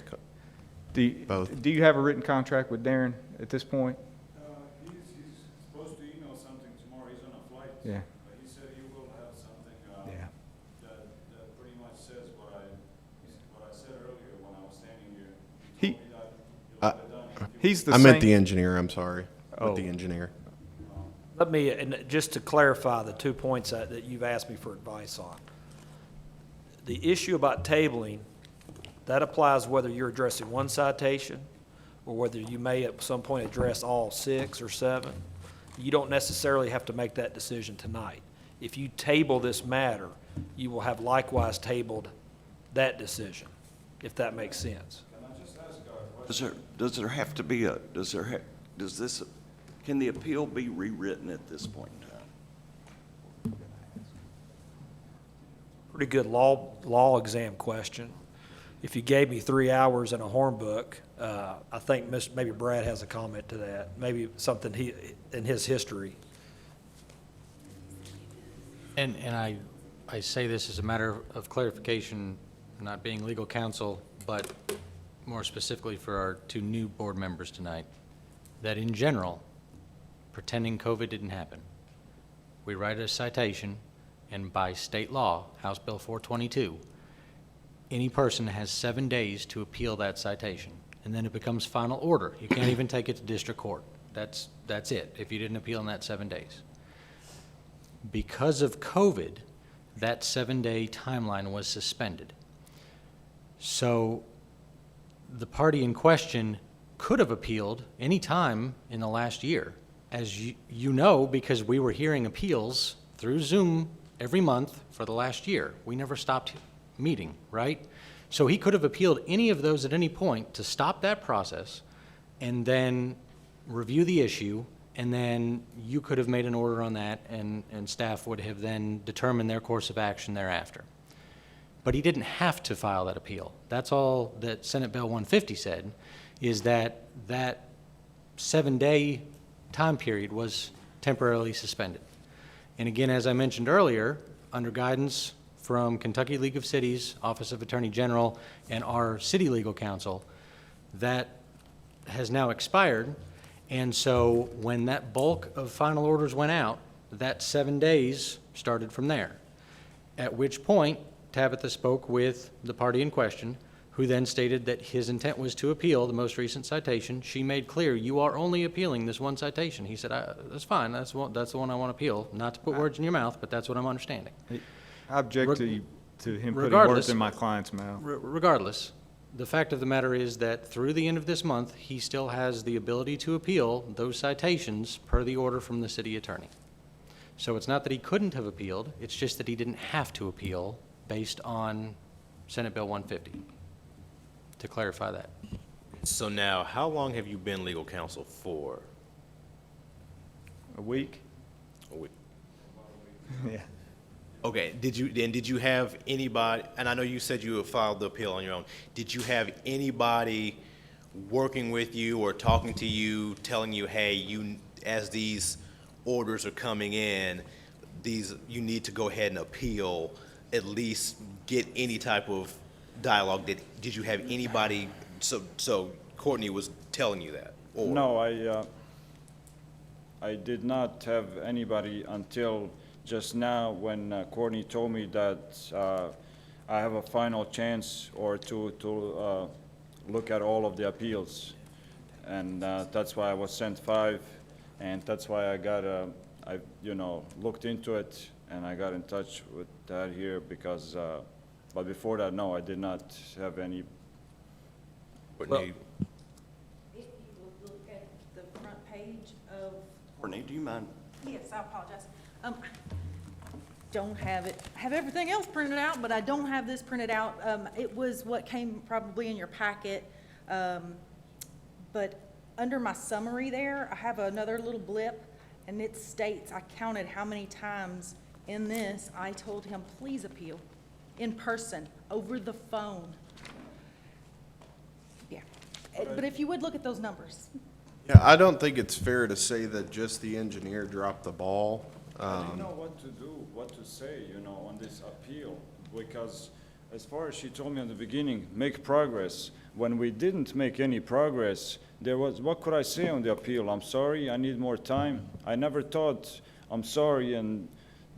Both. Do you have a written contract with Darren at this point? He's supposed to email something tomorrow, he's on a flight. Yeah. But he said he will have something, Yeah. that pretty much says what I said earlier when I was standing here. He- told me that he'll have it done. He's the I same. meant the engineer, I'm sorry. Oh. With the engineer. Let me, and just to clarify the 2 points that you've asked me for advice on. The issue about tabling, that applies whether you're addressing one citation or whether you may at some point address all 6 or 7. You don't necessarily have to make that decision tonight. If you table this matter, you will have likewise tabled that decision, if that makes sense. Does there have to be a, can the appeal be rewritten at this point in time? Pretty good law exam question. If you gave me 3 hours and a horn book, I think maybe Brad has a comment to that, maybe something in his history. And I say this as a matter of clarification, not being legal counsel, but more specifically for our 2 new board members tonight, that in general, pretending COVID didn't happen, we write a citation, and by state law, House Bill 422, any person has 7 days to appeal that citation, and then it becomes final order. You can't even take it to district court. That's it, if you didn't appeal in that 7 days. Because of COVID, that 7-day timeline was suspended. So the party in question could have appealed any time in the last year. As you know, because we were hearing appeals through Zoom every month for the last year. We never stopped meeting, right? So he could have appealed any of those at any point to stop that process and then review the issue, and then you could have made an order on that, and staff would have then determined their course of action thereafter. But he didn't have to file that appeal. That's all that Senate Bill 150 said, is that 7-day time period was temporarily suspended. And again, as I mentioned earlier, under guidance from Kentucky League of Cities, Office of Attorney General, and our city legal counsel, that has now expired. And so when that bulk of final orders went out, that 7 days started from there. At which point, Tabitha spoke with the party in question, who then stated that his intent was to appeal the most recent citation. She made clear, you are only appealing this one citation. He said, that's fine, that's the one I want to appeal. Not to put words in your mouth, but that's what I'm understanding. I object to him putting words in my client's mouth. Regardless, the fact of the matter is that through the end of this month, he still has the ability to appeal those citations per the order from the city attorney. So it's not that he couldn't have appealed, it's just that he didn't have to appeal based on Senate Bill 150, to clarify that. So now, how long have you been legal counsel for? A week? A week. Yeah. Okay, did you have anybody, and I know you said you had filed the appeal on your own, did you have anybody working with you or talking to you, telling you, hey, as these orders are coming in, you need to go ahead and appeal, at least get any type of dialogue? Did you have anybody, so Courtney was telling you that? Or? No, I did not have anybody until just now when Courtney told me that I have a final chance or to look at all of the appeals. And that's why I was sent 5, and that's why I got I looked into it, and I got in touch with Dad here because, but before that, no, I did not have any. Well, If you will look at the front page of. Courtney, do you mind? Yes, I apologize. Don't have it, I have everything else printed out, but I don't have this printed out. It was what came probably in your packet. But under my summary there, I have another little blip, and it states, I counted how many times in this I told him, please appeal, in person, over the phone. Yeah, but if you would look at those numbers. Yeah, I don't think it's fair to say that just the engineer dropped the ball. I didn't know what to do, what to say, on this appeal, because as far as she told me in the beginning, make progress. When we didn't make any progress, there was, what could I say on the appeal? I'm sorry, I need more time. I never thought I'm sorry and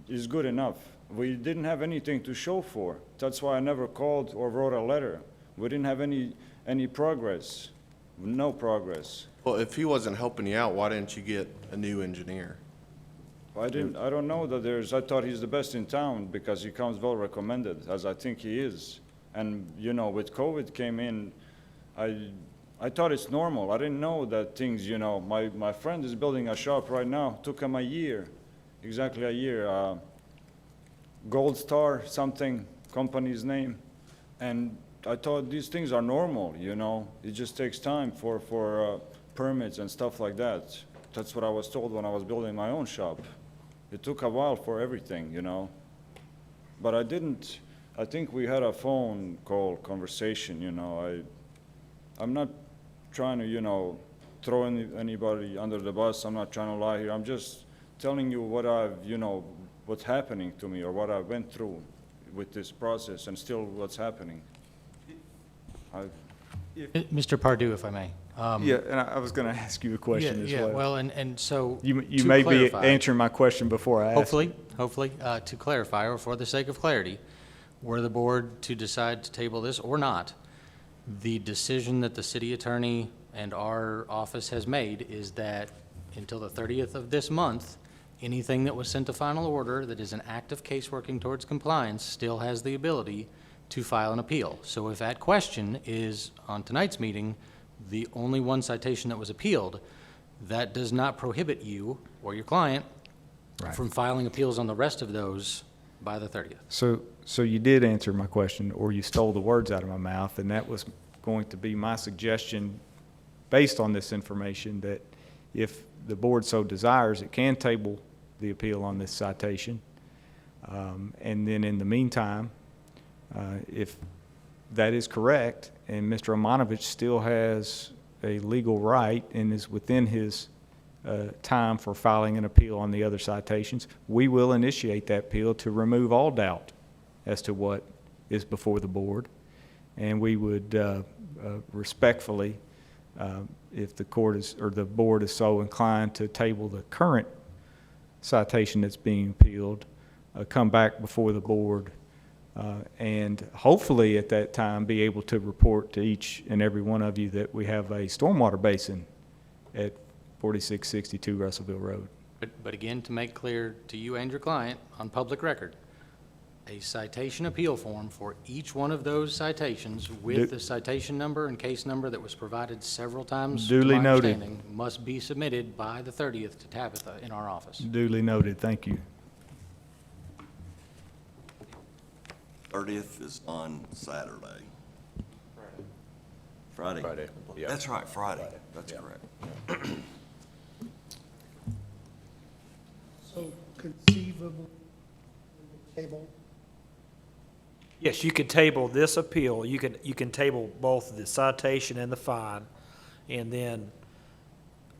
is good enough. We didn't have anything to show for. That's why I never called or wrote a letter. We didn't have any progress, no progress. Well, if he wasn't helping you out, why didn't you get a new engineer? I don't know that I thought he's the best in town because he comes well recommended, as I think he is. And, you know, with COVID came in, I thought it's normal. I didn't know that things, you know, my friend is building a shop right now, took him a year, exactly a year. Gold Star, something, company's name. And I thought these things are normal, you know. It just takes time for permits and stuff like that. That's what I was told when I was building my own shop. It took a while for everything, you know. But I think we had a phone call conversation, you know. I'm not trying to, you know, throw anybody under the bus. I'm not trying to lie here. I'm just telling you what what's happening to me or what I went through with this process and still what's happening. Mr. Pardue, if I may. Yeah, and I was going to ask you a question as well. Yeah, well, and so. You to may clarify- be answering my question before I ask. Hopefully, to clarify, or for the sake of clarity, were the board to decide to table this or not, the decision that the city attorney and our office has made is that until the 30th of this month, anything that was sent to final order that is an active case working towards compliance still has the ability to file an appeal. So if that question is, on tonight's meeting, the only one citation that was appealed, that does not prohibit you or your client from filing appeals on the rest of those by the 30th. So you did answer my question, or you stole the words out of my mouth, and that was going to be my suggestion based on this information, that if the board so desires, it can table the appeal on this citation. And then in the meantime, if that is correct, and Mr. Omanovich still has a legal right and is within his time for filing an appeal on the other citations, we will initiate that appeal to remove all doubt as to what is before the board. And we would respectfully, if the court is, or the board is so inclined to table the current citation that's being appealed, come back before the board and hopefully at that time be able to report to each and every one of you that we have a stormwater basin at 4662 Russellville Road. But again, to make clear to you and your client on public record, a citation appeal form for each one of those citations with the citation number and case number that was provided several times, to Duly my noted. understanding, must be submitted by the 30th to Tabitha in our office. Duly noted. Thank you. 30th is on Saturday. Friday. Friday, yeah. That's right, Friday. That's correct. So conceivable table. Yes, you could table this appeal, you can table both the citation and the fine, and then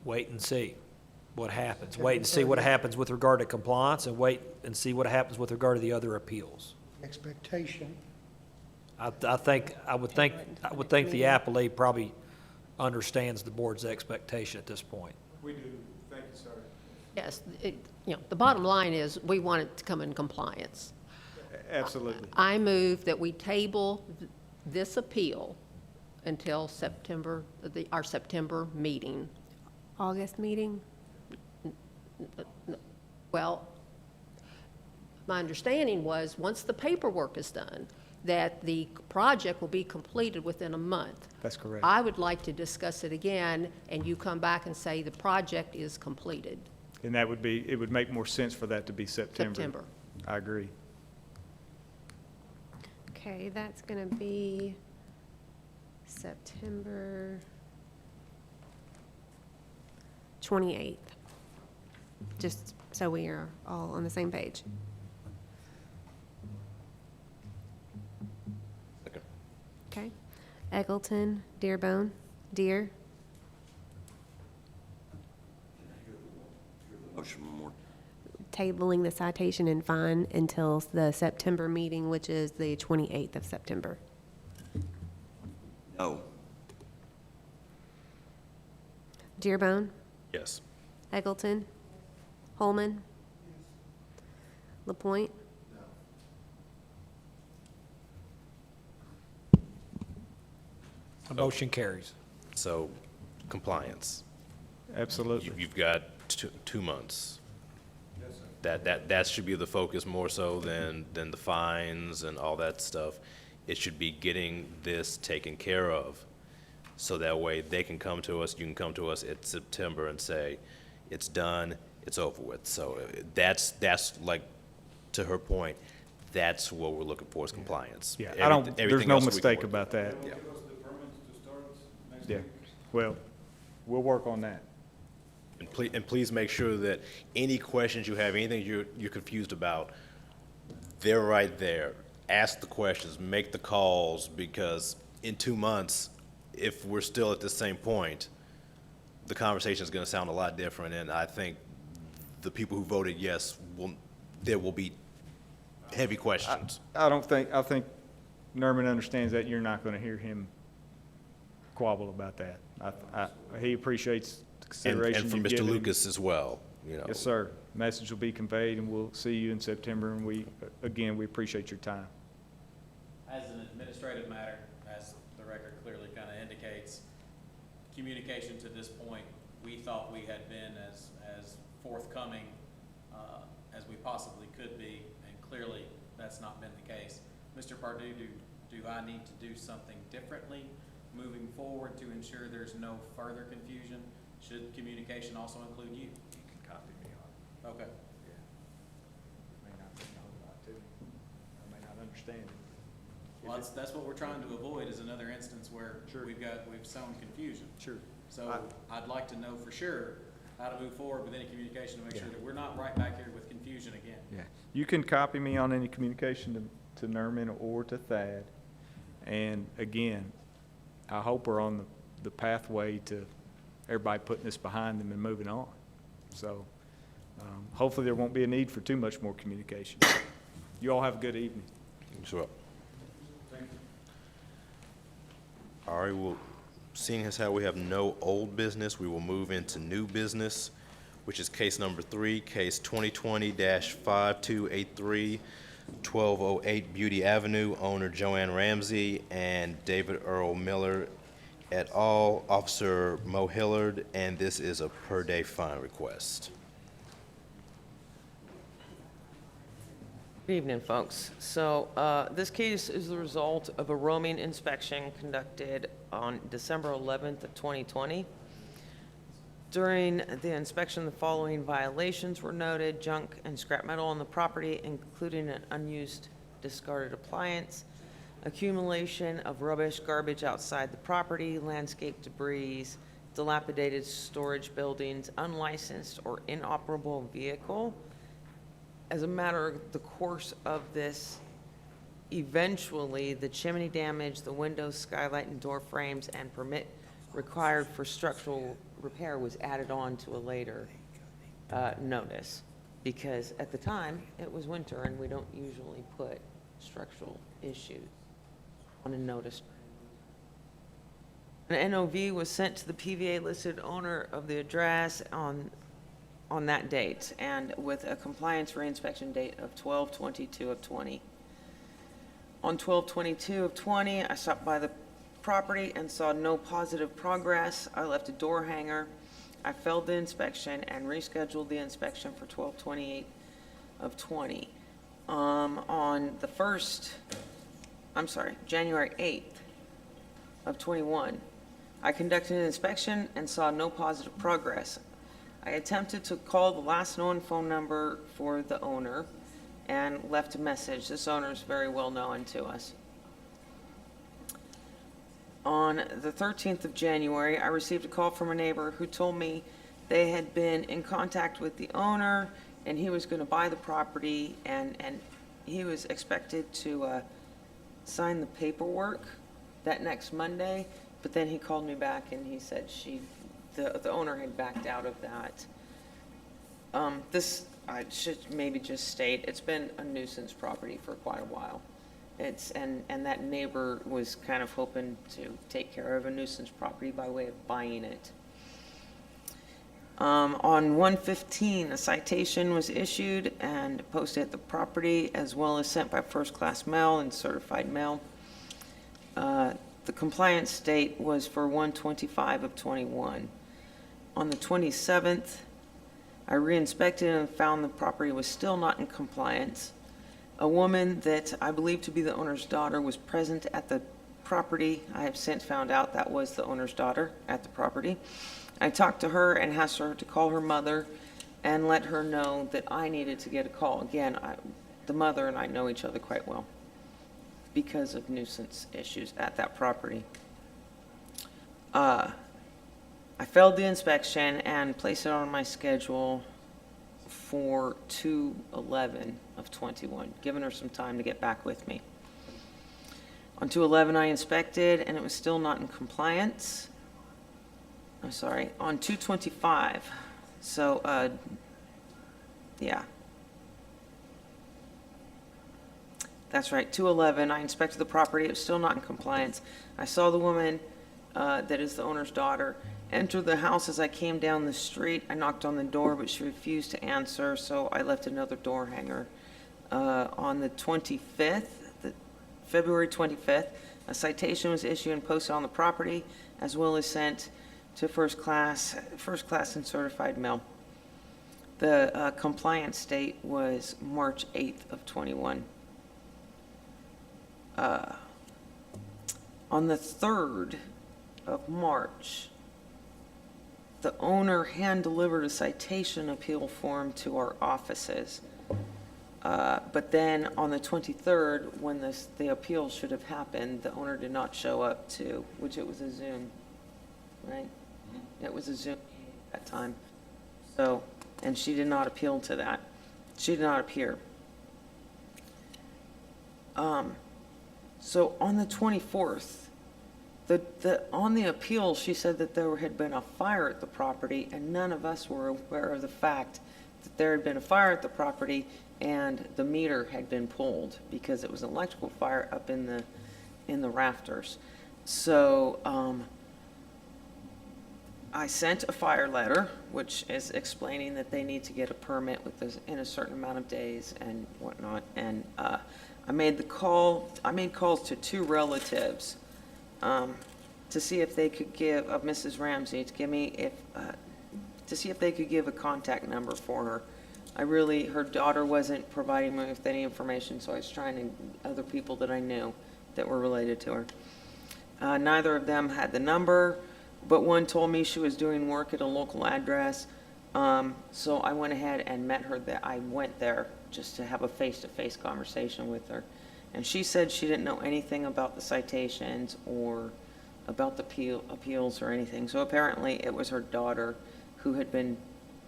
wait and see what happens. Wait and see what happens with regard to compliance, and wait and see what happens with regard to the other appeals. Expectation. I would think the appellee probably understands the board's expectation at this point. We do. Thank you, sir. Yes, the bottom line is, we want it to come in compliance. Absolutely. I move that we table this appeal until September, our September meeting. August meeting? Well, my understanding was, once the paperwork is done, that the project will be completed within a month. That's correct. I would like to discuss it again, and you come back and say the project is completed. And that would be, it would make more sense for that to be September. September. I agree. Okay, that's going to be September 28th, just so we are all on the same page. Okay. Eggleton, Dearbone, Deer, Motion one more. tabling the citation and fine until the September meeting, which is the 28th of September. No. Dearbone, Yes. Eggleton, Holman, LaPointe, The motion carries. So, compliance. Absolutely. You've got 2 months. That should be the focus more so than the fines and all that stuff. It should be getting this taken care of, so that way they can come to us, you can come to us in September and say, it's done, it's over with. So that's like, to her point, that's what we're looking for is compliance. Yeah, there's Everything no else we can mistake work about that. Yeah. Yeah, well, we'll work on that. And please make sure that any questions you have, anything you're confused about, they're right there. Ask the questions, make the calls, because in 2 months, if we're still at the same point, the conversation is going to sound a lot different, and I think the people who voted yes, there will be heavy questions. I think Nerman understands that. You're not going to hear him quabble about that. He appreciates the consideration And from you've Mr. given him. Lucas as well, you know. Yes, sir. Message will be conveyed, and we'll see you in September, and we appreciate your time. As an administrative matter, as the record clearly kind of indicates, communication to this point, we thought we had been as forthcoming as we possibly could be, and clearly that's not been the case. Mr. Pardue, do I need to do something differently moving forward to ensure there's no further confusion? Should communication also include you? You can copy me on it. Okay. May not know about it, I may not understand it. Well, that's what we're trying to avoid, is another instance where Sure. we've sown confusion. Sure. So I'd like to know for sure how to move forward with any communication to make sure that we're not right back here with confusion again. Yeah, you can copy me on any communication to Nerman or to Thad. And again, I hope we're on the pathway to everybody putting this behind them and moving on. So hopefully there won't be a need for too much more communication. You all have a good evening. Sure. All right, well, seeing as how we have no old business, we will move into new business, which is case number 3, case 2020-5283, 1208 Beauty Avenue, owner Joanne Ramsey and David Earl Miller et al., Officer Mo Hillard, and this is a per-day fine request. Good evening, folks. So this case is the result of a roaming inspection conducted on December 11th of 2020. During the inspection, the following violations were noted: junk and scrap metal on the property, including an unused discarded appliance, accumulation of rubbish, garbage outside the property, landscape debris, dilapidated storage buildings, unlicensed or inoperable vehicle. As a matter of the course of this, eventually the chimney damage, the windows, skylight, and door frames, and permit required for structural repair was added on to a later notice, because at the time it was winter and we don't usually put structural issues on a notice. An NOV was sent to the PVA listed owner of the address on that date, and with a compliance reinspection date of 12/22 of 20. On 12/22 of 20, I stopped by the property and saw no positive progress. I left a door hanger. I failed the inspection and rescheduled the inspection for 12/28 of 20. On the January 8th of 21, I conducted an inspection and saw no positive progress. I attempted to call the last known phone number for the owner and left a message. This owner is very well known to us. On the 13th of January, I received a call from a neighbor who told me they had been in contact with the owner and he was going to buy the property, and he was expected to sign the paperwork that next Monday, but then he called me back and he said the owner had backed out of that. This I should maybe just state, it's been a nuisance property for quite a while. And that neighbor was kind of hoping to take care of a nuisance property by way of buying it. On 1/15, a citation was issued and posted at the property, as well as sent by first-class mail and certified mail. The compliance date was for 1/25/21. On the 27th, I re-inspected and found the property was still not in compliance. A woman that I believe to be the owner's daughter was present at the property. I have since found out that was the owner's daughter at the property. I talked to her and asked her to call her mother and let her know that I needed to get a call. Again, the mother and I know each other quite well because of nuisance issues at that property. I failed the inspection and placed it on my schedule for 2/11/21, giving her some time to get back with me. On 2/11, I inspected, and it was still not in compliance. I'm sorry, on 2/25. So, yeah. That's right, 2/11, I inspected the property, it was still not in compliance. I saw the woman that is the owner's daughter enter the house as I came down the street. I knocked on the door, but she refused to answer, so I left another door hanger. On the 25th, February 25th, a citation was issued and posted on the property, as well as sent to first class and certified mail. The compliance date was March 8/21. On the 3rd of March, the owner hand-delivered a citation appeal form to our offices. But then on the 23rd, when the appeal should have happened, the owner did not show up to, which it was a Zoom, right? It was a Zoom at that time. So, and she did not appeal to that. She did not appear. So on the 24th, on the appeal, she said that there had been a fire at the property, and none of us were aware of the fact that there had been a fire at the property and the meter had been pulled because it was an electrical fire up in the rafters. So I sent a fire letter, which is explaining that they need to get a permit in a certain amount of days and whatnot. And I made calls to 2 relatives to see if they could give, of Mrs. Ramsey, to see if they could give a contact number for her. Her daughter wasn't providing me with any information, so I was trying to, other people that I knew that were related to her. Neither of them had the number, but one told me she was doing work at a local address. So I went ahead and met her there. I went there just to have a face-to-face conversation with her. And she said she didn't know anything about the citations or about the appeals or anything. So apparently it was her daughter who had been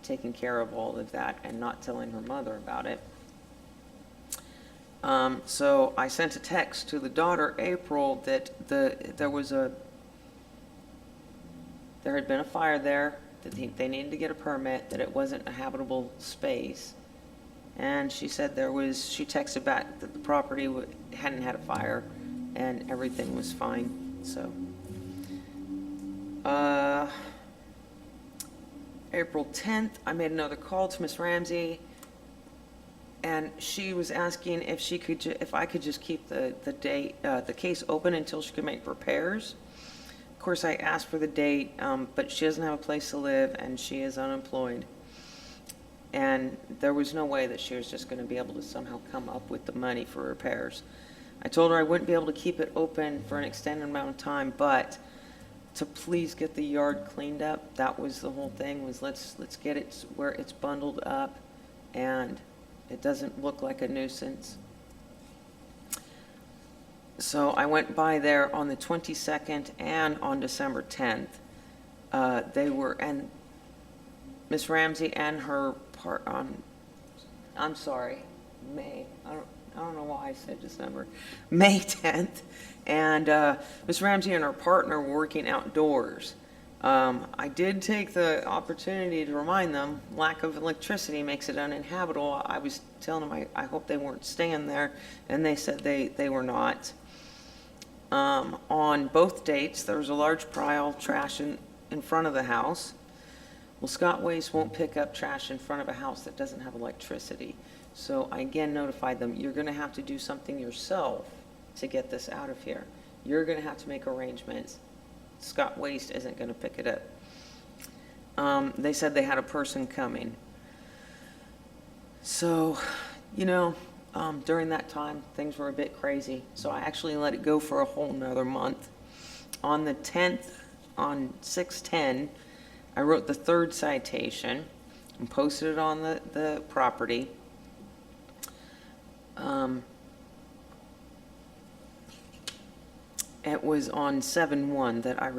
taking care of all of that and not telling her mother about it. So I sent a text to the daughter, April, that there had been a fire there, that they needed to get a permit, that it wasn't a habitable space. And she said she texted back that the property hadn't had a fire and everything was fine. So, April 10th, I made another call to Miss Ramsey, and she was asking if I could just keep the case open until she could make repairs. Of course, I asked for the date, but she doesn't have a place to live and she is unemployed. And there was no way that she was just going to be able to somehow come up with the money for repairs. I told her I wouldn't be able to keep it open for an extended amount of time, but to please get the yard cleaned up. That was the whole thing, was let's get it where it's bundled up and it doesn't look like a nuisance. So I went by there on the 22nd and on December 10th. And Miss Ramsey and her May. I don't know why I said December. May 10th. And Miss Ramsey and her partner were working outdoors. I did take the opportunity to remind them, lack of electricity makes it uninhabitable. I was telling them I hope they weren't staying there, and they said they were not. On both dates, there was a large pile of trash in front of the house. Well, Scott Waste won't pick up trash in front of a house that doesn't have electricity. So I again notified them, you're gonna have to do something yourself to get this out of here. You're gonna have to make arrangements. Scott Waste isn't gonna pick it up. They said they had a person coming. So, you know, during that time, things were a bit crazy. So I actually let it go for a whole nother month. On the 10th, on 6/10, I wrote the third citation and posted it on the property. It was on 7/1 that I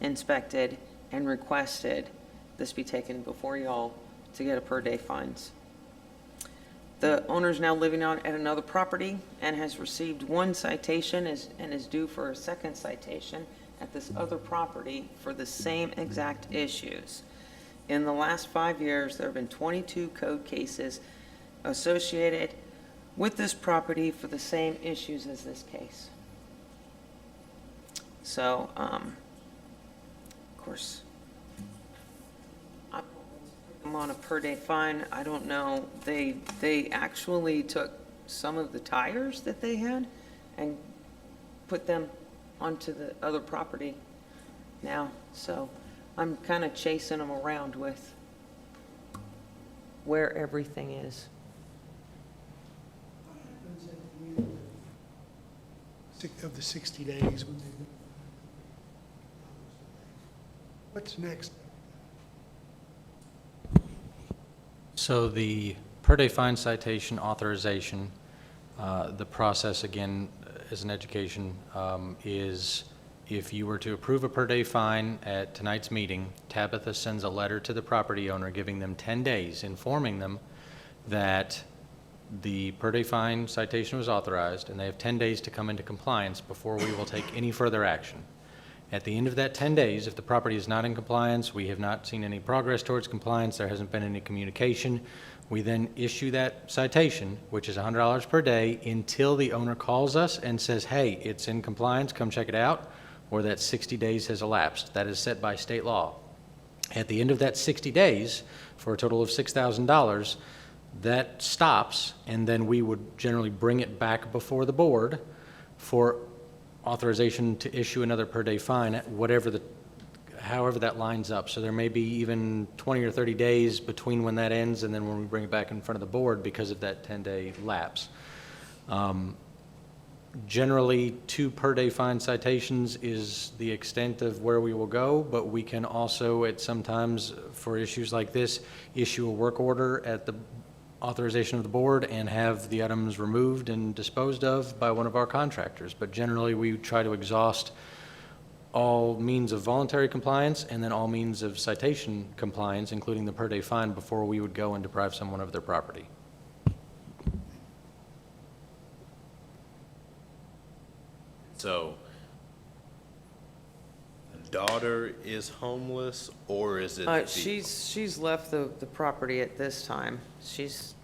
inspected and requested this be taken before y'all to get a per day fines. The owner's now living on at another property and has received one citation and is due for a second citation at this other property for the same exact issues. In the last 5 years, there have been 22 code cases associated with this property for the same issues as this case. So, of course, I'm on a per day fine. I don't know. They actually took some of the tires that they had and put them onto the other property now. So I'm kind of chasing them around with where everything is. Of the 60 days. What's next? So the per-day fine citation authorization, the process, again, as an education, is if you were to approve a per-day fine at tonight's meeting, Tabitha sends a letter to the property owner giving them 10 days, informing them that the per-day fine citation was authorized, and they have 10 days to come into compliance before we will take any further action. At the end of that 10 days, if the property is not in compliance, we have not seen any progress towards compliance, there hasn't been any communication, we then issue that citation, which is $100 per day, until the owner calls us and says, hey, it's in compliance, come check it out, or that 60 days has elapsed. That is set by state law. At the end of that 60 days, for a total of $6,000, that stops, and then we would generally bring it back before the board for authorization to issue another per-day fine at however that lines up. So there may be even 20 or 30 days between when that ends and then when we bring it back in front of the board because of that 10-day lapse. Generally, 2 per-day fine citations is the extent of where we will go, but we can also, at sometimes, for issues like this, issue a work order at the authorization of the board and have the items removed and disposed of by one of our contractors. But generally, we try to exhaust all means of voluntary compliance and then all means of citation compliance, including the per-day fine, before we would go and deprive someone of their property. So, the daughter is homeless, or is it? She's left the property at this time. She's,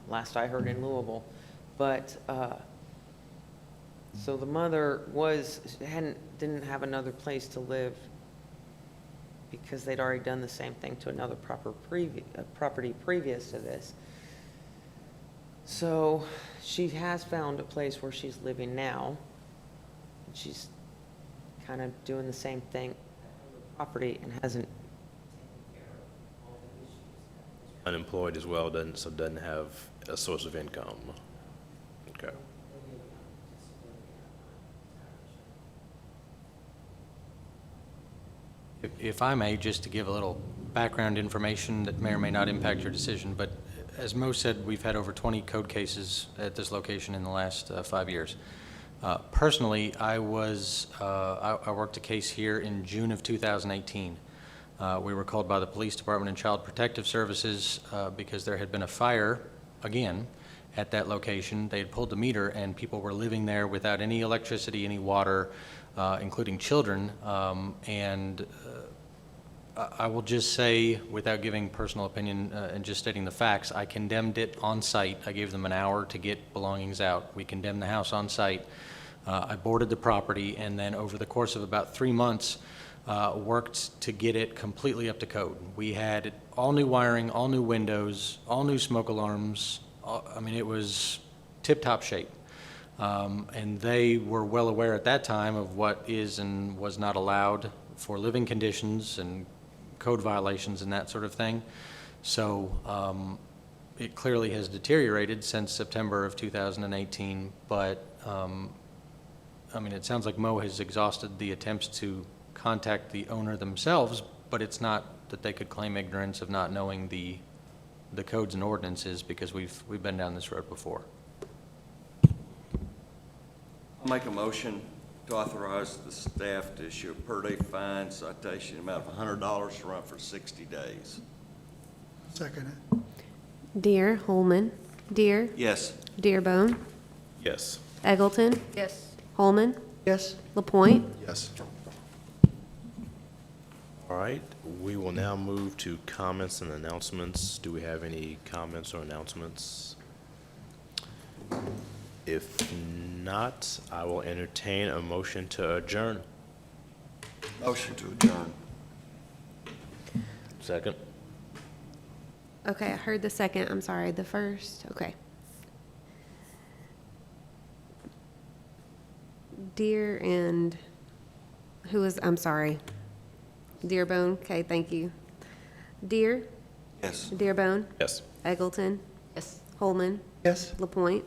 last I heard, in Louisville. But, so the mother didn't have another place to live because they'd already done the same thing to another property previous to this. So she has found a place where she's living now. She's kind of doing the same thing property and hasn't. Unemployed as well, doesn't have a source of income. Okay. If I may, just to give a little background information that may or may not impact your decision, but as Mo said, we've had over 20 code cases at this location in the last 5 years. Personally, I worked a case here in June of 2018. We were called by the Police Department and Child Protective Services because there had been a fire, again, at that location. They had pulled the meter, and people were living there without any electricity, any water, including children. I will just say, without giving personal opinion and just stating the facts, I condemned it on site. I gave them an hour to get belongings out. We condemned the house on site. I boarded the property, and then over the course of about 3 months, worked to get it completely up to code. We had all new wiring, all new windows, all new smoke alarms. I mean, it was tip-top shape. And they were well aware at that time of what is and was not allowed for living conditions and code violations and that sort of thing. So it clearly has deteriorated since September of 2018, but I mean, it sounds like Mo has exhausted the attempts to contact the owner themselves, but it's not that they could claim ignorance of not knowing the codes and ordinances, because we've been down this road before. I'll make a motion to authorize the staff to issue a per-day fine citation amount of $100 to run for 60 days. Second it. Deere, Holman. Deere. Yes. Dearbone. Yes. Eggleton. Yes. Holman. Yes. LaPointe. Yes. All right, we will now move to comments and announcements. Do we have any comments or announcements? If not, I will entertain a motion to adjourn. Motion to adjourn. Second? Okay, I heard the second. I'm sorry, the first. Okay. Deere and who is, I'm sorry. Dearbone. Okay, thank you. Deere. Yes. Dearbone. Yes. Eggleton. Yes. Holman. Yes. LaPointe.